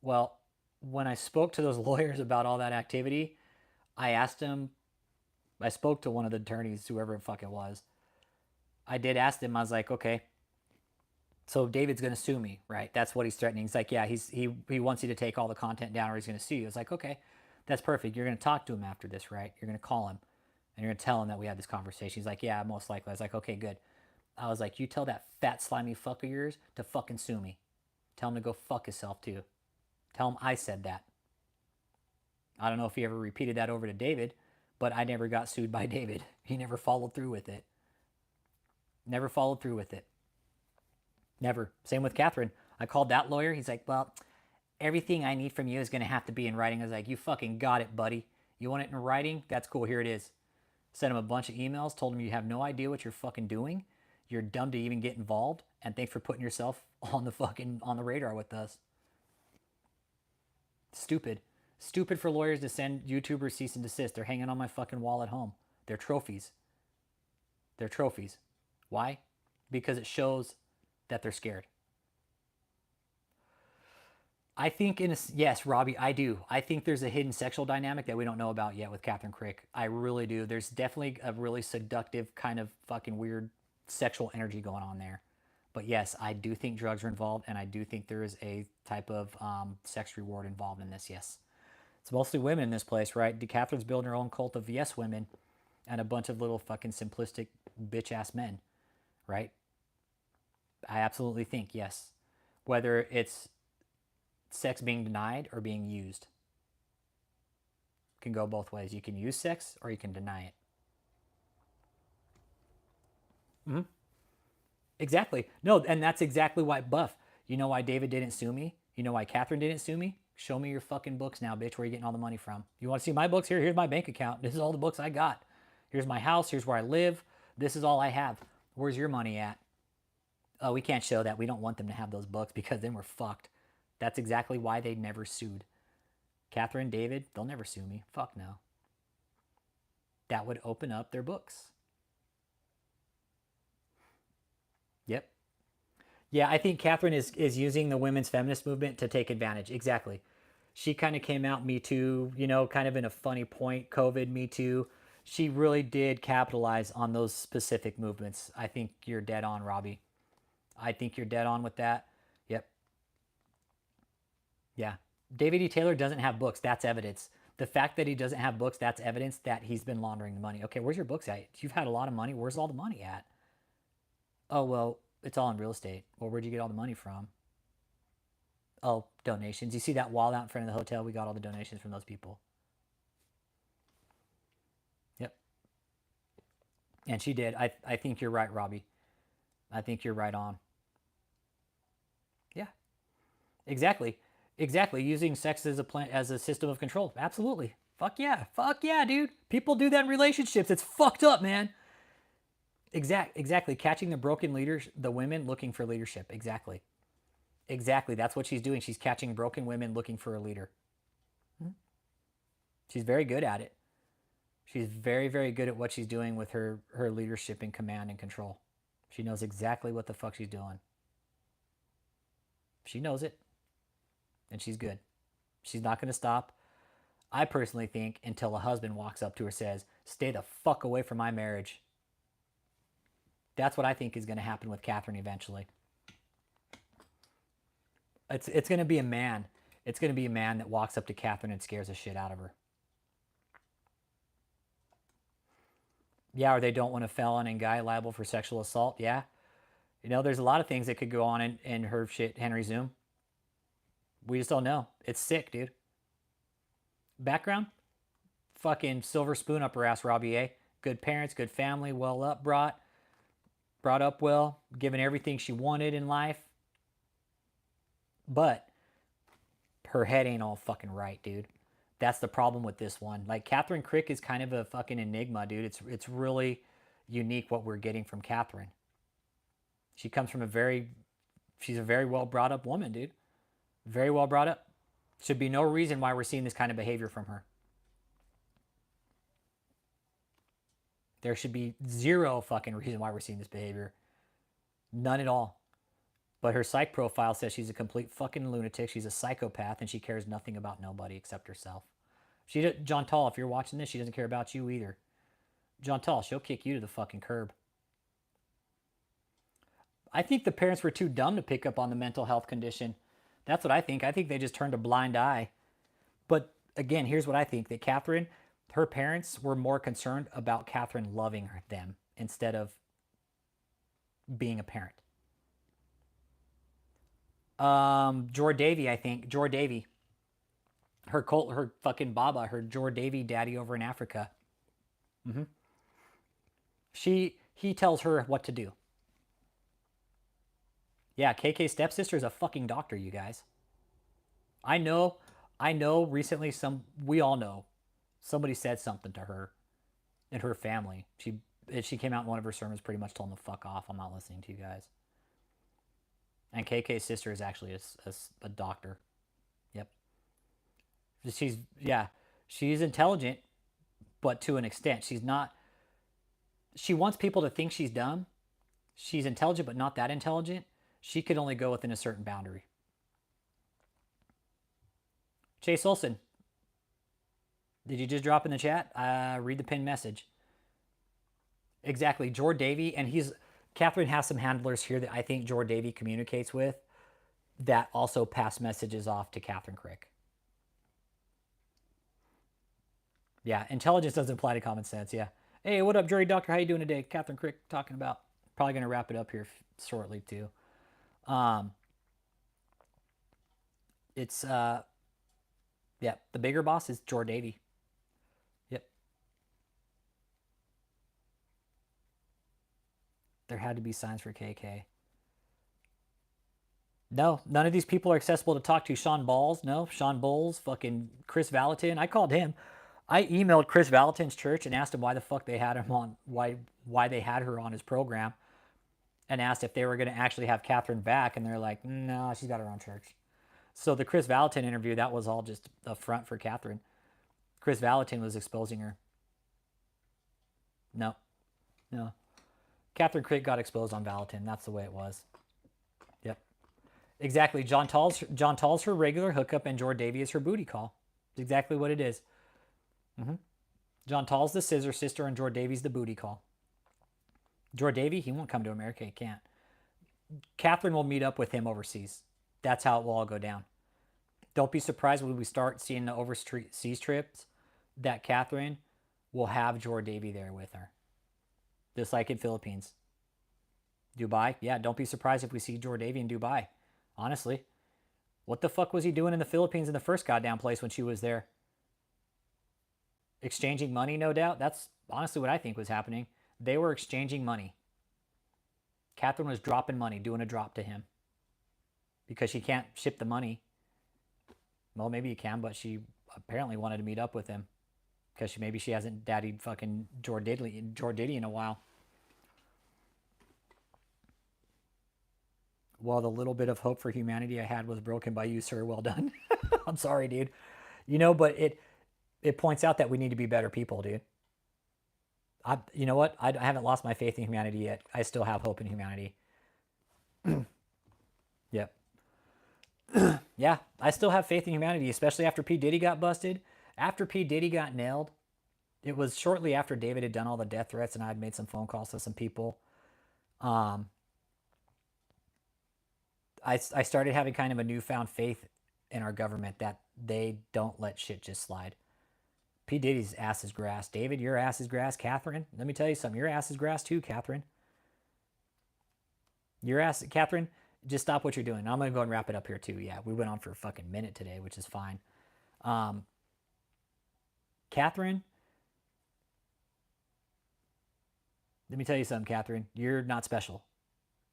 Well, when I spoke to those lawyers about all that activity, I spoke to one of the attorneys, whoever the fuck it was. I did ask them, I was like, okay, so David's going to sue me, right? That's what he's threatening. He's like, yeah, he wants you to take all the content down or he's going to sue you. I was like, okay, that's perfect. You're going to talk to him after this, right? You're going to call him and you're going to tell him that we had this conversation. He's like, yeah, most likely. I was like, okay, good. I was like, you tell that fat slimy fuck of yours to fucking sue me. Tell him to go fuck himself too. Tell him I said that. I don't know if he ever repeated that over to David, but I never got sued by David. He never followed through with it. Never followed through with it. Never. Same with Kathryn. I called that lawyer. He's like, well, everything I need from you is going to have to be in writing. I was like, you fucking got it, buddy. You want it in writing? That's cool. Here it is. Sent him a bunch of emails. Told him you have no idea what you're fucking doing. You're dumb to even get involved. And thanks for putting yourself on the radar with us. Stupid. Stupid for lawyers to send YouTubers cease and desist. They're hanging on my fucking wall at home. They're trophies. They're trophies. Why? Because it shows that they're scared. I think yes, Robbie, I do. I think there's a hidden sexual dynamic that we don't know about yet with KathrynKrick. I really do. There's definitely a really seductive kind of fucking weird sexual energy going on there. But yes, I do think drugs are involved, and I do think there is a type of sex reward involved in this. Yes, it's mostly women in this place, right? Catherine's building her own cult of yes women, and a bunch of little fucking simplistic bitch ass men, right? I absolutely think yes, whether it's sex being denied or being used. Can go both ways. You can use sex or you can deny it. Mm-hmm. Exactly. No, and that's exactly why Buff. You know why David didn't sue me? You know why Kathryn didn't sue me? Show me your fucking books now, bitch. Where are you getting all the money from? You want to see my books? Here's my bank account. This is all the books I got. Here's my house. Here's where I live. This is all I have. Where's your money at? Oh, we can't show that. We don't want them to have those books because then we're fucked. That's exactly why they never sued. Kathryn, David, they'll never sue me. Fuck no. That would open up their books. Yep. Yeah, I think Kathryn is using the women's feminist movement to take advantage. Exactly. She kind of came out Me Too, kind of in a funny point, COVID, Me Too. She really did capitalize on those specific movements. I think you're dead on, Robbie. I think you're dead on with that. Yep. Yeah. DavidETaylor doesn't have books. That's evidence. The fact that he doesn't have books, that's evidence that he's been laundering the money. Okay, where's your books at? You've had a lot of money. Where's all the money at? Oh, well, it's all in real estate. Well, where'd you get all the money from? Oh, donations. You see that wall out in front of the hotel? We got all the donations from those people. Yep. And she did. I think you're right, Robbie. I think you're right on. Yeah. Exactly. Exactly. Using sex as as a system of control. Absolutely. Fuck yeah. Fuck yeah, dude. People do that in relationships. It's fucked up, man. Exactly. Catching the broken leaders, the women looking for leadership. Exactly. Exactly. That's what she's doing. She's catching broken women looking for a leader. She's very good at it. She's very, very good at what she's doing with her leadership and command and control. She knows exactly what the fuck she's doing. She knows it. And she's good. She's not going to stop. I personally think until a husband walks up to her and says, stay the fuck away from my marriage. That's what I think is going to happen with Kathryn eventually. It's going to be a man. It's going to be a man that walks up to Kathryn and scares the shit out of her. Yeah, or they don't want a felon and guy liable for sexual assault. Yeah. There's a lot of things that could go on in her shit, Henry Zoom. We just don't know. It's sick, dude. Background? Fucking silver spoon up her ass, Robbie A. Good parents, good family, well up, brought up well, given everything she wanted in life. But her head ain't all fucking right, dude. That's the problem with this one. Like, KathrynKrick is kind of a fucking enigma, dude. It's really unique what we're getting from Kathryn. She comes from she's a very well brought up woman, dude. Very well brought up. Should be no reason why we're seeing this kind of behavior from her. There should be zero fucking reason why we're seeing this behavior. None at all. But her psych profile says she's a complete fucking lunatic. She's a psychopath, and she cares nothing about nobody except herself. John Tall, if you're watching this, she doesn't care about you either. John Tall, she'll kick you to the fucking curb. I think the parents were too dumb to pick up on the mental health condition. That's what I think. I think they just turned a blind eye. But again, here's what I think. That Kathryn, her parents were more concerned about Kathryn loving them instead of being a parent. Jor Davy, I think. Jor Davy. Her fucking Baba, her Jor Davy daddy over in Africa. Mm-hmm. He tells her what to do. Yeah, KK's stepsister is a fucking doctor, you guys. I know recently we all know, somebody said something to her and her family. She came out in one of her sermons pretty much told them to fuck off. I'm not listening to you guys. And KK's sister is actually a doctor. Yep. She's intelligent, but to an extent. She wants people to think she's dumb. She's intelligent, but not that intelligent. She could only go within a certain boundary. Chase Olson, did you just drop in the chat? Read the pinned message. Exactly. Jord Davy, and Kathryn has some handlers here that I think Jord Davy communicates with that also pass messages off to KathrynKrick. Yeah, intelligence doesn't apply to common sense. Yeah. Hey, what up, jury doctor? How you doing today? KathrynKrick talking about. Probably gonna wrap it up here shortly too. It's yeah, the bigger boss is Jord Davy. Yep. There had to be signs for KK. No, none of these people are accessible to talk to. Sean Balls, no. Sean Bowles, fucking Chris Valentin. I called him. I emailed Chris Valentin's church and asked him why the fuck they had him on, why they had her on his program, and asked if they were going to actually have Kathryn back, and they're like, no, she's got her own church. So the Chris Valentin interview, that was all just a front for Kathryn. Chris Valentin was exposing her. No. KathrynKrick got exposed on Valentin. That's the way it was. Yep. Exactly. John Tall's her regular hookup, and Jord Davy is her booty call. It's exactly what it is. John Tall's the scissor sister, and Jord Davy's the booty call. Jord Davy, he won't come to America. He can't. Kathryn will meet up with him overseas. That's how it will all go down. Don't be surprised when we start seeing the overseas trips that Kathryn will have Jord Davy there with her. Just like in Philippines. Dubai? Yeah, don't be surprised if we see Jord Davy in Dubai. Honestly. What the fuck was he doing in the Philippines in the first goddamn place when she was there? Exchanging money, no doubt. That's honestly what I think was happening. They were exchanging money. Kathryn was dropping money, doing a drop to him. Because she can't ship the money. Well, maybe you can, but she apparently wanted to meet up with him. Because maybe she hasn't daddied fucking Jord Diddy in a while. Well, the little bit of hope for humanity I had was broken by you, sir. Well done. I'm sorry, dude. You know, but it points out that we need to be better people, dude. You know what? I haven't lost my faith in humanity yet. I still have hope in humanity. Yep. Yeah, I still have faith in humanity, especially after P. Diddy got busted. After P. Diddy got nailed, it was shortly after David had done all the death threats and I had made some phone calls to some people. I started having kind of a newfound faith in our government that they don't let shit just slide. P. Diddy's ass is grass. David, your ass is grass. Kathryn, let me tell you something. Your ass is grass too, Kathryn. Your ass, Kathryn, just stop what you're doing. I'm going to go and wrap it up here too. Yeah, we went on for a fucking minute today, which is fine. Kathryn, let me tell you something, Kathryn. You're not special.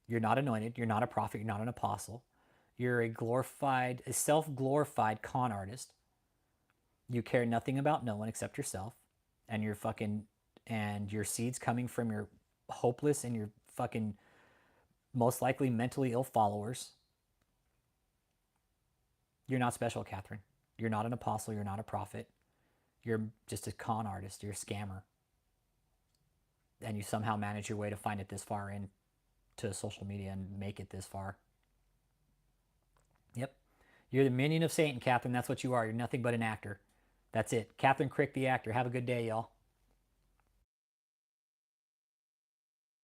You're not anointed. You're not a prophet. You're not an apostle. You're a self-glorified con artist. You care nothing about no one except yourself, and your seeds coming from your hopeless and your fucking most likely mentally ill followers. You're not special, Kathryn. You're not an apostle. You're not a prophet. You're just a con artist. You're a scammer. And you somehow manage your way to find it this far into social media and make it this far. Yep. You're the minion of Satan, Kathryn. That's what you are. You're nothing but an actor. That's it. KathrynKrick, the actor. Have a good day, y'all.